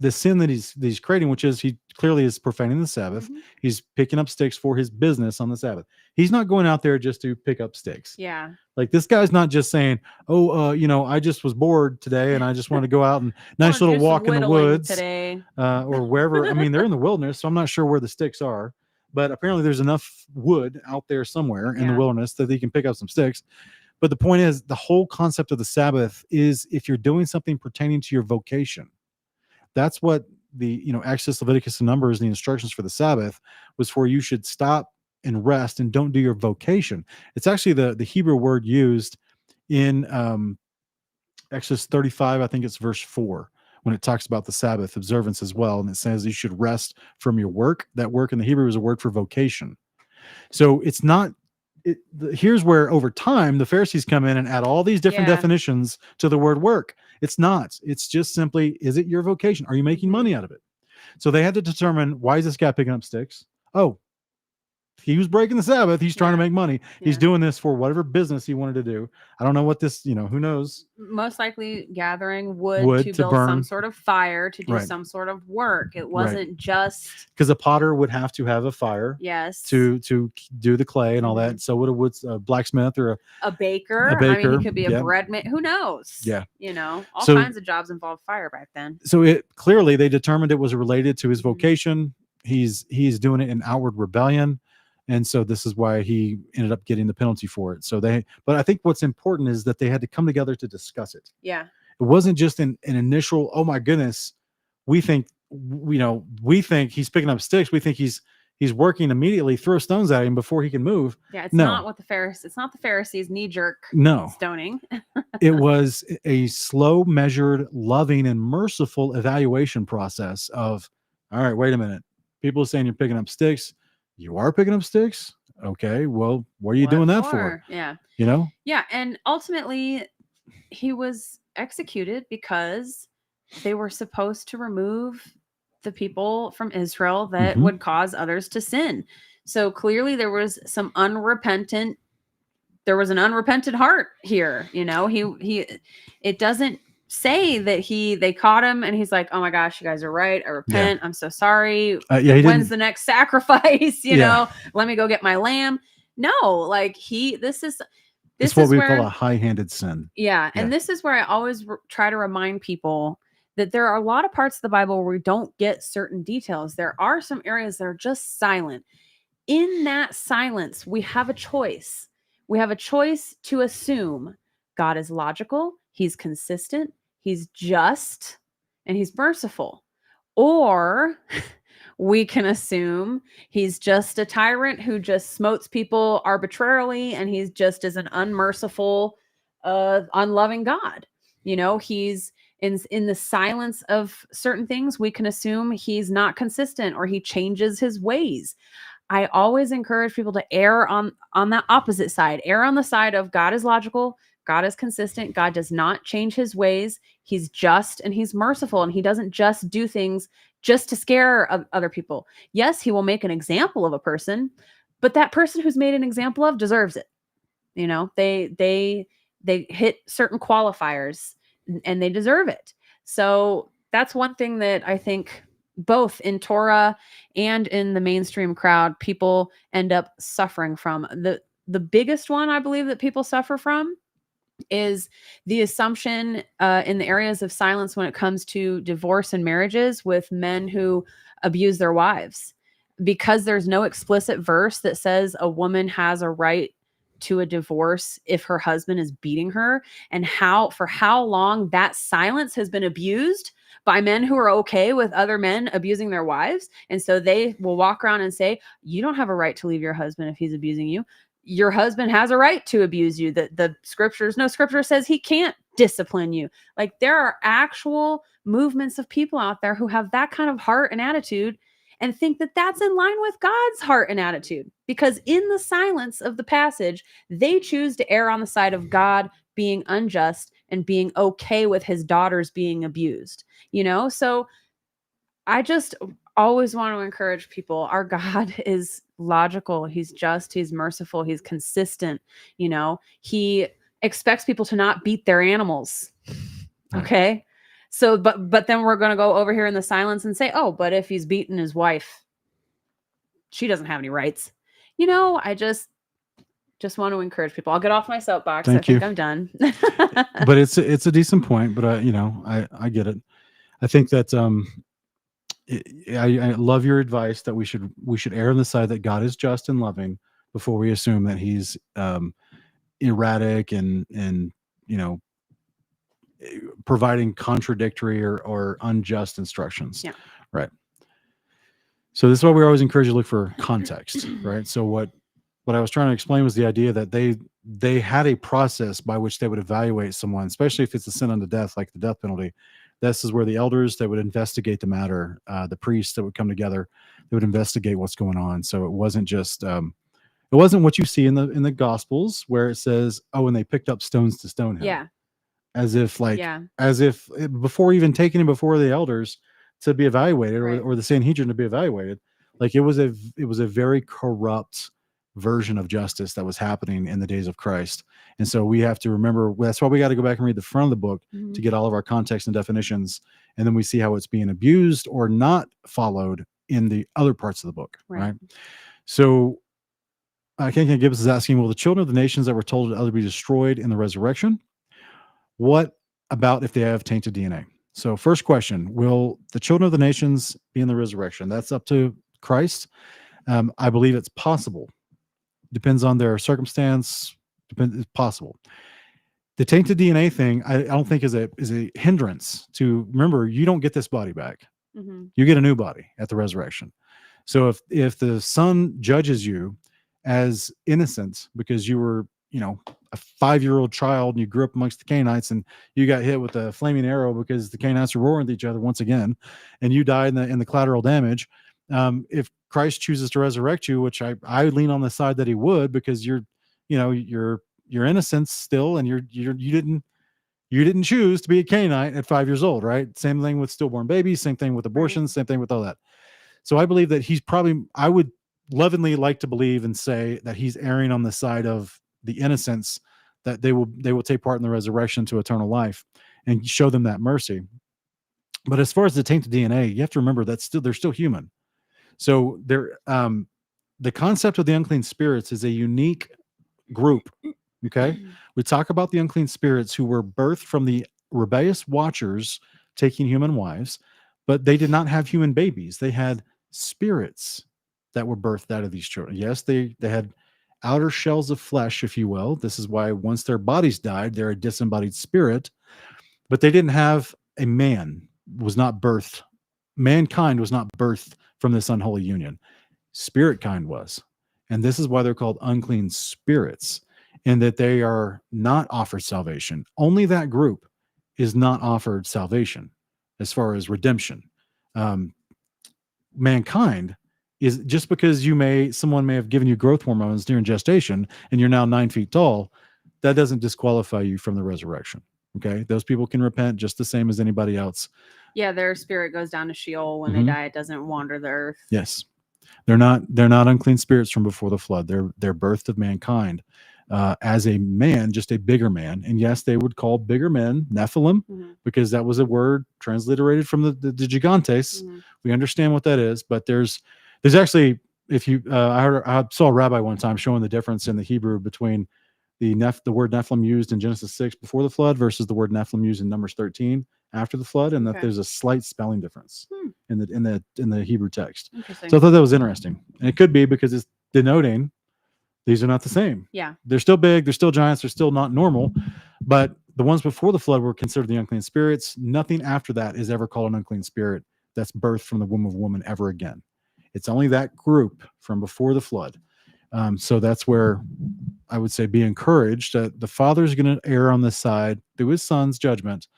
S2: the sin that he's creating, which is he clearly is profaning the Sabbath.
S4: Mm-hmm.
S2: He's picking up sticks for his business on the Sabbath. He's not going out there just to pick up sticks.
S4: Yeah.
S2: Like this guy's not just saying, I just was bored today and I just want to go out and nice little walk in the woods
S4: today.
S2: Or wherever. I mean, they're in the wilderness, so I'm not sure where the sticks are, but apparently there's enough wood out there somewhere in the wilderness that they can pick up some sticks. But the point is, the whole concept of the Sabbath is if you're doing something pertaining to your vocation. That's what the Exodus, Leviticus, and Numbers, the instructions for the Sabbath was for. You should stop and rest and don't do your vocation. It's actually the Hebrew word used in Exodus 35, I think it's verse 4, when it talks about the Sabbath observance as well. And it says you should rest from your work. That work in the Hebrew is a word for vocation. So it's not. Here's where over time the Pharisees come in and add all these different definitions to the word work. It's not. It's just simply, is it your vocation? Are you making money out of it? So they had to determine, why is this guy picking up sticks? Oh, he was breaking the Sabbath. He's trying to make money. He's doing this for whatever business he wanted to do. I don't know what this, who knows?
S4: Most likely gathering wood to build
S2: burn.
S4: some sort of fire, to do
S2: Right.
S4: some sort of work. It wasn't just
S2: because a potter would have to have a fire.
S4: Yes.
S2: To do the clay and all that. So would a blacksmith or
S4: a baker.
S2: A baker.
S4: I mean, he could be a bread man. Who knows?
S2: Yeah.
S4: All kinds of jobs involve fire back then.
S2: So clearly they determined it was related to his vocation. He's doing it in outward rebellion. And so this is why he ended up getting the penalty for it. But I think what's important is that they had to come together to discuss it.
S4: Yeah.
S2: It wasn't just an initial, oh my goodness, we think he's picking up sticks. We think he's working immediately, throw stones at him before he can move.
S4: Yeah. It's not what it's not the Pharisees knee jerk stoning.
S2: It was a slow, measured, loving, and merciful evaluation process of, all right, wait a minute. People are saying you're picking up sticks. You are picking up sticks? Okay, well, what are you doing that for?
S4: Yeah.
S2: Yeah,
S4: and ultimately he was executed because they were supposed to remove the people from Israel that would cause others to sin. So clearly there was an unrepentant heart here. It doesn't say that they caught him and he's like, oh my gosh, you guys are right. I repent. I'm so sorry. When's the next sacrifice? Let me go get my lamb. No, this is
S2: what we call a high-handed sin.
S4: Yeah. And this is where I always try to remind people that there are a lot of parts of the Bible where we don't get certain details. There are some areas that are just silent. In that silence, we have a choice. We have a choice to assume God is logical. He's consistent, he's just, and he's merciful. Or we can assume he's just a tyrant who just smotes people arbitrarily, and he's just as an unmerciful, unloving God. He's in the silence of certain things, we can assume he's not consistent or he changes his ways. I always encourage people to err on the opposite side, err on the side of God is logical, God is consistent. God does not change his ways. He's just and he's merciful, and he doesn't just do things just to scare other people. Yes, he will make an example of a person, but that person who's made an example of deserves it. They hit certain qualifiers and they deserve it. So that's one thing that I think both in Torah and in the mainstream crowd, people end up suffering from. The biggest one I believe that people suffer from is the assumption in the areas of silence when it comes to divorce and marriages with men who abuse their wives, because there's no explicit verse that says a woman has a right to a divorce if her husband is beating her, and for how long that silence has been abused by men who are okay with other men abusing their wives. And so they will walk around and say, you don't have a right to leave your husband if he's abusing you. Your husband has a right to abuse you. No scripture says he can't discipline you. Like there are actual movements of people out there who have that kind of heart and attitude and think that that's in line with God's heart and attitude, because in the silence of the passage, they choose to err on the side of God being unjust and being okay with his daughters being abused, you know? So I just always want to encourage people. Our God is logical. He's just, he's merciful, he's consistent. You know, he expects people to not beat their animals.
S2: Right.
S4: Okay. So, but then we're going to go over here in the silence and say, oh, but if he's beaten his wife, she doesn't have any rights. You know, I just want to encourage people. I'll get off my soapbox.
S2: Thank
S4: I think
S2: you.
S4: I'm done.
S2: But it's a decent point, but I get it. I think that I love your advice that we should err on the side that God is just and loving before we assume that he's erratic and providing contradictory or unjust instructions.
S4: Yeah.
S2: Right. So this is why we always encourage you to look for context, right? So what I was trying to explain was the idea that they had a process by which they would evaluate someone, especially if it's a sin unto death, like the death penalty. This is where the elders that would investigate the matter, the priests that would come together, they would investigate what's going on. So it wasn't just it wasn't what you see in the Gospels where it says, oh, and they picked up stones to stone him.
S4: Yeah.
S2: As if before even taking him before the elders to be evaluated,
S4: Right.
S2: or the Sanhedrin to be evaluated, like it was a very corrupt version of justice that was happening in the days of Christ. And so we have to remember, that's why we got to go back and read the front of the book to get all of our context and definitions. And then we see how it's being abused or not followed in the other parts of the book. Right. So Ken Gibbs is asking, will the children of the nations that were told to be destroyed in the resurrection? What about if they have tainted DNA? So first question, will the children of the nations be in the resurrection? That's up to Christ. I believe it's possible. Depends on their circumstance. It's possible. The tainted DNA thing, I don't think is a hindrance to, remember, you don't get this body back.
S4: Mm-hmm.
S2: You get a new body at the resurrection. So if the Son judges you as innocent because you were, a 5-year-old child and you grew up amongst the Canaanites and you got hit with a flaming arrow because the Canaanites were warring with each other once again, and you died in the collateral damage. If Christ chooses to resurrect you, which I lean on the side that he would, because you're innocent still, and you didn't choose to be a Canaanite at 5 years old, right? Same thing with stillborn babies, same thing with abortions, same thing with all that. So I believe that I would lovingly like to believe and say that he's erring on the side of the innocents, that they will take part in the resurrection to eternal life and show them that mercy. But as far as the tainted DNA, you have to remember that they're still human. So the concept of the unclean spirits is a unique group. Okay. We talk about the unclean spirits who were birthed from the rebellious watchers taking human wives, but they did not have human babies. They had spirits that were birthed out of these children. Yes, they had outer shells of flesh, if you will. This is why once their bodies died, they're a disembodied spirit, but they didn't have a man, was not birthed. Mankind was not birthed from this unholy union. Spirit kind was. And this is why they're called unclean spirits, in that they are not offered salvation. Only that group is not offered salvation as far as redemption. Mankind is, just because someone may have given you growth hormones during gestation and you're now 9 feet tall, that doesn't disqualify you from the resurrection. Okay. Those people can repent just the same as anybody else.
S4: Yeah. Their spirit goes down to Sheol when they die. It doesn't wander the earth.
S2: Yes. They're not unclean spirits from before the flood. They're birthed of mankind as a man, just a bigger man. And yes, they would call bigger men Nephilim, because that was a word transliterated from the Gigantes. We understand what that is, but there's actually, if you, I saw a rabbi one time showing the difference in the Hebrew between the word Nephilim used in Genesis 6 before the flood versus the word Nephilim used in Numbers 13 after the flood, and that there's a slight spelling difference in the Hebrew text. So I thought that was interesting, and it could be because it's denoting these are not the same.
S4: Yeah,
S2: they're still big, they're still giants, they're still not normal, but the ones before the flood were considered the unclean spirits. Nothing after that is ever called an unclean spirit that's birthed from the womb of a woman ever again. It's only that group from before the flood. So that's where I would say be encouraged that the Father is going to err on this side through his Son's judgment.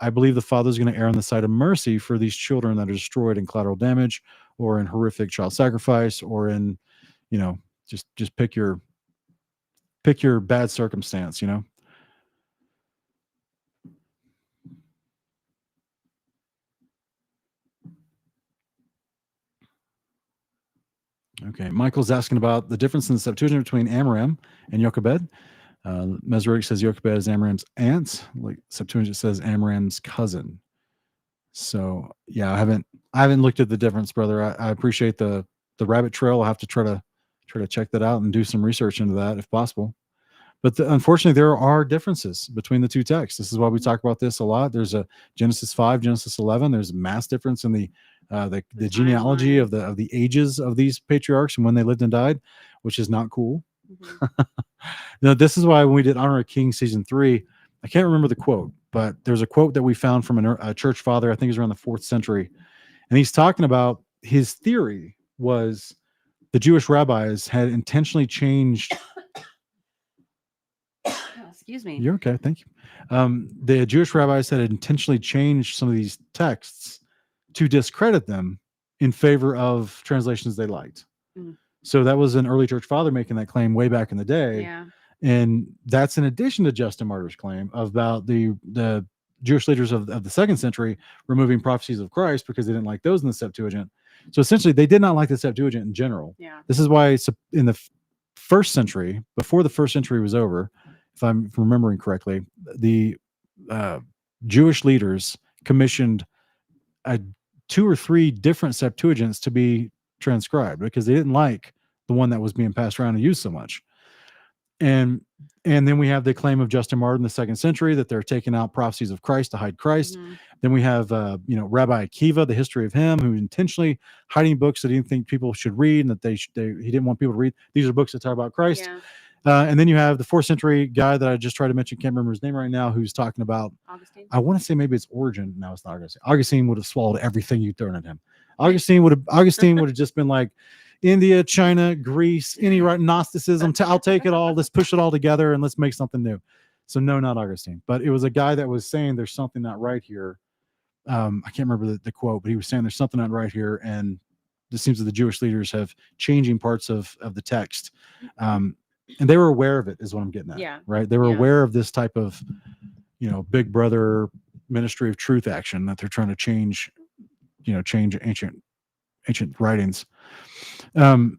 S2: I believe the Father is going to err on the side of mercy for these children that are destroyed in collateral damage or in horrific child sacrifice or in, just pick your bad circumstance, Okay, Michael's asking about the difference in the Septuagint between Amram and Jochebed. Mesoretic says Jochebed is Amram's aunt. Like Septuagint says Amram's cousin. So yeah, I haven't looked at the difference, brother. I appreciate the rabbit trail. I'll have to try to check that out and do some research into that if possible. But unfortunately, there are differences between the two texts. This is why we talk about this a lot. There's a Genesis 5, Genesis 11. There's a mass difference in the genealogy of the ages of these patriarchs and when they lived and died, which is not cool.
S4: Mhm.
S2: Now, this is why when we did Honor of Kings season 3, I can't remember the quote, but there's a quote that we found from a church father. I think it was around the 4th century, and he's talking about his theory was the Jewish rabbis had intentionally changed.
S4: Excuse me.
S2: You're okay. Thank you. The Jewish rabbis had intentionally changed some of these texts to discredit them in favor of translations they liked.
S4: Mm.
S2: So that was an early church father making that claim way back in the day.
S4: Yeah.
S2: And that's in addition to Justin Martyr's claim about the Jewish leaders of the 2nd century removing prophecies of Christ because they didn't like those in the Septuagint. So essentially, they did not like the Septuagint in general.
S4: Yeah.
S2: This is why in the 1st century, before the 1st century was over, if I'm remembering correctly, the Jewish leaders commissioned 2 or 3 different Septuagints to be transcribed because they didn't like the one that was being passed around and used so much. And then we have the claim of Justin Martyr in the 2nd century that they're taking out prophecies of Christ to hide Christ.
S4: Mm-hmm.
S2: Then we have Rabbi Akiva, the history of him, who intentionally hiding books that he didn't think people should read and that he didn't want people to read. These are books that talk about Christ.
S4: Yeah.
S2: And then you have the 4th century guy that I just tried to mention, can't remember his name right now, who's talking about
S4: Augustine.
S2: I want to say maybe it's Origin. No, it's not Augustine. Augustine would have swallowed everything you'd thrown at him. Augustine would have just been like India, China, Greece, any Gnosticism. I'll take it all. Let's push it all together and let's make something new. So no, not Augustine, but it was a guy that was saying there's something not right here. I can't remember the quote, but he was saying there's something not right here, and it seems that the Jewish leaders have changing parts of the text. And they were aware of it, is what I'm getting at.
S4: Yeah.
S2: Right. They were
S4: Yeah.
S2: aware of this type of, big brother ministry of truth action that they're trying to change ancient writings. So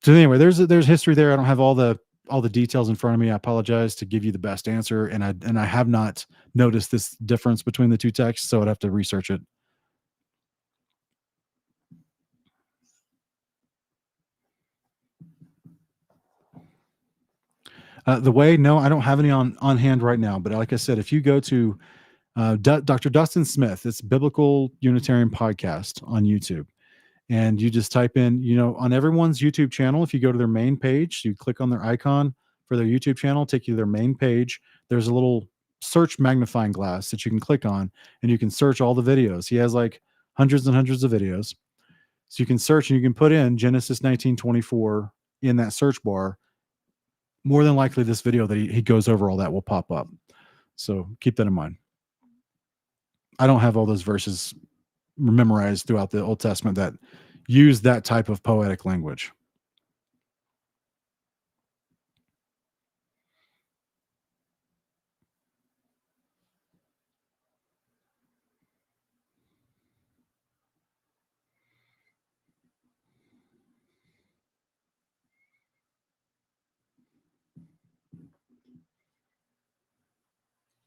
S2: anyway, there's history there. I don't have all the details in front of me. I apologize to give you the best answer. And I have not noticed this difference between the two texts, so I'd have to research it. No, I don't have any on hand right now. But like I said, if you go to Dr. Dustin Smith, it's Biblical Unitarian Podcast on YouTube, and you just type in, on everyone's YouTube channel, if you go to their main page, you click on their icon for their YouTube channel, take you to their main page. There's a little search magnifying glass that you can click on, and you can search all the videos. He has like hundreds and hundreds of videos. So you can search and you can put in Genesis 19:24 in that search bar. More than likely this video that he goes over all that will pop up. So keep that in mind. I don't have all those verses memorized throughout the Old Testament that use that type of poetic language.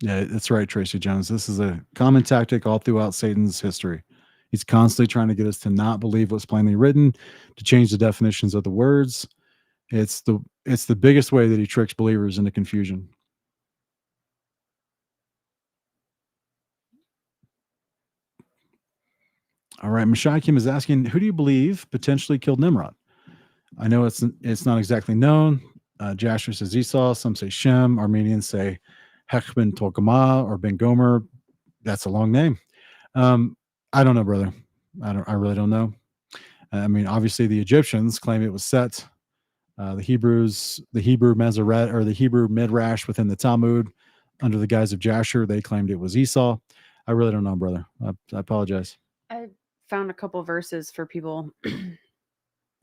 S2: Yeah, that's right, Tracy Jones. This is a common tactic all throughout Satan's history. He's constantly trying to get us to not believe what's plainly written, to change the definitions of the words. It's the biggest way that he tricks believers into confusion. All right, Mashaikim is asking, who do you believe potentially killed Nimrod? I know it's not exactly known. Jasher says Esau. Some say Shem. Armenians say Hech ben Togarmah or Ben Gomer. That's a long name. I don't know, brother. I really don't know. I mean, obviously the Egyptians claim it was Set. The Hebrew Masoret or the Hebrew Midrash within the Talmud, under the guise of Jasher, they claimed it was Esau. I really don't know, brother. I apologize.
S4: I found a couple verses for people.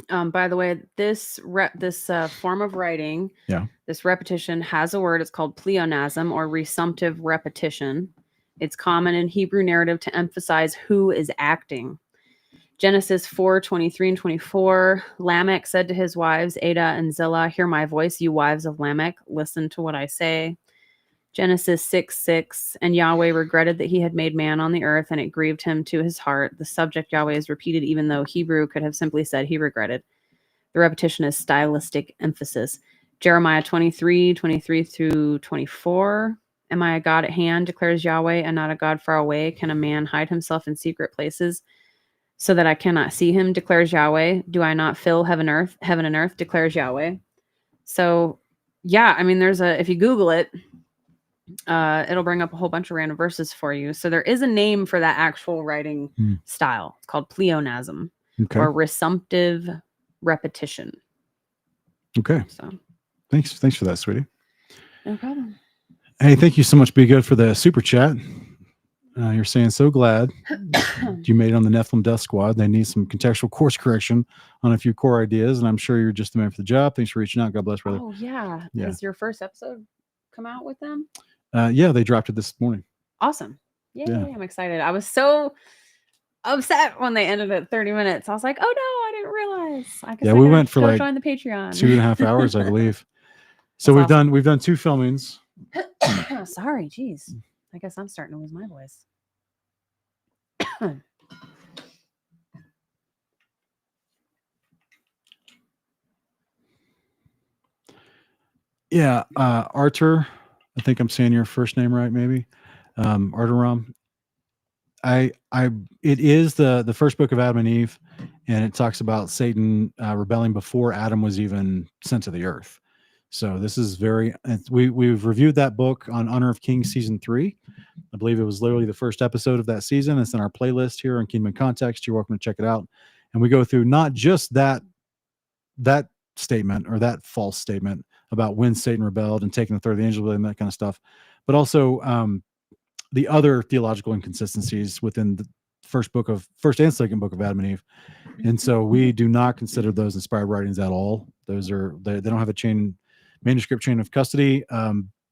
S4: By the way, this form of writing,
S2: Yeah.
S4: this repetition has a word. It's called pleonasm or resumptive repetition. It's common in Hebrew narrative to emphasize who is acting. Genesis 4:23 and 24. Lamech said to his wives, Ada and Zillah, hear my voice, you wives of Lamech. Listen to what I say. Genesis 6:6. And Yahweh regretted that he had made man on the earth, and it grieved him to his heart. The subject Yahweh is repeated, even though Hebrew could have simply said he regretted. The repetition is stylistic emphasis. Jeremiah 23:23 through 24. Am I a God at hand, declares Yahweh, and not a God far away? Can a man hide himself in secret places so that I cannot see him, declares Yahweh? Do I not fill heaven and earth, declares Yahweh? So, yeah, I mean, if you Google it, it'll bring up a whole bunch of random verses for you. So there is a name for that actual writing style. It's called pleonasm or resumptive repetition.
S2: Okay.
S4: So
S2: Thanks for that, sweetie.
S4: no problem.
S2: Hey, thank you so much, Be Good, for the super chat. You're saying so glad you made it on the Nephilim Death Squad. They need some contextual course correction on a few core ideas, and I'm sure you're just the man for the job. Thanks for reaching out. God bless, brother.
S4: Oh yeah. Has your first episode come out with them?
S2: Yeah, they dropped it this morning.
S4: Awesome. Yay,
S2: Yeah.
S4: I'm excited. I was so upset when they ended at 30 minutes. I was like, oh no, I didn't realize. I guess
S2: We went for like
S4: join the Patreon.
S2: 2.5 hours, I believe. So
S4: That's
S2: we've done 2 filmings.
S4: Sorry, geez. I guess I'm starting to lose my voice.
S2: Yeah, Artur, I think I'm saying your first name right, maybe. Arturam. It is the first book of Adam and Eve, and it talks about Satan rebelling before Adam was even sent to the earth. So this is we've reviewed that book on Honor of Kings season 3. I believe it was literally the first episode of that season. It's in our playlist here on Kingdom in Context. You're welcome to check it out. And we go through not just that statement or that false statement about when Satan rebelled and taking the third of the angel and that kind of stuff, but also the other theological inconsistencies within the first and second book of Adam and Eve. And so we do not consider those inspired writings at all. They don't have a manuscript chain of custody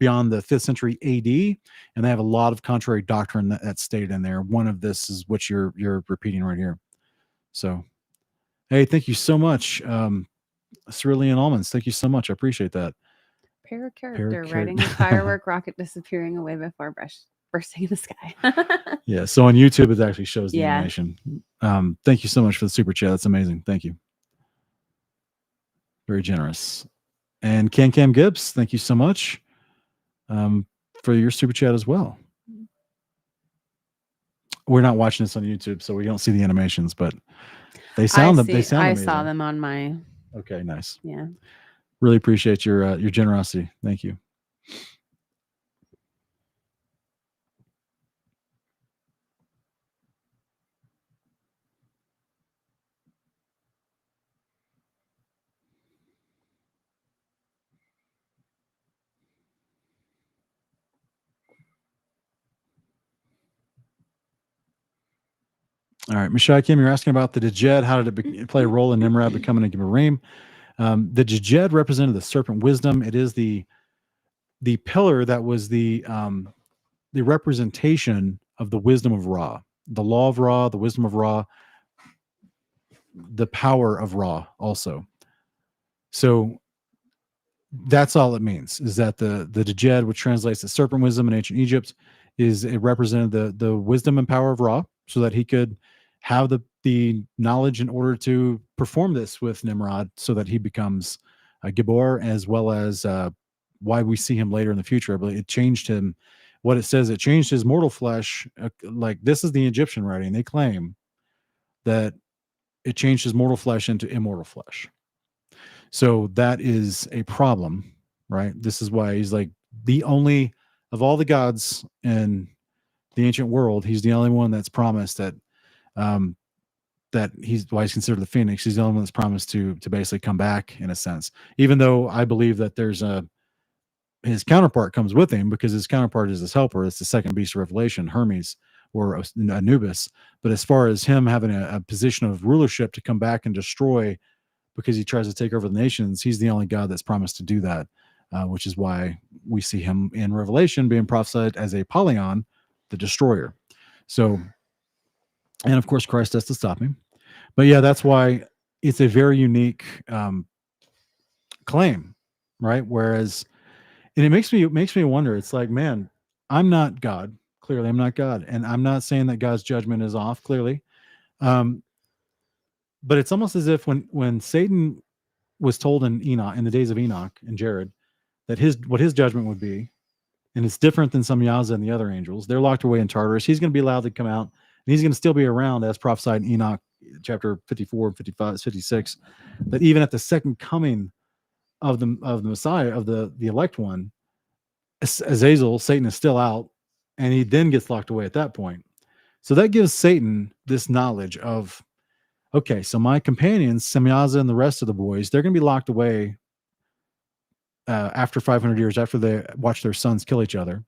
S2: beyond the 5th century AD, and they have a lot of contrary doctrine that's stated in there. One of this is what you're repeating right here. So, hey, thank you so much, Cerulean Almonds. Thank you so much. I appreciate that.
S4: Character writing a firework rocket disappearing away before bursting in the sky.
S2: Yeah, so on YouTube it actually shows the animation. Thank you so much for the super chat. That's amazing. Thank you. Very generous. And Cam Gibbs, thank you so much for your super chat as well. We're not watching this on YouTube, so we don't see the animations, but they sound amazing.
S4: I saw them on my.
S2: Okay, nice.
S4: Yeah.
S2: Really appreciate your generosity. Thank you. All right, Mishai Kim, you're asking about the Djed. How did it play a role in Nimrod becoming a Gebarim? The Djed represented the serpent wisdom. It is the pillar that was the representation of the wisdom of Ra, the law of Ra, the wisdom of Ra, the power of Ra also. So that's all it means, is that the Djed, which translates to serpent wisdom in ancient Egypt, it represented the wisdom and power of Ra, so that he could have the knowledge in order to perform this with Nimrod, so that he becomes a Gibor, as well as why we see him later in the future. I believe it changed him. What it says, it changed his mortal flesh. Like, this is the Egyptian writing. They claim that it changed his mortal flesh into immortal flesh. So that is a problem, right? This is why he's like the only of all the gods in the ancient world. He's the only one that's promised that that he's why he's considered the Phoenix. He's the only one that's promised to basically come back in a sense. Even though I believe that there's his counterpart comes with him, because his counterpart is his helper. It's the second beast of Revelation, Hermes or Anubis. But as far as him having a position of rulership to come back and destroy, because he tries to take over the nations, he's the only God that's promised to do that, which is why we see him in Revelation being prophesied as a Apollyon, the destroyer. So, and of course, Christ has to stop him. But yeah, that's why it's a very unique claim, right? Whereas, and it makes me wonder. It's like, man, I'm not God. Clearly, I'm not God, and I'm not saying that God's judgment is off. Clearly, but it's almost as if when Satan was told in Enoch, in the days of Enoch and Jared, that what his judgment would be, and it's different than some Yahweh and the other angels. They're locked away in Tartarus. He's going to be allowed to come out, and he's going to still be around, as prophesied in Enoch chapter 54, 55, 56. That even at the second coming of the Messiah, of the elect one, Azazel, Satan is still out, and he then gets locked away at that point. So that gives Satan this knowledge of, okay, so my companions, Semyaza and the rest of the boys, they're going to be locked away after 500 years, after they watch their sons kill each other.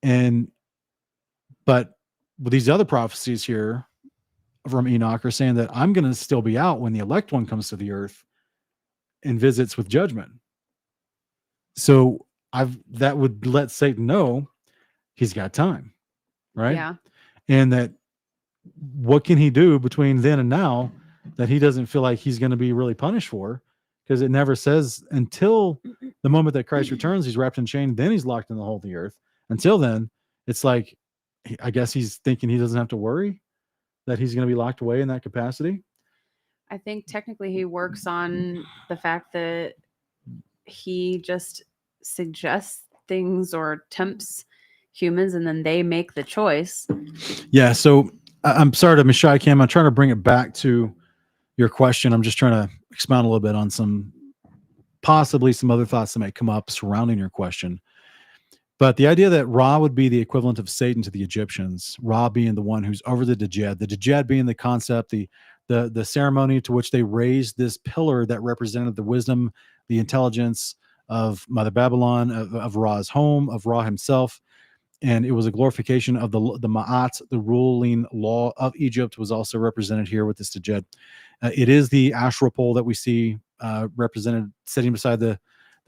S2: But with these other prophecies here from Enoch are saying that I'm going to still be out when the elect one comes to the earth and visits with judgment. So that would let Satan know he's got time, right?
S4: Yeah.
S2: And that what can he do between then and now that he doesn't feel like he's going to be really punished for? Because it never says until the moment that Christ returns, he's wrapped in chain, then he's locked in the hole of the earth. Until then, it's like, I guess he's thinking he doesn't have to worry that he's going to be locked away in that capacity.
S4: I think technically he works on the fact that he just suggests things or tempts humans, and then they make the choice.
S2: Yeah. So I'm sorry to Mishai Cam. I'm trying to bring it back to your question. I'm just trying to expound a little bit on possibly some other thoughts that might come up surrounding your question. But the idea that Ra would be the equivalent of Satan to the Egyptians, Ra being the one who's over the Djed being the concept, the ceremony to which they raised this pillar that represented the wisdom, the intelligence of Mother Babylon, of Ra's home, of Ra himself. And it was a glorification of the Ma'at, the ruling law of Egypt, was also represented here with this Djed. It is the Asherah pole that we see represented sitting beside the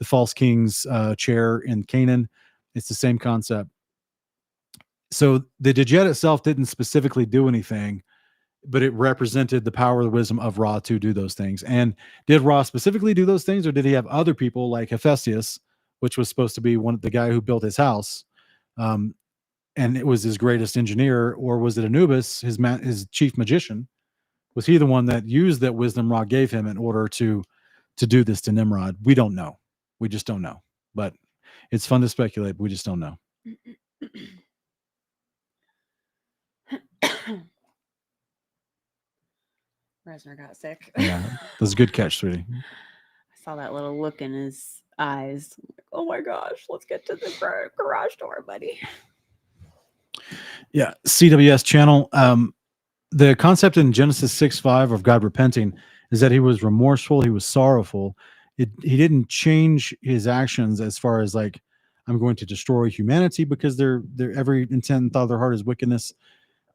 S2: false king's chair in Canaan. It's the same concept. So the Djed itself didn't specifically do anything, but it represented the power, the wisdom of Ra to do those things. And did Ra specifically do those things, or did he have other people like Hephaestus, which was supposed to be the guy who built his house, and it was his greatest engineer, or was it Anubis, his chief magician? Was he the one that used that wisdom Ra gave him in order to do this to Nimrod? We don't know. We just don't know. But it's fun to speculate, but we just don't know.
S4: Resner got sick.
S2: Yeah, that's a good catch, sweetie.
S4: I saw that little look in his eyes. Like, oh my gosh, let's get to the garage door, buddy.
S2: Yeah, CWS channel. The concept in Genesis 6:5 of God repenting is that he was remorseful, he was sorrowful. He didn't change his actions as far as like, I'm going to destroy humanity because they're every intent and thought of their heart is wickedness,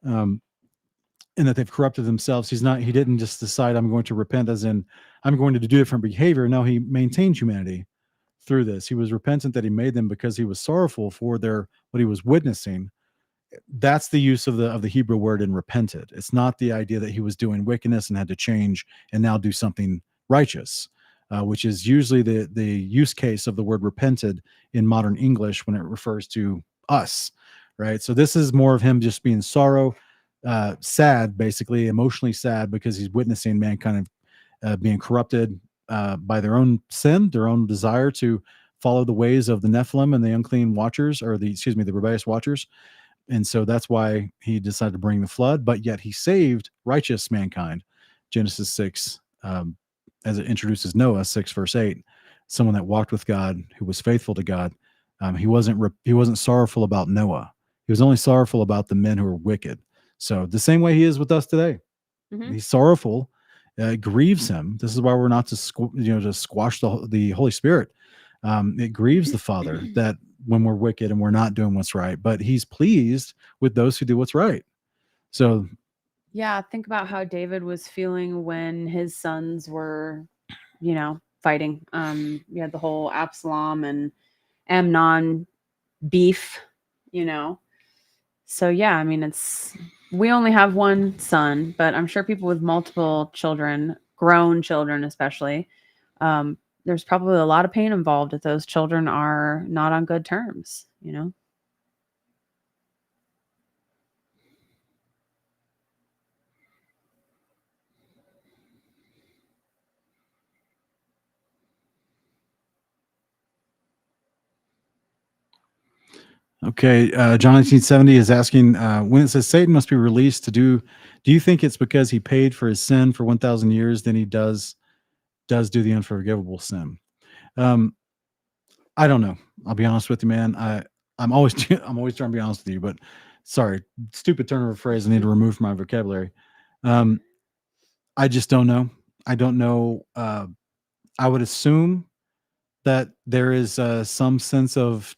S2: and that they've corrupted themselves. He didn't just decide I'm going to repent as in I'm going to do different behavior. No, he maintained humanity through this. He was repentant that he made them because he was sorrowful for what he was witnessing. That's the use of the Hebrew word in repented. It's not the idea that he was doing wickedness and had to change and now do something righteous, which is usually the use case of the word repented in modern English when it refers to us, right? So this is more of him just being sad, basically emotionally sad, because he's witnessing mankind being corrupted by their own sin, their own desire to follow the ways of the Nephilim and the unclean watchers, or the rebellious watchers. And so that's why he decided to bring the flood, but yet he saved righteous mankind. Genesis 6, as it introduces Noah, 6 verse 8, someone that walked with God, who was faithful to God. He wasn't sorrowful about Noah. He was only sorrowful about the men who were wicked. So the same way he is with us today.
S4: Mhm.
S2: He's sorrowful. It grieves him. This is why we're not to to squash the Holy Spirit. It grieves the Father that when we're wicked and we're not doing what's right, but he's pleased with those who do what's right. So
S4: Yeah, think about how David was feeling when his sons were, fighting. You had the whole Absalom and Amnon beef, you know. So yeah, I mean, we only have one son, but I'm sure people with multiple children, grown children especially, there's probably a lot of pain involved if those children are not on good terms, you know.
S2: okay, John 1970 is asking when it says Satan must be released to do you think it's because he paid for his sin for 1,000 years, then he does do the unforgivable sin? I don't know. I'll be honest with you, man. I'm always I'm always trying to be honest with you, but sorry, stupid turn of a phrase I need to remove from my vocabulary. Um, I just don't know. I don't know. I would assume that there is some sense of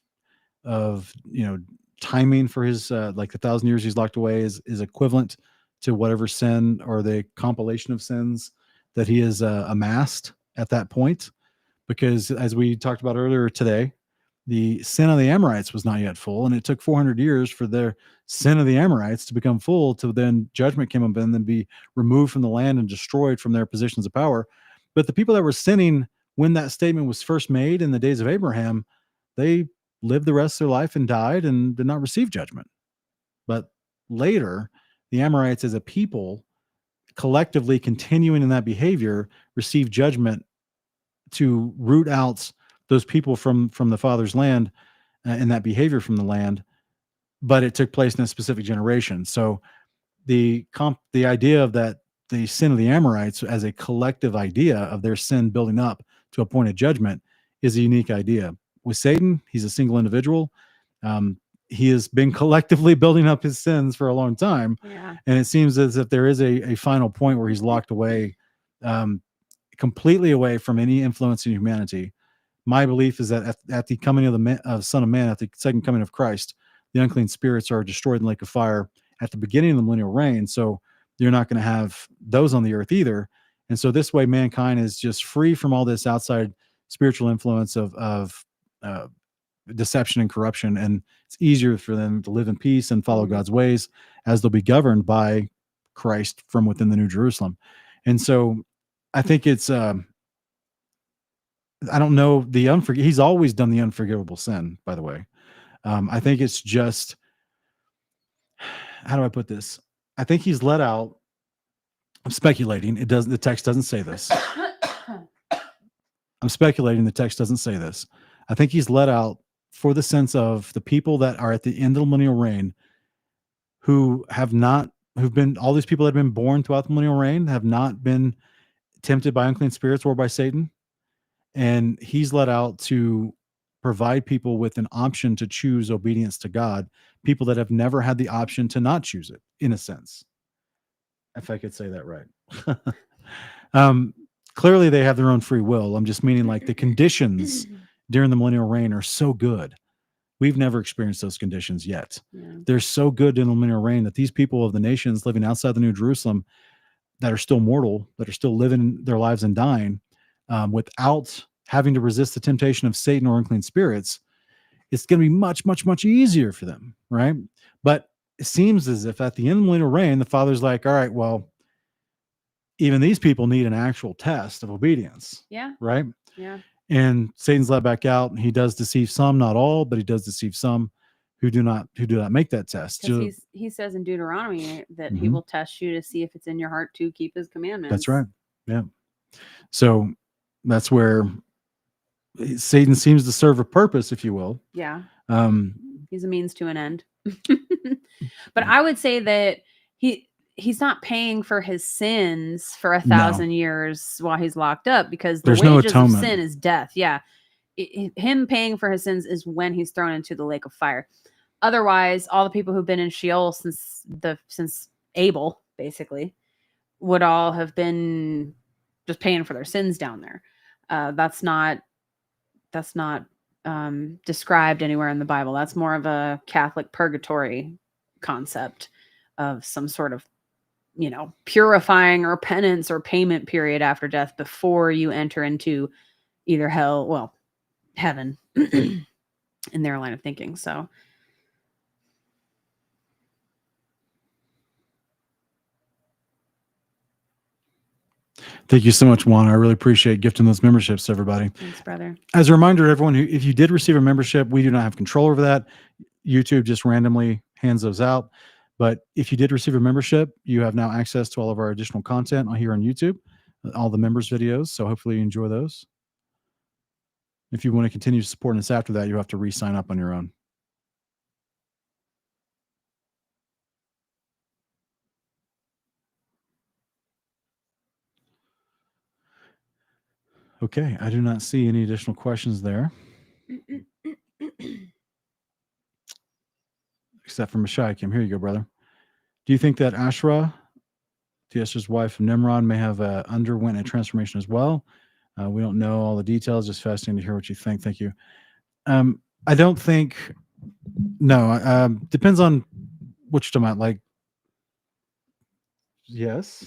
S2: timing for his like the 1,000 years he's locked away is equivalent to whatever sin or the compilation of sins that he has amassed at that point, because as we talked about earlier today, the sin of the Amorites was not yet full, and it took 400 years for their sin of the Amorites to become full, to then judgment came up and then be removed from the land and destroyed from their positions of power. But the people that were sinning when that statement was first made in the days of Abraham, they lived the rest of their life and died and did not receive judgment. But later, the Amorites as a people, collectively continuing in that behavior, received judgment to root out those people from the father's land and that behavior from the land. But it took place in a specific generation. So the idea of that, the sin of the Amorites as a collective idea of their sin building up to a point of judgment, is a unique idea. With Satan, he's a single individual. He has been collectively building up his sins for a long time,
S4: Yeah.
S2: and it seems as if there is a final point where he's locked away, completely away from any influence in humanity. My belief is that at the coming of the Son of Man, at the second coming of Christ, the unclean spirits are destroyed in the lake of fire at the beginning of the millennial reign. So you're not going to have those on the earth either. And so this way, mankind is just free from all this outside spiritual influence of deception and corruption. And it's easier for them to live in peace and follow God's ways, as they'll be governed by Christ from within the New Jerusalem. And so I think it's, I don't know, he's always done the unforgivable sin, by the way. I think it's just, how do I put this? I think he's let out. I'm speculating. The text doesn't say this. I'm speculating. The text doesn't say this. I think he's let out for the sense of the people that are at the end of the millennial reign, who've been, all these people that have been born throughout the millennial reign have not been tempted by unclean spirits or by Satan. And he's let out to provide people with an option to choose obedience to God, people that have never had the option to not choose it, in a sense, if I could say that right. Clearly they have their own free will. I'm just meaning like the conditions during the millennial reign are so good. We've never experienced those conditions yet.
S4: Yeah.
S2: They're so good in the millennial reign that these people of the nations living outside the New Jerusalem that are still mortal, that are still living their lives and dying, without having to resist the temptation of Satan or unclean spirits, it's going to be much, much, much easier for them, right? But it seems as if at the end of the millennial reign, the Father's like, all right, well, even these people need an actual test of obedience.
S4: Yeah.
S2: Right?
S4: Yeah.
S2: And Satan's let back out. He does deceive some, not all, but he does deceive some who do not make that test.
S4: Because he says in Deuteronomy that he will test you to see if it's in your heart to keep his commandments.
S2: That's right. Yeah. So that's where Satan seems to serve a purpose, if you will.
S4: Yeah.
S2: Um,
S4: He's a means to an end. But I would say that he's not paying for his sins for 1,000 years while he's locked up, because the
S2: There's
S4: wages
S2: no
S4: of
S2: atonement.
S4: sin is death. Yeah. Him paying for his sins is when he's thrown into the lake of fire. Otherwise, all the people who've been in Sheol since Abel, basically, would all have been just paying for their sins down there. That's not described anywhere in the Bible. That's more of a Catholic purgatory concept of some sort of, purifying or penance or payment period after death before you enter into either heaven in their line of thinking. So
S2: Thank you so much, Juan. I really appreciate gifting those memberships to everybody.
S4: thanks, brother.
S2: As a reminder to everyone, if you did receive a membership, we do not have control over that. YouTube just randomly hands those out. But if you did receive a membership, you have now access to all of our additional content here on YouTube, all the members videos. So hopefully you enjoy those. If you want to continue supporting us after that, you have to re-sign up on your own. Okay, I do not see any additional questions there. Except for Mashaikim. Here you go, brother. Do you think that Asherah, Esther's wife of Nimrod, may have underwent a transformation as well? We don't know all the details. Just fascinating to hear what you think. Thank you. I don't think. No. Depends on what you're talking about. Like, yes.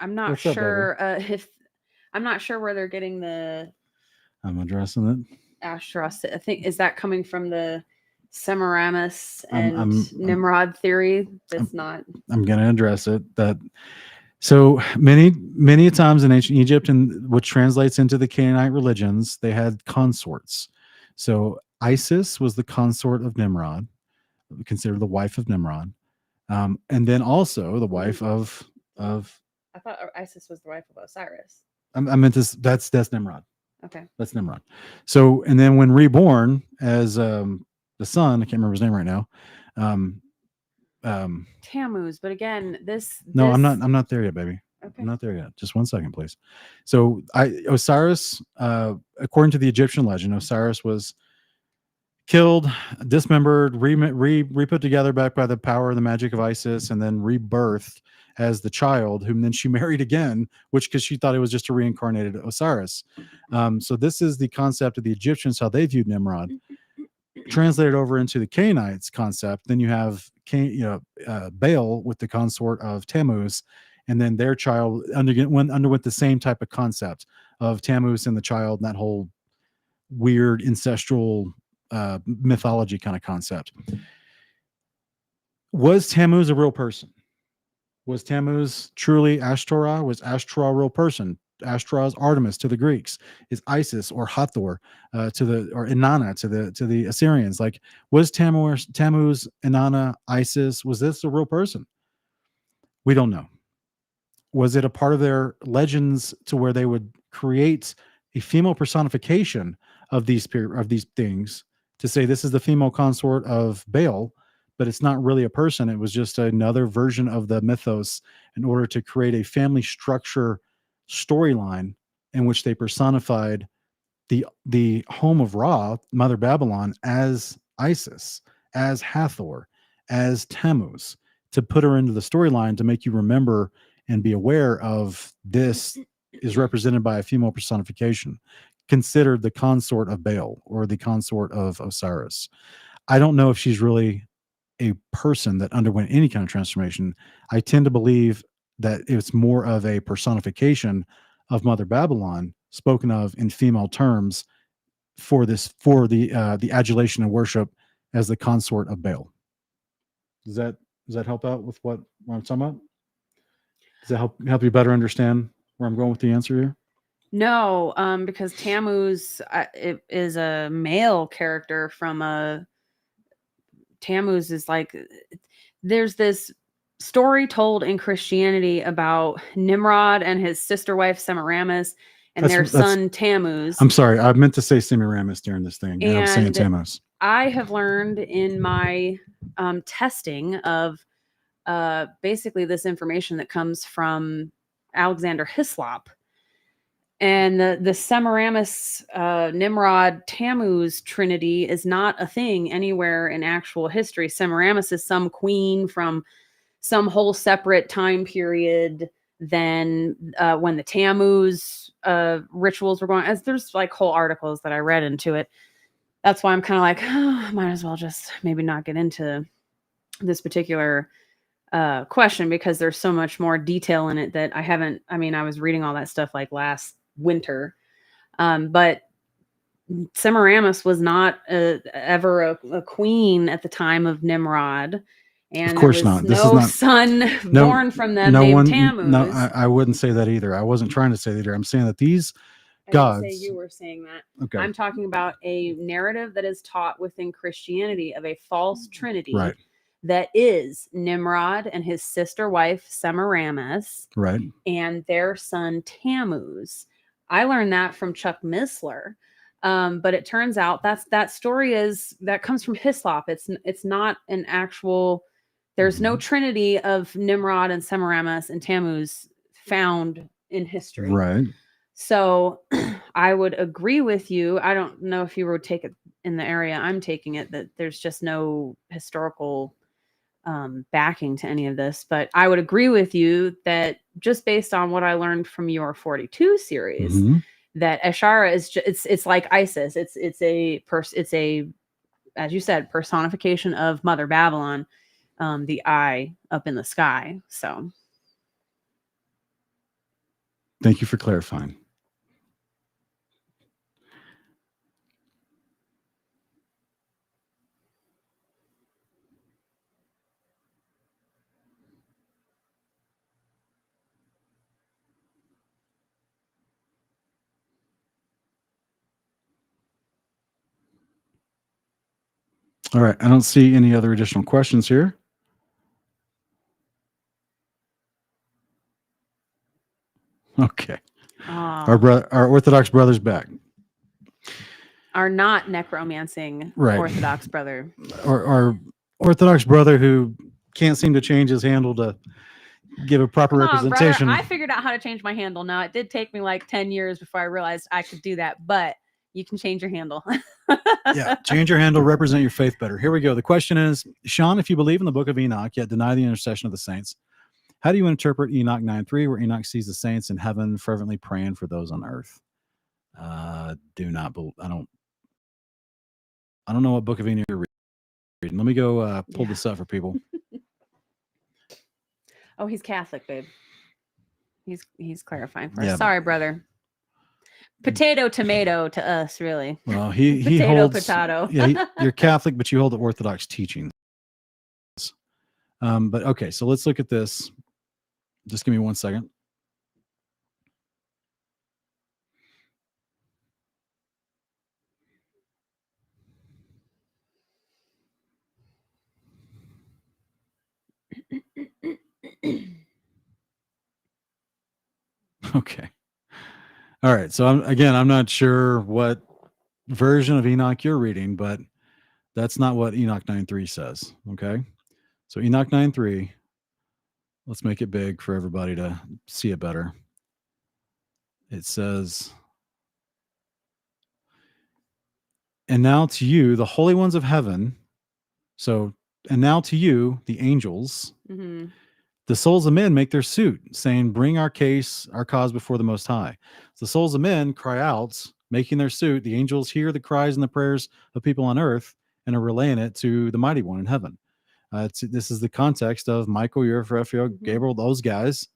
S4: I'm not
S2: What's up,
S4: sure if I'm not sure where they're getting the
S2: I'm addressing it.
S4: Asherah. I think, is that coming from the Semiramis and
S2: I'm-
S4: Nimrod theory? That's not.
S2: I'm going to address it. So many times in ancient Egypt, and which translates into the Canaanite religions, they had consorts. So Isis was the consort of Nimrod, considered the wife of Nimrod, and then also the wife of.
S4: I thought Isis was the wife of Osiris.
S2: I meant this. That's Nimrod.
S4: Okay.
S2: That's Nimrod. So, and then when reborn as the son, I can't remember his name right now.
S4: Tammuz, but again,
S2: No, I'm not there yet, baby.
S4: Okay.
S2: I'm not there yet. Just 1 second, please. So Osiris, according to the Egyptian legend, Osiris was killed, dismembered, re-put together back by the power of the magic of Isis, and then rebirthed as the child, whom then she married again, because she thought it was just a reincarnated Osiris. So this is the concept of the Egyptians, how they viewed Nimrod. Translated over into the Canaanites concept, then you have Baal with the consort of Tammuz, and then their child underwent the same type of concept of Tammuz and the child, and that whole weird ancestral mythology kind of concept. Was Tammuz a real person? Was Tammuz truly Ashtoreth? Was Ashtoreth a real person? Ashtoreth is Artemis to the Greeks, is Isis or Hathor or Inanna to the Assyrians. Like, was Tammuz, Inanna, Isis, was this a real person? We don't know. Was it a part of their legends to where they would create a female personification of these things to say this is the female consort of Baal, but it's not really a person. It was just another version of the mythos in order to create a family structure storyline in which they personified the home of Ra, Mother Babylon, as Isis, as Hathor, as Tammuz, to put her into the storyline to make you remember and be aware of this is represented by a female personification, considered the consort of Baal or the consort of Osiris. I don't know if she's really a person that underwent any kind of transformation. I tend to believe that it's more of a personification of Mother Babylon, spoken of in female terms for the adulation and worship as the consort of Baal. Does that help out with what I'm talking about? Does that help you better understand where I'm going with the answer here?
S4: No, because Tammuz it is a male character from a. Tammuz is like, there's this story told in Christianity about Nimrod and his sister wife Semiramis and their son Tammuz.
S2: I'm sorry, I meant to say Semiramis during this thing, and I'm saying Tammuz.
S4: I have learned in my testing of basically this information that comes from Alexander Hislop. And the Semiramis, Nimrod, Tammuz trinity is not a thing anywhere in actual history. Semiramis is some queen from some whole separate time period than when the Tammuz rituals were going. As there's like whole articles that I read into it. That's why I'm kind of like, oh, might as well just maybe not get into this particular question, because there's so much more detail in it that I was reading all that stuff like last winter. But Semiramis was not ever a queen at the time of Nimrod. And
S2: Of course
S4: there
S2: not.
S4: was
S2: This is
S4: no
S2: not-
S4: son
S2: no-
S4: born from them
S2: No
S4: named
S2: one,
S4: Tammuz.
S2: no, I wouldn't say that either. I wasn't trying to say that either. I'm saying that these
S4: I didn't say
S2: gods.
S4: you were saying that.
S2: Okay.
S4: I'm talking about a narrative that is taught within Christianity of a false trinity
S2: Right.
S4: that is Nimrod and his sister wife Semiramis
S2: Right.
S4: and their son Tammuz. I learned that from Chuck Missler. But it turns out that story that comes from Hislop. It's not an actual. There's no trinity of Nimrod and Semiramis and Tammuz found in history.
S2: Right.
S4: So I would agree with you. I don't know if you would take it in the area I'm taking it, that there's just no historical backing to any of this. But I would agree with you that just based on what I learned from your 42 series,
S2: Mhm.
S4: that Ashara is it's like Isis. It's a as you said, personification of Mother Babylon, the eye up in the sky. So
S2: Thank you for clarifying. All right. I don't see any other additional questions here. Okay. Our Orthodox brother's back.
S4: our not necromancing
S2: Right.
S4: Orthodox brother.
S2: Our Orthodox brother who can't seem to change his handle to give a proper
S4: Come on, brother.
S2: representation.
S4: I figured out how to change my handle. Now, it did take me like 10 years before I realized I could do that, but you can change your handle.
S2: Yeah, change your handle, represent your faith better. Here we go. The question is, Sean, if you believe in the book of Enoch, yet deny the intercession of the saints, how do you interpret Enoch 9:3, where Enoch sees the saints in heaven fervently praying for those on earth? Do not believe. I don't know what book of Enoch you're reading. Let me go pull this up for people.
S4: Oh, he's Catholic, babe. He's clarifying for us.
S2: Yeah,
S4: Sorry, brother. Potato, tomato to us, really.
S2: Well, he
S4: Potato,
S2: holds.
S4: potato.
S2: Yeah, you're Catholic, but you hold the Orthodox teachings. But okay, so let's look at this. Just give me 1 second. Okay. All right. So I'm not sure what version of Enoch you're reading, but that's not what Enoch 9:3 says. Okay. So Enoch 9:3, let's make it big for everybody to see it better. It says, and now to you, the holy ones of heaven. So, and now to you, the angels,
S4: Mm-hmm.
S2: the souls of men make their suit, saying, bring our cause before the Most High. So the souls of men cry out, making their suit. The angels hear the cries and the prayers of people on earth and are relaying it to the mighty one in heaven. This is the context of Michael, Raphael, Gabriel, those guys,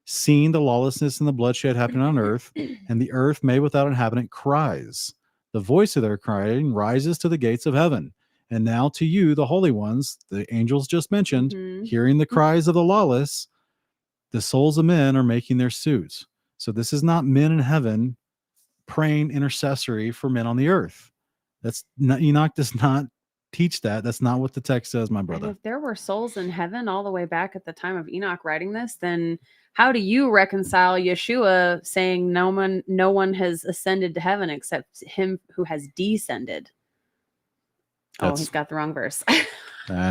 S2: seeing the lawlessness and the bloodshed happening on earth, and the earth made without inhabitant cries. The voice of their crying rises to the gates of heaven. And now to you, the holy ones, the angels just mentioned, hearing the cries of the lawless, the souls of men are making their suits. So this is not men in heaven praying intercessory for men on the earth. That's not, Enoch does not teach that. That's not what the text says, my brother.
S4: And if there were souls in heaven all the way back at the time of Enoch writing this, then how do you reconcile Yeshua saying no one has ascended to heaven except him who has descended? He's got the wrong verse.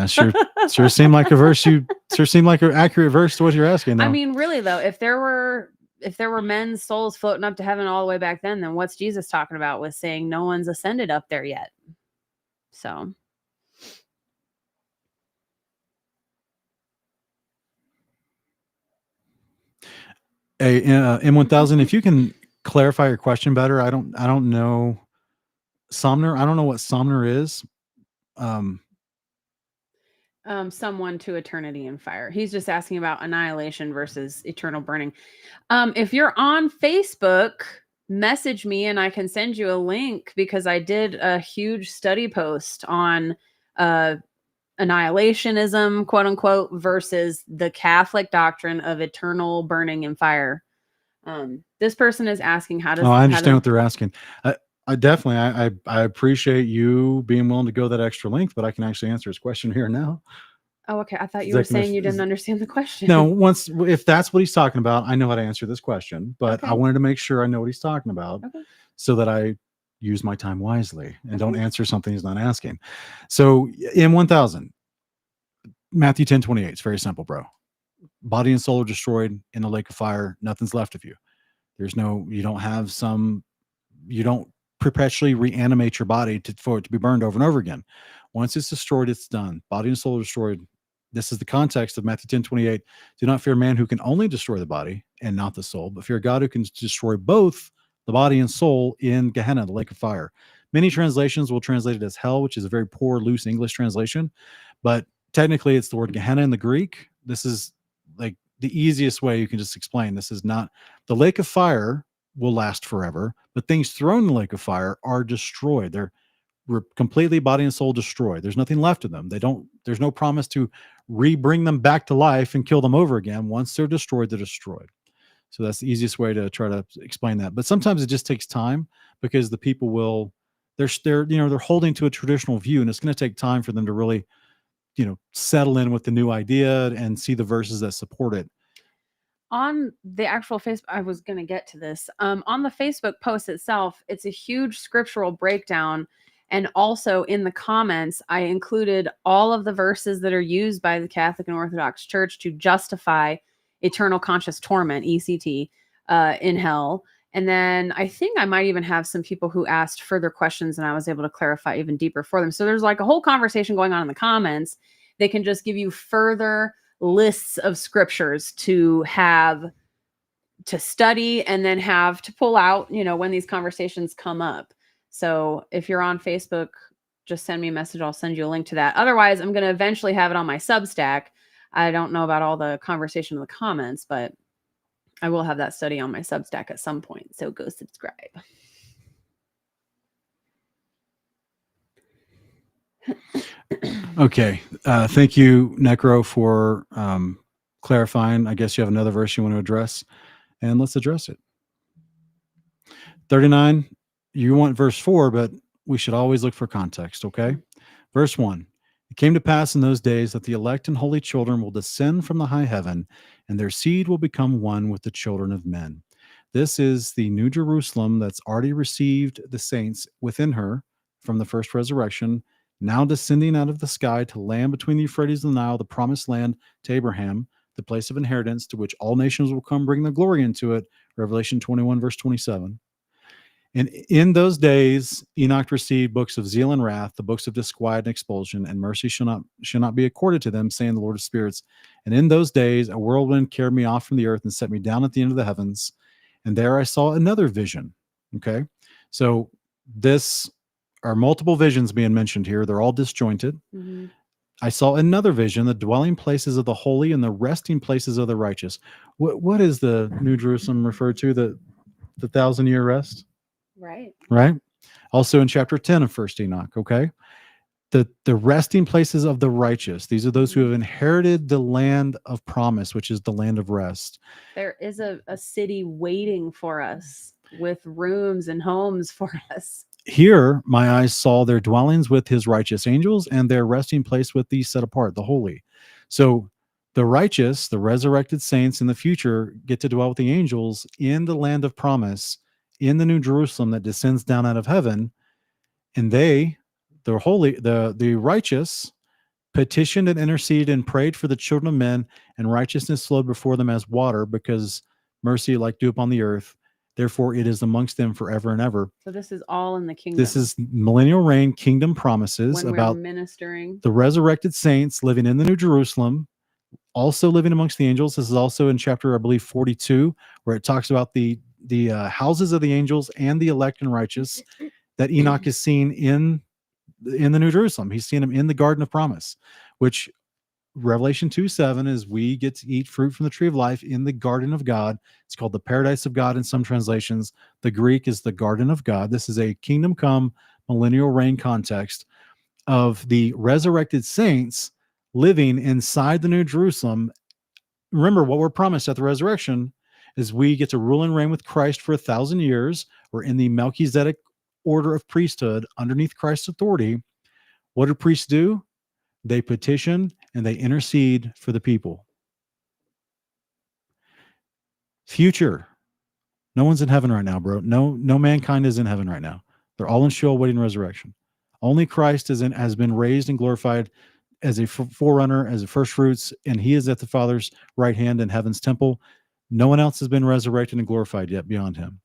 S2: Sure seemed like a verse. Sure seemed like an accurate verse to what you're asking. Though.
S4: I mean, really though, if there were men's souls floating up to heaven all the way back then what's Jesus talking about with saying no one's ascended up there yet? So
S2: M1000, if you can clarify your question better. I don't know Somner. I don't know what Somner is.
S4: Someone to eternity in fire. He's just asking about annihilation versus eternal burning. If you're on Facebook, message me and I can send you a link, because I did a huge study post on annihilationism, quote unquote, versus the Catholic doctrine of eternal burning in fire. This person is asking, how does
S2: I understand what they're asking. I definitely, I appreciate you being willing to go that extra length, but I can actually answer his question here now.
S4: Oh, okay. I thought you
S2: Is
S4: were
S2: that gonna
S4: saying you
S2: f-
S4: didn't
S2: is-
S4: understand the question.
S2: No, if that's what he's talking about, I know how to answer this question, but I
S4: Okay.
S2: wanted to make sure I know what he's talking about,
S4: Okay.
S2: so that I use my time wisely and don't
S4: Okay.
S2: answer something he's not asking. So in 1000, Matthew 10:28, it's very simple, bro. Body and soul are destroyed in the lake of fire. Nothing's left of you. You don't perpetually reanimate your body for it to be burned over and over again. Once it's destroyed, it's done. Body and soul are destroyed. This is the context of Matthew 10:28. Do not fear man who can only destroy the body and not the soul, but fear God who can destroy both the body and soul in Gehenna, the lake of fire. Many translations will translate it as hell, which is a very poor, loose English translation, but technically it's the word Gehenna in the Greek. This is like the easiest way you can just explain. This is not the lake of fire will last forever, but things thrown in the lake of fire are destroyed. They're completely body and soul destroyed. There's nothing left of them. There's no promise to bring them back to life and kill them over again. Once they're destroyed, they're destroyed. So that's the easiest way to try to explain that. But sometimes it just takes time, because the people they're holding to a traditional view, and it's going to take time for them to really, settle in with the new idea and see the verses that support it.
S4: On the actual Facebook, I was going to get to this. On the Facebook post itself, it's a huge scriptural breakdown. And also in the comments, I included all of the verses that are used by the Catholic and Orthodox Church to justify eternal conscious torment, ECT, in hell. And then I think I might even have some people who asked further questions, and I was able to clarify even deeper for them. So there's like a whole conversation going on in the comments. They can just give you further lists of scriptures to have to study and then have to pull out, when these conversations come up. So if you're on Facebook, just send me a message. I'll send you a link to that. Otherwise, I'm going to eventually have it on my Substack. I don't know about all the conversation in the comments, but I will have that study on my Substack at some point. So go subscribe.
S2: Okay. Thank you, Necro, for clarifying. I guess you have another verse you want to address, and let's address it. 39, you want verse 4, but we should always look for context, okay? Verse 1, it came to pass in those days that the elect and holy children will descend from the high heaven, and their seed will become one with the children of men. This is the New Jerusalem that's already received the saints within her from the first resurrection, now descending out of the sky to land between the Euphrates and the Nile, the promised land to Abraham, the place of inheritance to which all nations will come bring their glory into it. Revelation 21, verse 27. And in those days, Enoch received books of zeal and wrath, the books of disquiet and expulsion, and mercy shall not be accorded to them, saying the Lord of spirits. And in those days, a whirlwind carried me off from the earth and set me down at the end of the heavens. And there I saw another vision. Okay. So this are multiple visions being mentioned here. They're all disjointed.
S4: Mm-hmm.
S2: I saw another vision, the dwelling places of the holy and the resting places of the righteous. What is the New Jerusalem referred to? The 1,000-year rest? Right. Also in chapter 10 of First Enoch. Okay. The resting places of the righteous. These are those who have inherited the land of promise, which is the land of rest.
S4: There is a city waiting for us with rooms and homes for us.
S2: Here, my eyes saw their dwellings with his righteous angels and their resting place with these set apart, the holy. So the righteous, the resurrected saints in the future get to dwell with the angels in the land of promise, in the New Jerusalem that descends down out of heaven. And the righteous petitioned and interceded and prayed for the children of men, and righteousness flowed before them as water, because mercy like dew upon the earth. Therefore, it is amongst them forever and ever.
S4: So this is all in the kingdom.
S2: This is millennial reign, kingdom promises
S4: when
S2: about
S4: we're ministering.
S2: The resurrected saints living in the New Jerusalem also living amongst the angels. This is also in chapter, I believe, 42, where it talks about the houses of the angels and the elect and righteous that Enoch is seen in the New Jerusalem. He's seen them in the Garden of Promise, which Revelation 2:7 is we get to eat fruit from the tree of life in the garden of God. It's called the paradise of God in some translations. The Greek is the garden of God. This is a kingdom come millennial reign context of the resurrected saints living inside the New Jerusalem. Remember, what we're promised at the resurrection is we get to rule and reign with Christ for 1,000 years. We're in the Melchizedek order of priesthood underneath Christ's authority. What do priests do? They petition and they intercede for the people. Future. No one's in heaven right now, bro. No mankind is in heaven right now. They're all in Sheol waiting resurrection. Only Christ has been raised and glorified as a forerunner, as a first fruits, and he is at the Father's right hand in heaven's temple. No one else has been resurrected and glorified yet beyond him.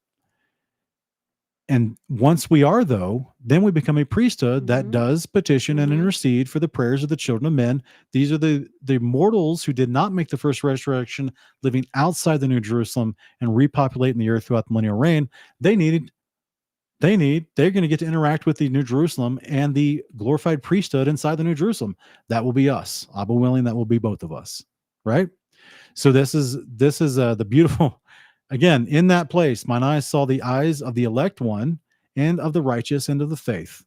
S2: And once we are, though, then we become a priesthood that does petition and intercede for the prayers of the children of men. These are the mortals who did not make the first resurrection, living outside the New Jerusalem and repopulating the earth throughout the millennial reign. They're going to get to interact with the New Jerusalem and the glorified priesthood inside the New Jerusalem. That will be us. Abba willing, that will be both of us, right? So this is the beautiful. Again, in that place, mine eyes saw the eyes of the elect one and of the righteous and of the faith.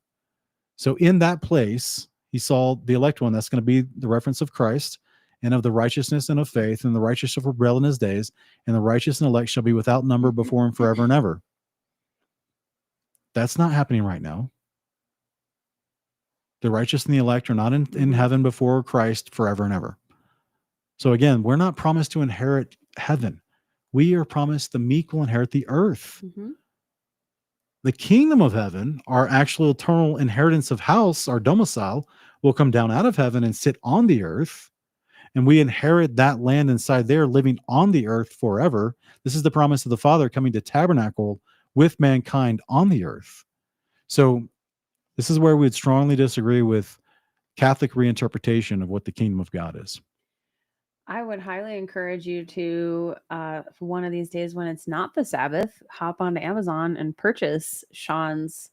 S2: So in that place, he saw the elect one. That's going to be the reference of Christ, and of the righteousness and of faith, and the righteous shall rebel in his days, and the righteous and elect shall be without number before him forever and ever. That's not happening right now. The righteous and the elect are not in heaven before Christ forever and ever. So again, we're not promised to inherit heaven. We are promised the meek will inherit the earth. The kingdom of heaven, our actual eternal inheritance of house, our domicile, will come down out of heaven and sit on the earth. And we inherit that land inside there, living on the earth forever. This is the promise of the Father coming to tabernacle with mankind on the earth. So this is where we'd strongly disagree with Catholic reinterpretation of what the kingdom of God is.
S4: I would highly encourage you to, for one of these days when it's not the Sabbath, hop onto Amazon and purchase Sean's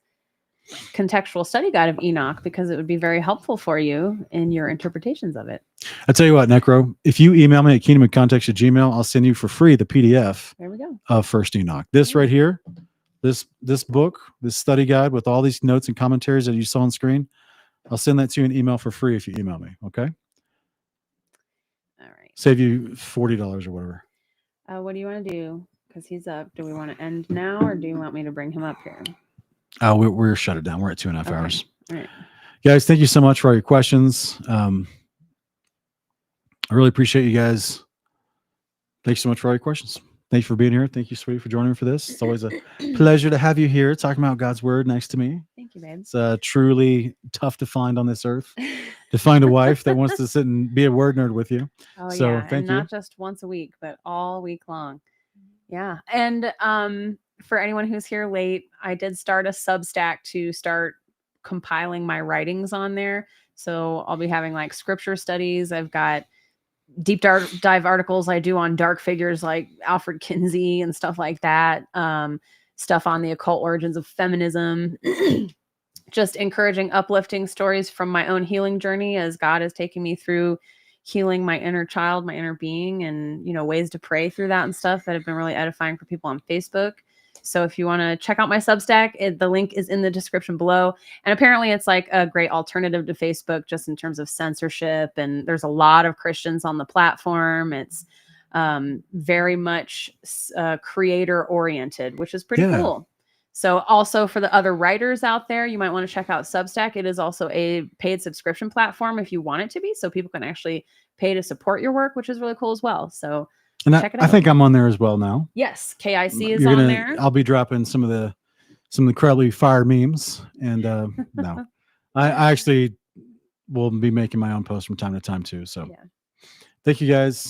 S4: contextual study guide of Enoch, because it would be very helpful for you in your interpretations of it.
S2: I tell you what, Necro, if you email me at kingdomofcontext@gmail.com, I'll send you for free the PDF
S4: There we go.
S2: of First Enoch. This right here, this book, this study guide with all these notes and commentaries that you saw on screen, I'll send that to you in email for free if you email me. Okay.
S4: All right.
S2: Save you $40 or whatever.
S4: What do you want to do? Because he's up. Do we want to end now, or do you want me to bring him up here?
S2: We're shut it down. We're at 2.5 hours.
S4: All right.
S2: Guys, thank you so much for all your questions. I really appreciate you guys. Thanks so much for all your questions. Thank you for being here. Thank you, sweetie, for joining me for this. It's always a pleasure to have you here talking about God's word next to me.
S4: Thank you, babe.
S2: It's truly tough to find on this earth, to find a wife that wants to sit and be a word nerd with you.
S4: Oh,
S2: So,
S4: yeah.
S2: thank
S4: And
S2: you.
S4: not just once a week, but all week long. Yeah. And for anyone who's here late, I did start a Substack to start compiling my writings on there. So I'll be having like scripture studies. I've got deep dive articles I do on dark figures like Alfred Kinsey and stuff like that. Stuff on the occult origins of feminism. Just encouraging, uplifting stories from my own healing journey as God is taking me through healing my inner child, my inner being, and, ways to pray through that and stuff that have been really edifying for people on Facebook. So if you want to check out my Substack, the link is in the description below. And apparently it's like a great alternative to Facebook just in terms of censorship. And there's a lot of Christians on the platform. It's very much creator oriented, which is pretty cool. So also for the other writers out there, you might want to check out Substack. It is also a paid subscription platform if you want it to be. So people can actually pay to support your work, which is really cool as well. So check it out.
S2: I think I'm on there as well now.
S4: Yes, KIC is on there.
S2: I'll be dropping some of the incredibly fire memes, and no, I actually will be making my own posts from time to time too. So, thank you guys.